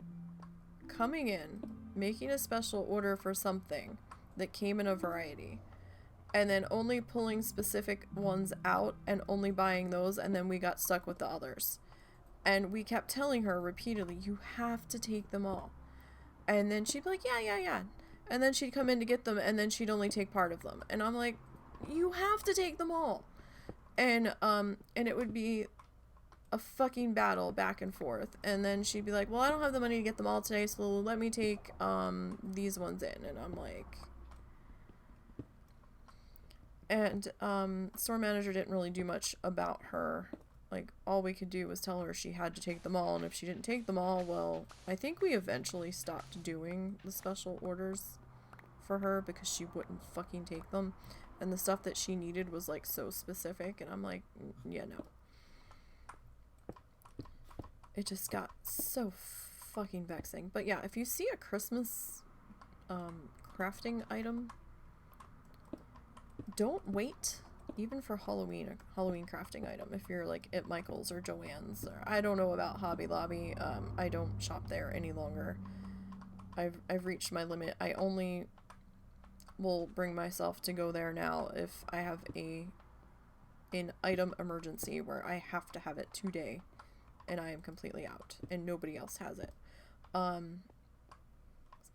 coming in, making a special order for something that came in a variety, and then only pulling specific ones out and only buying those, and then we got stuck with the others. And we kept telling her repeatedly, you have to take them all. And then she'd be like, yeah. And then she'd come in to get them, and then she'd only take part of them. And I'm like, you have to take them all. And it would be a fucking battle back and forth. And then she'd be like, well, I don't have the money to get them all today, so let me take these ones in. And I'm like, And store manager didn't really do much about her. Like, all we could do was tell her she had to take them all, and if she didn't take them all, well, I think we eventually stopped doing the special orders for her because she wouldn't fucking take them. And the stuff that she needed was, like, so specific, and I'm like, yeah, no. It just got so fucking vexing. But yeah, if you see a Christmas crafting item, don't wait even for Halloween, a Halloween crafting item. If you're like at Michael's or Joann's, or I don't know about Hobby Lobby. I don't shop there any longer. I've reached my limit. I only will bring myself to go there now if I have an item emergency where I have to have it today and I am completely out and nobody else has it. I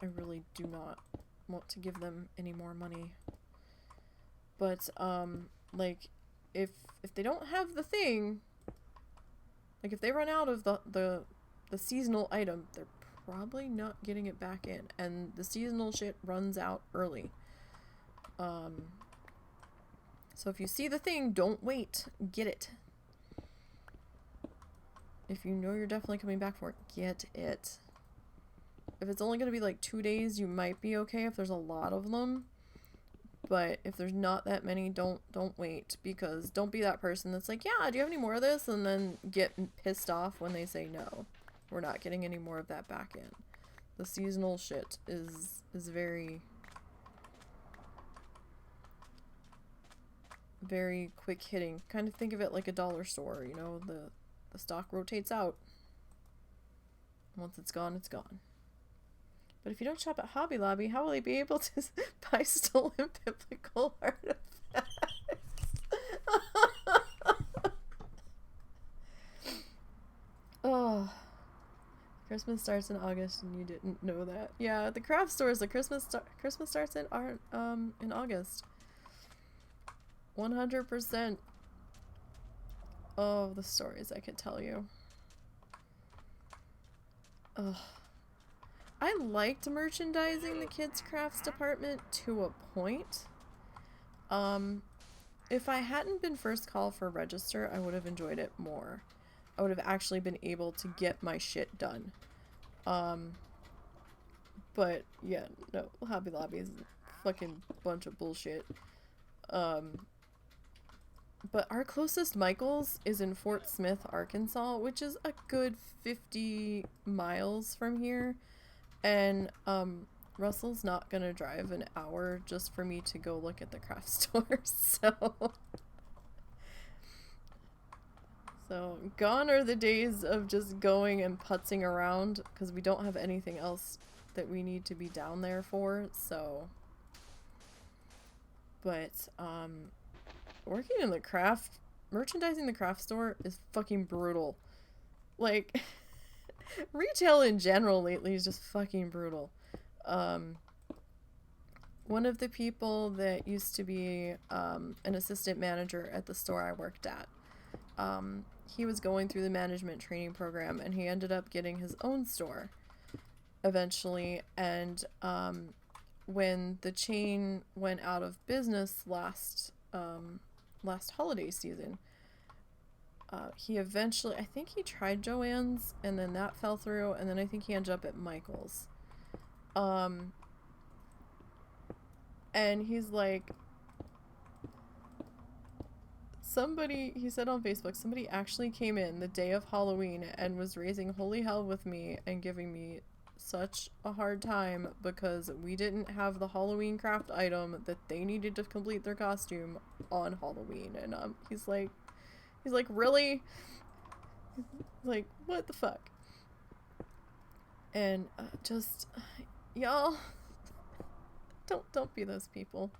really do not want to give them any more money. But, like, if they don't have the thing, like, if they run out of the seasonal item, they're probably not getting it back in. And the seasonal shit runs out early. So if you see the thing, don't wait. Get it. If you know you're definitely coming back for it, get it. If it's only going to be, like, 2 days, you might be okay if there's a lot of them. But if there's not that many, don't wait, because don't be that person that's like, yeah, do you have any more of this? And then get pissed off when they say no. We're not getting any more of that back in. The seasonal shit is very, very quick hitting. Kind of think of it like a dollar store, you know, the stock rotates out. Once it's gone, it's gone. But if you don't shop at Hobby Lobby, how will they be able to buy stolen biblical artifacts? Oh, Christmas starts in August, and you didn't know that. Yeah, the craft stores, the Christmas starts in August. 100% of the stories I could tell you. Ugh. I liked merchandising the kids' crafts department to a point. If I hadn't been first call for register, I would have enjoyed it more. I would have actually been able to get my shit done. But yeah, no, Hobby Lobby is a fucking bunch of bullshit. But our closest Michael's is in Fort Smith, Arkansas, which is a good 50 miles from here. And Russell's not gonna drive an hour just for me to go look at the craft stores, so gone are the days of just going and putzing around, because we don't have anything else that we need to be down there for, so. But working in the merchandising the craft store is fucking brutal. Like, retail in general lately is just fucking brutal. One of the people that used to be an assistant manager at the store I worked at, he was going through the management training program, and he ended up getting his own store eventually. And when the chain went out of business last holiday season, he eventually, I think he tried Joann's, and then that fell through, and then I think he ended up at Michael's. And he's like, he said on Facebook, somebody actually came in the day of Halloween and was raising holy hell with me and giving me such a hard time because we didn't have the Halloween craft item that they needed to complete their costume on Halloween. And he's like, really? Like, what the fuck? And just, y'all, don't be those people.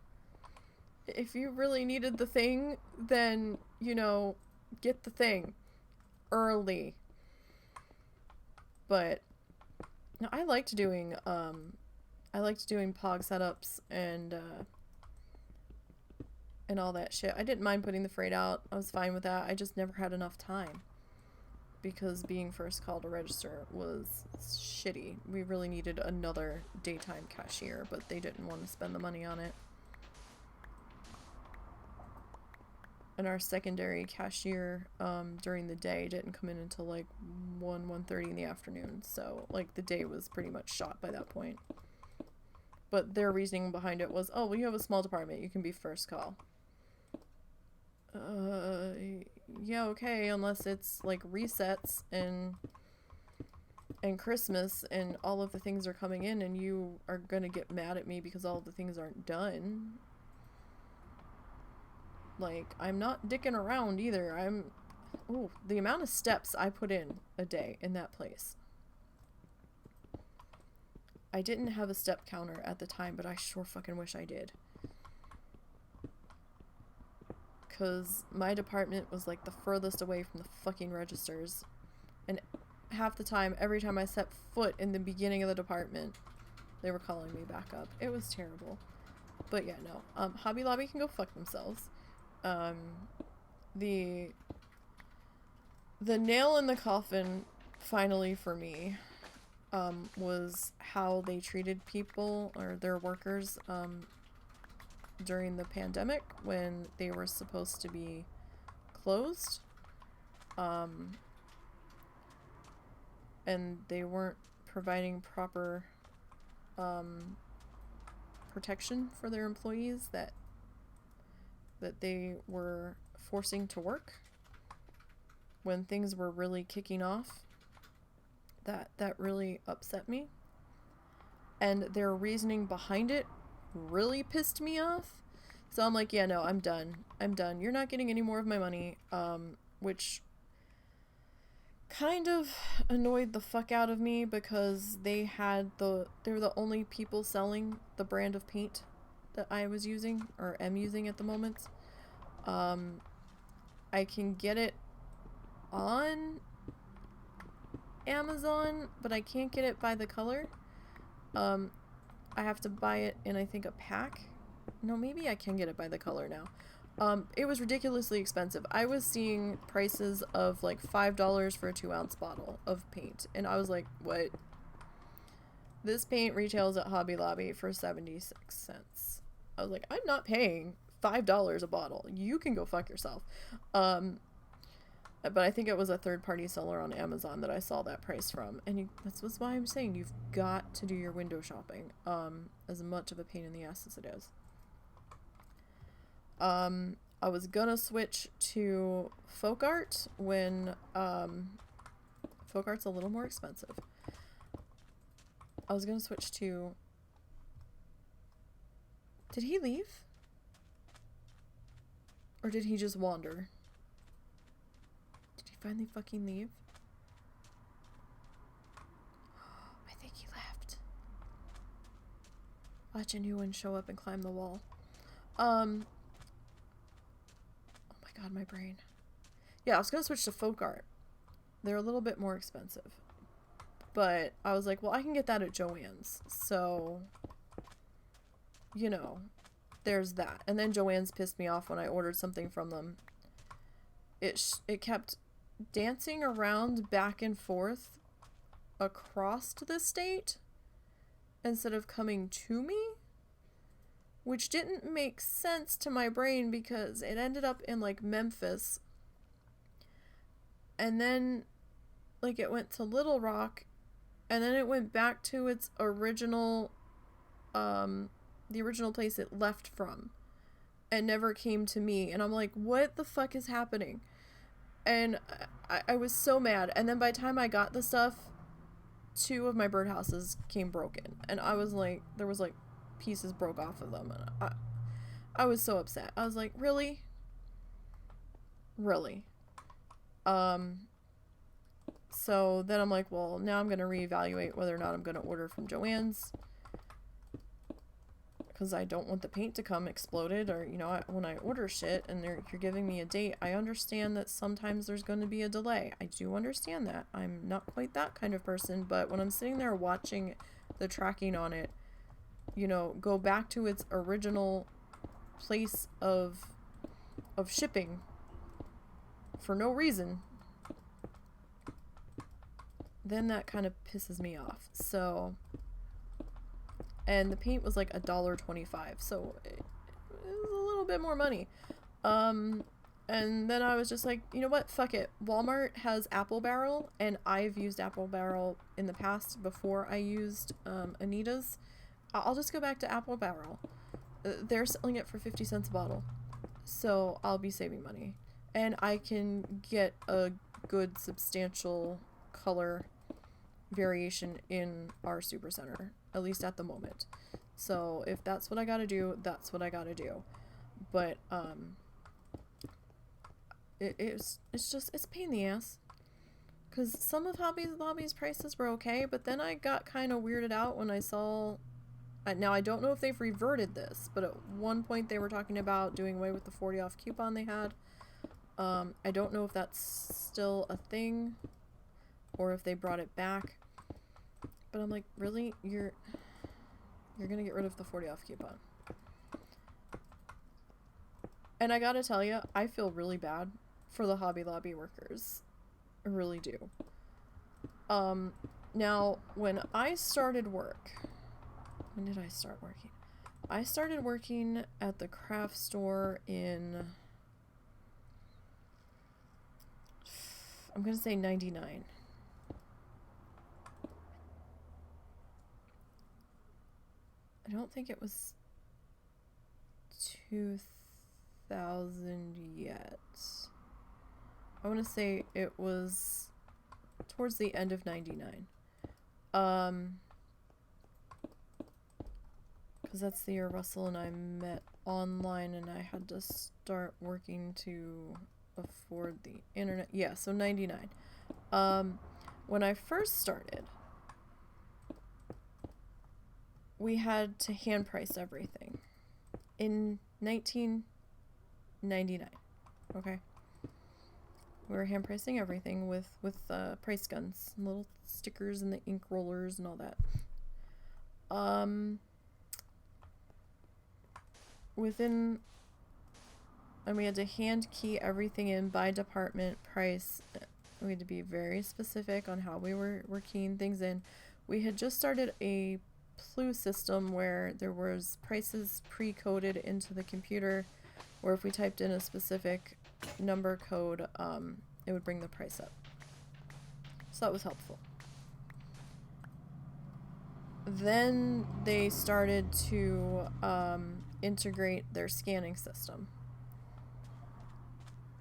If you really needed the thing, then, you know, get the thing early. But no, I liked doing pog setups and all that shit. I didn't mind putting the freight out. I was fine with that. I just never had enough time because being first call to register was shitty. We really needed another daytime cashier, but they didn't want to spend the money on it. and our secondary cashier during the day didn't come in until like 1:30 in the afternoon. So like the day was pretty much shot by that point. But their reasoning behind it was, oh, well, you have a small department, you can be first call. Yeah, okay, unless it's like resets and Christmas and all of the things are coming in and you are gonna get mad at me because all of the things aren't done. Like, I'm not dicking around either. Ooh, the amount of steps I put in a day in that place. I didn't have a step counter at the time, but I sure fucking wish I did. Because my department was like the furthest away from the fucking registers. And half the time, every time I set foot in the beginning of the department, they were calling me back up. It was terrible. But yeah, no. Hobby Lobby can go fuck themselves. The nail in the coffin, finally for me, was how they treated people or their workers during the pandemic when they were supposed to be closed, and they weren't providing proper protection for their employees that they were forcing to work when things were really kicking off. That really upset me. And their reasoning behind it really pissed me off. So I'm like, yeah, no, I'm done. You're not getting any more of my money. Which kind of annoyed the fuck out of me because they were the only people selling the brand of paint that I was using or am using at the moment. I can get it on Amazon, but I can't get it by the color. I have to buy it in, I think, a pack. No, maybe I can get it by the color now. It was ridiculously expensive. I was seeing prices of like $5 for a 2-ounce bottle of paint, and I was like, what? This paint retails at Hobby Lobby for 76 cents. I was like, I'm not paying $5 a bottle. You can go fuck yourself. But I think it was a third-party seller on Amazon that I saw that price from. And that's why I'm saying you've got to do your window shopping. As much of a pain in the ass as it is. I was gonna switch to folk art when folk art's a little more expensive. I was gonna switch to... Did he leave? Or did he just wander? Did he finally fucking leave? I think he left. Watch a new one show up and climb the wall. Oh my god, my brain. Yeah, I was gonna switch to folk art. They're a little bit more expensive. But I was like, well, I can get that at Joann's. So, you know, there's that. And then Joann's pissed me off when I ordered something from them. It kept dancing around back and forth across the state instead of coming to me, which didn't make sense to my brain because it ended up in like Memphis, and then like it went to Little Rock, and then it went back to its original the original place it left from and never came to me. And I'm like, what the fuck is happening? And I was so mad. And then by the time I got the stuff, 2 of my birdhouses came broken. And I was like, there was like pieces broke off of them. And I was so upset. I was like, really? Really? So then I'm like, well, now I'm going to reevaluate whether or not I'm going to order from Joann's. Because I don't want the paint to come exploded, or, you know, when I order shit and you're giving me a date, I understand that sometimes there's going to be a delay. I do understand that. I'm not quite that kind of person, but when I'm sitting there watching the tracking on it, you know, go back to its original place of shipping for no reason, then that kind of pisses me off. So... And the paint was like $1.25, so it was a little bit more money. And And then I was just like, you know what? Fuck it. Walmart has Apple Barrel, and I've used Apple Barrel in the past before I used Anita's. I'll just go back to Apple Barrel. They're selling it for 50 cents a bottle. So I'll be saving money. And I can get a good substantial color variation in our supercenter, at least at the moment. So if that's what I gotta do, that's what I gotta do. But it's a pain in the ass, because some of Hobby Lobby's prices were okay, but then I got kind of weirded out when I saw, now I don't know if they've reverted this, but at one point they were talking about doing away with the 40 off coupon they had. I don't know if that's still a thing or if they brought it back, but I'm like, really? You're gonna get rid of the 40 off coupon? And I gotta tell you, I feel really bad for the Hobby Lobby workers. I really do. Now, when I started work, when did I start working? I started working at the craft store in, I'm gonna say 99. I don't think it was 2000 yet. I want to say it was towards the end of 99. Because that's the year Russell and I met online and I had to start working to afford the internet. Yeah, so 99. When I first started, we had to hand price everything in 1999. Okay, we were hand pricing everything with price guns, little stickers and the ink rollers and all that. And we had to hand key everything in by department price. We had to be very specific on how we were keying things in. We had just started a Plu system where there was prices pre-coded into the computer, where if we typed in a specific number code, it would bring the price up. So that was helpful. Then they started to integrate their scanning system.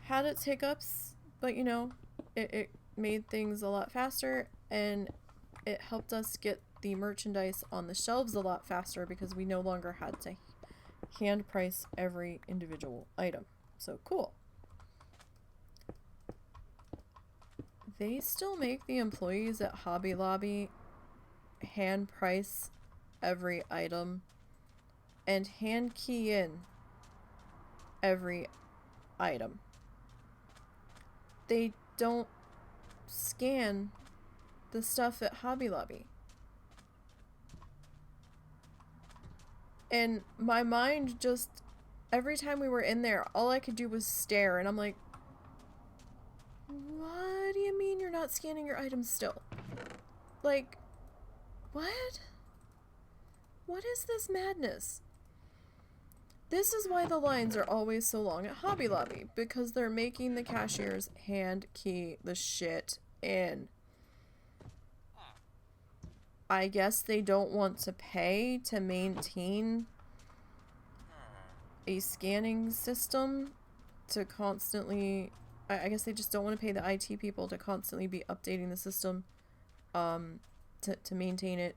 Had its hiccups, but you know, it made things a lot faster, and it helped us get the merchandise on the shelves a lot faster because we no longer had to hand price every individual item. So cool. They still make the employees at Hobby Lobby hand price every item and hand key in every item. They don't scan the stuff at Hobby Lobby. And my mind just, every time we were in there, all I could do was stare, and I'm like, what do you mean you're not scanning your items still? Like, what? What is this madness? This is why the lines are always so long at Hobby Lobby, because they're making the cashiers hand key the shit in. I guess they don't want to pay to maintain a scanning system to constantly, I guess they just don't want to pay the IT people to constantly be updating the system to maintain it,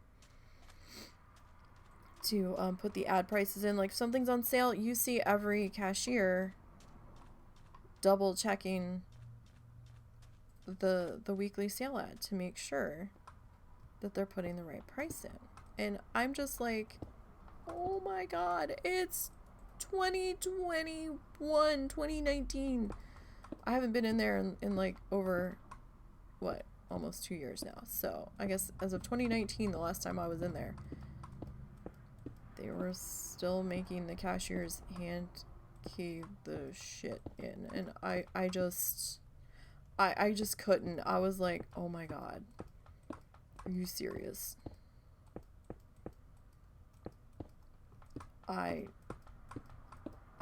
to put the ad prices in. Like, if something's on sale, you see every cashier double checking the weekly sale ad to make sure that they're putting the right price in. And I'm just like, oh my god, it's 2021, 2019. I haven't been in there in like over, what, almost 2 years now. So I guess as of 2019, the last time I was in there, they were still making the cashiers hand key the shit in. And I just couldn't. I was like, oh my god, are you serious?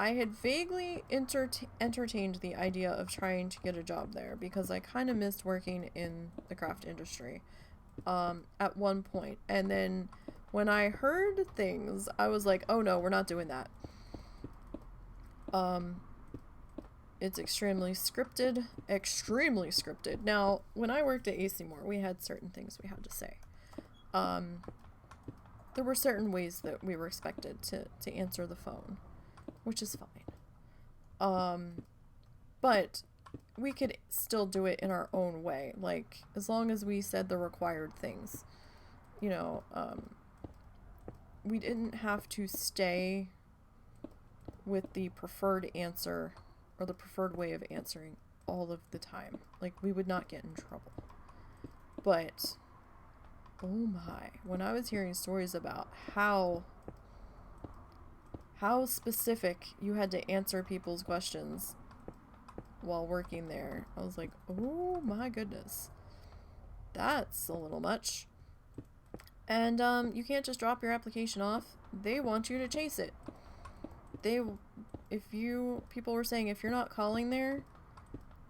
I had vaguely entertained the idea of trying to get a job there because I kind of missed working in the craft industry at one point. And then when I heard things, I was like, oh no, we're not doing that. It's extremely scripted. Now, when I worked at AC Moore, we had certain things we had to say. There were certain ways that we were expected to answer the phone, which is fine. But we could still do it in our own way, like, as long as we said the required things. You know, we didn't have to stay with the preferred answer or the preferred way of answering all of the time. Like, we would not get in trouble. But, oh my, when I was hearing stories about how specific you had to answer people's questions while working there, I was like, oh my goodness, that's a little much. And you can't just drop your application off. They want you to chase it. People were saying if you're not calling there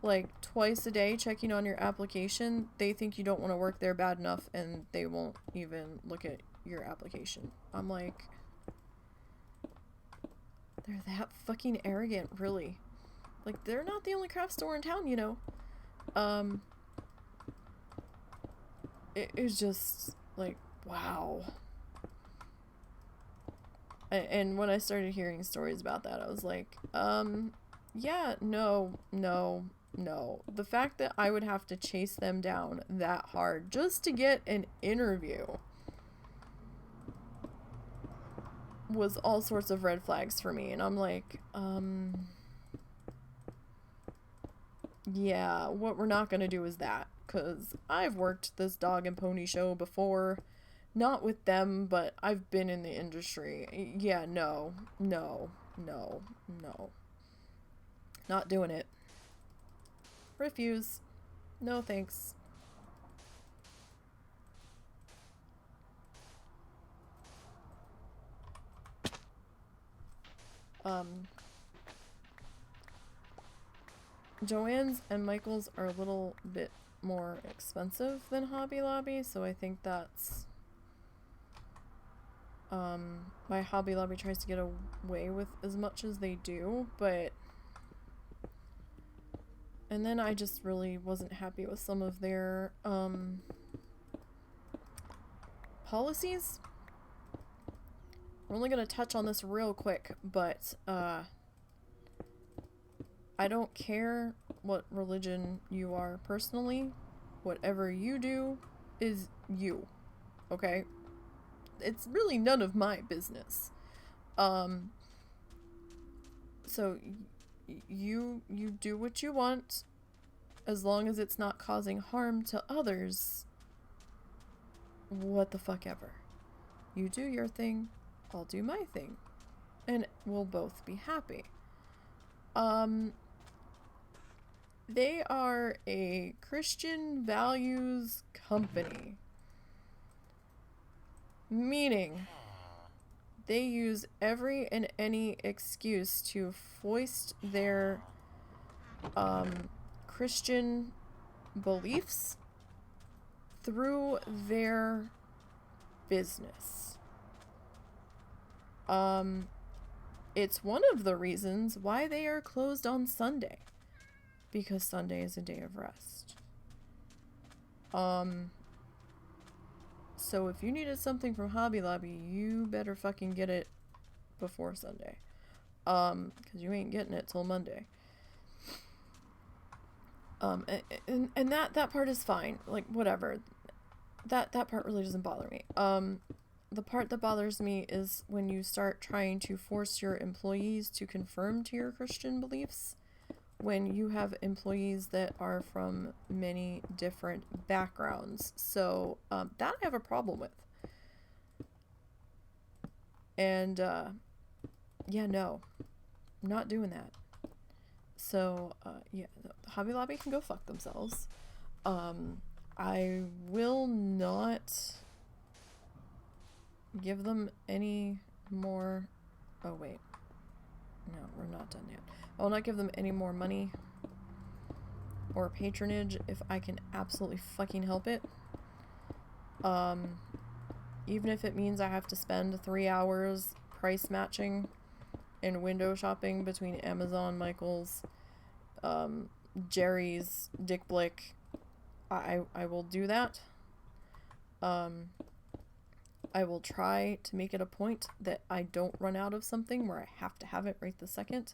like twice a day checking on your application, they think you don't want to work there bad enough and they won't even look at your application. I'm like, they're that fucking arrogant, really. Like, they're not the only craft store in town, you know. It was just like, wow. And when I started hearing stories about that, I was like, yeah, no. The fact that I would have to chase them down that hard just to get an interview was all sorts of red flags for me. And I'm like, yeah, what we're not gonna do is that. Because I've worked this dog and pony show before. Not with them, but I've been in the industry. Yeah, no. Not doing it. Refuse. No thanks. Joann's and Michael's are a little bit more expensive than Hobby Lobby, so I think that's my Hobby Lobby tries to get away with as much as they do, but and then I just really wasn't happy with some of their policies. We're only gonna touch on this real quick, but I don't care what religion you are personally. Whatever you do is you. Okay? It's really none of my business. So you do what you want as long as it's not causing harm to others. What the fuck ever. You do your thing, I'll do my thing. And we'll both be happy. They are a Christian values company. Meaning, they use every and any excuse to foist their Christian beliefs through their business. It's one of the reasons why they are closed on Sunday. Because Sunday is a day of rest. So if you needed something from Hobby Lobby, you better fucking get it before Sunday. Because you ain't getting it till Monday. And that part is fine. Like, whatever. That part really doesn't bother me. The part that bothers me is when you start trying to force your employees to conform to your Christian beliefs. When you have employees that are from many different backgrounds. So, that I have a problem with. And, yeah, no. I'm not doing that. So, yeah, Hobby Lobby can go fuck themselves. I will not give them any more... Oh, wait. No, we're not done yet. I will not give them any more money or patronage if I can absolutely fucking help it. Even if it means I have to spend 3 hours price matching and window shopping between Amazon, Michael's, Jerry's, Dick Blick, I will do that. I will try to make it a point that I don't run out of something where I have to have it right this second.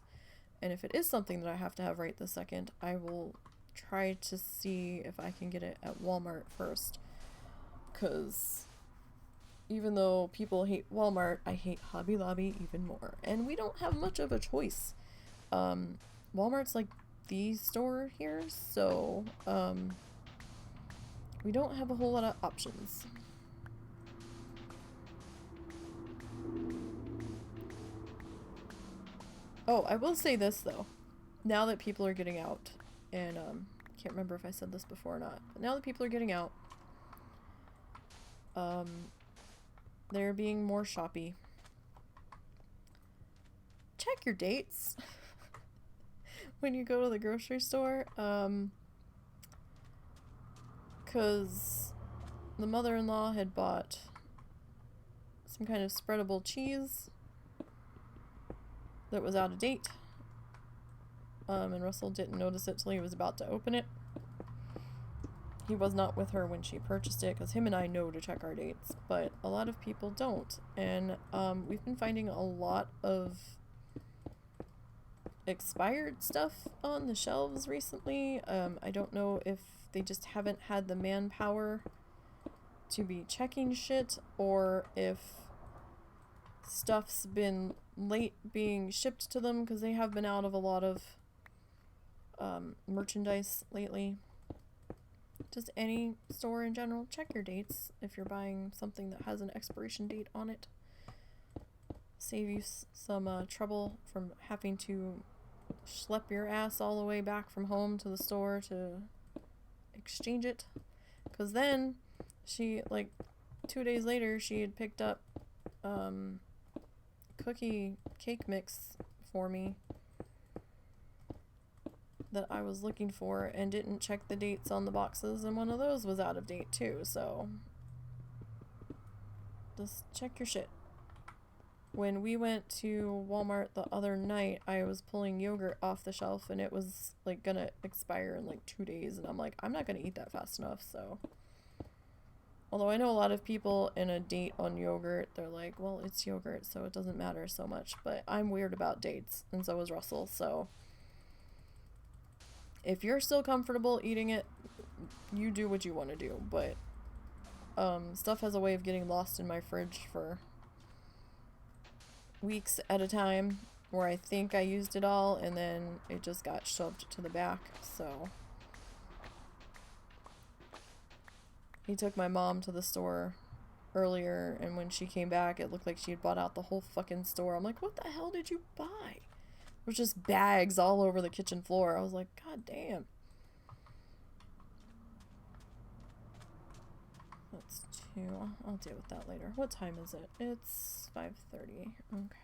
And if it is something that I have to have right this second, I will try to see if I can get it at Walmart first. Because even though people hate Walmart, I hate Hobby Lobby even more. And we don't have much of a choice. Walmart's like the store here, so we don't have a whole lot of options. Oh, I will say this though. Now that people are getting out, and can't remember if I said this before or not, but now that people are getting out, they're being more shoppy. Check your dates when you go to the grocery store, because the mother-in-law had bought some kind of spreadable cheese that was out of date, and Russell didn't notice it till he was about to open it. He was not with her when she purchased it, because him and I know to check our dates, but a lot of people don't, and we've been finding a lot of expired stuff on the shelves recently. I don't know if they just haven't had the manpower to be checking shit, or if stuff's been late being shipped to them, because they have been out of a lot of merchandise lately. Just any store in general, check your dates if you're buying something that has an expiration date on it. Save you some trouble from having to schlep your ass all the way back from home to the store to exchange it. Because then she, like, 2 days later, she had picked up cookie cake mix for me that I was looking for, and didn't check the dates on the boxes, and one of those was out of date too, so just check your shit. When we went to Walmart the other night, I was pulling yogurt off the shelf, and it was like gonna expire in like 2 days, and I'm like, I'm not gonna eat that fast enough. So although I know a lot of people in a date on yogurt, they're like, well, it's yogurt, so it doesn't matter so much, but I'm weird about dates, and so is Russell. So if you're still comfortable eating it, you do what you want to do, but stuff has a way of getting lost in my fridge for weeks at a time, where I think I used it all, and then it just got shoved to the back. So he took my mom to the store earlier, and when she came back, it looked like she had bought out the whole fucking store. I'm like, what the hell did you buy? There was just bags all over the kitchen floor. I was like, god damn. That's 2. I'll deal with that later. What time is it? It's 5:30. Okay.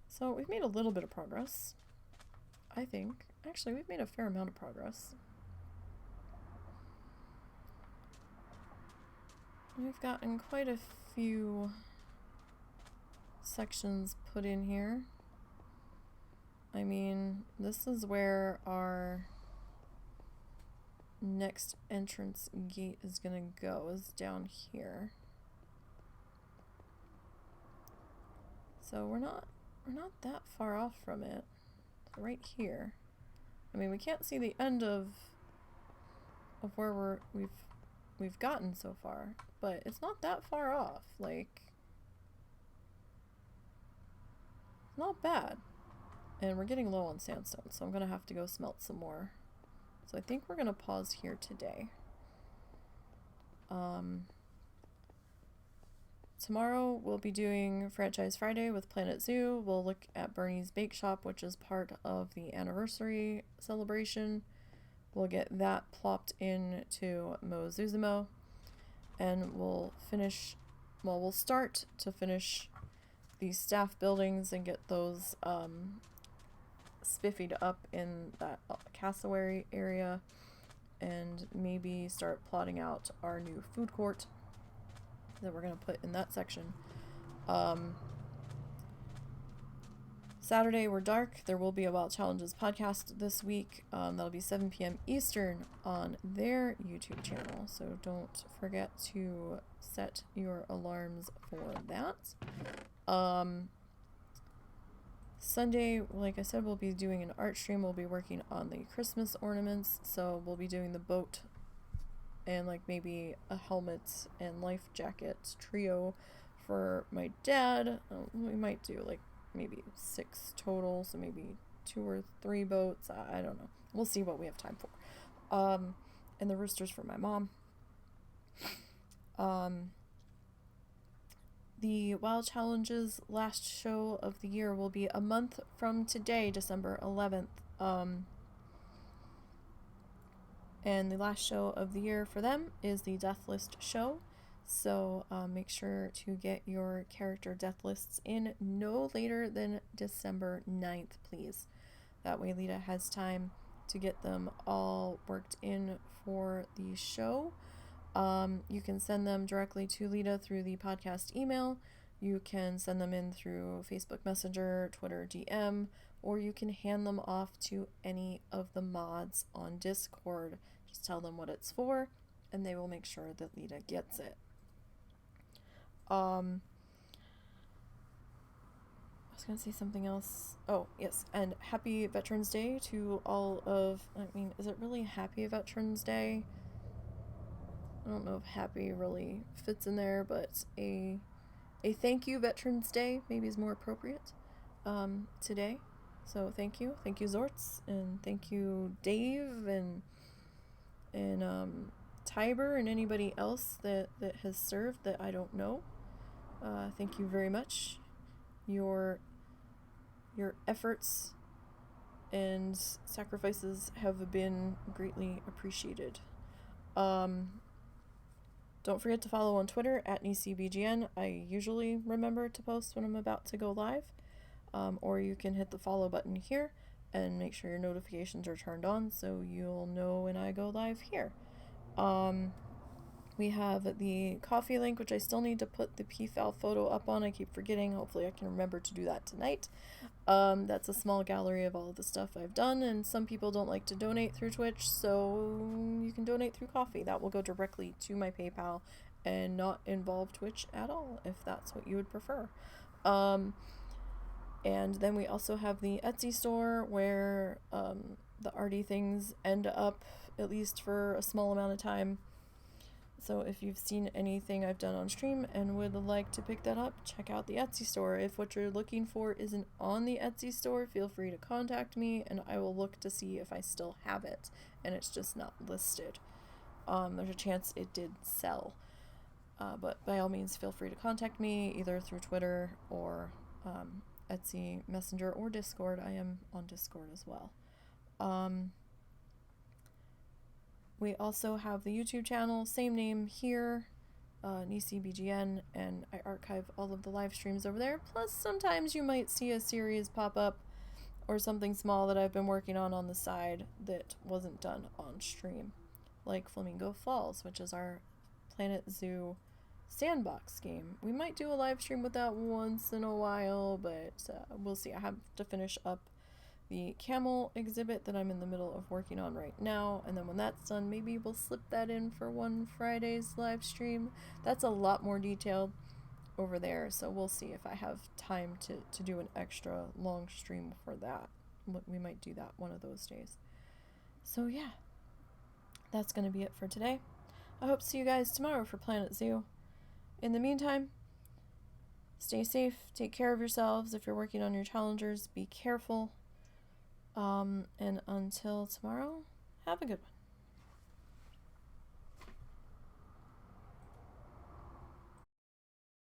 So we've made a little bit of progress, I think. Actually, we've made a fair amount of progress. We've gotten quite a few sections put in here. I mean, this is where our next entrance gate is gonna go, is down here. So we're not that far off from it. It's right here. I mean, we can't see the end of where we've gotten so far, but it's not that far off. Like, not bad. And we're getting low on sandstone, so I'm gonna have to go smelt some more. So I think we're gonna pause here today. Tomorrow we'll be doing Franchise Friday with Planet Zoo. We'll look at Bernie's Bake Shop, which is part of the anniversary celebration. We'll get that plopped into Mozuzumo, and we'll start to finish these staff buildings and get those spiffied up in that cassowary area, and maybe start plotting out our new food court that we're going to put in that section. Saturday, we're dark. There will be a Wild Challenges podcast this week. That'll be 7 p.m. Eastern on their YouTube channel. So don't forget to set your alarms for that. Sunday, like I said, we'll be doing an art stream. We'll be working on the Christmas ornaments. So we'll be doing the boat and like maybe a helmet and life jacket trio for my dad. We might do like maybe 6 total, so maybe 2 or 3 boats. I don't know. We'll see what we have time for. And the roosters for my mom. The Wild Challenges last show of the year will be a month from today, December 11th. And the last show of the year for them is the Death List show. So make sure to get your character death lists in no later than December 9th, please. That way Lita has time to get them all worked in for the show. You can send them directly to Lita through the podcast email. You can send them in through Facebook Messenger, Twitter DM, or you can hand them off to any of the mods on Discord. Just tell them what it's for, and they will make sure that Lita gets it. I was going to say something else. Oh, yes, and happy Veterans Day to all of, is it really happy Veterans Day? I don't know if happy really fits in there, but a thank you Veterans Day maybe is more appropriate today. So thank you Zorts, and thank you Dave and Tiber and anybody else that has served that I don't know. Thank you very much. Your efforts and sacrifices have been greatly appreciated. Don't forget to follow on Twitter at NiseyBGN. I usually remember to post when I'm about to go live. Or you can hit the follow button here and make sure your notifications are turned on so you'll know when I go live here. We have the coffee link, which I still need to put the PFAL photo up on. I keep forgetting. Hopefully I can remember to do that tonight. That's a small gallery of all of the stuff I've done, and some people don't like to donate through Twitch, so you can donate through coffee. That will go directly to my PayPal and not involve Twitch at all, if that's what you would prefer. And then we also have the Etsy store where the arty things end up, at least for a small amount of time. So if you've seen anything I've done on stream and would like to pick that up, check out the Etsy store. If what you're looking for isn't on the Etsy store, feel free to contact me and I will look to see if I still have it and it's just not listed. There's a chance it did sell. But by all means, feel free to contact me either through Twitter or Etsy Messenger or Discord. I am on Discord as well. We also have the YouTube channel, same name here, NiseyBGN, and I archive all of the live streams over there. Plus, sometimes you might see a series pop up or something small that I've been working on the side that wasn't done on stream, like Flamingo Falls, which is our Planet Zoo sandbox game. We might do a live stream with that once in a while, but we'll see. I have to finish up the camel exhibit that I'm in the middle of working on right now, and then when that's done, maybe we'll slip that in for one Friday's live stream. That's a lot more detailed over there, so we'll see if I have time to do an extra long stream for that. We might do that one of those days. So yeah, that's going to be it for today. I hope to see you guys tomorrow for Planet Zoo. In the meantime, stay safe, take care of yourselves. If you're working on your challengers, be careful. And until tomorrow, have a good one.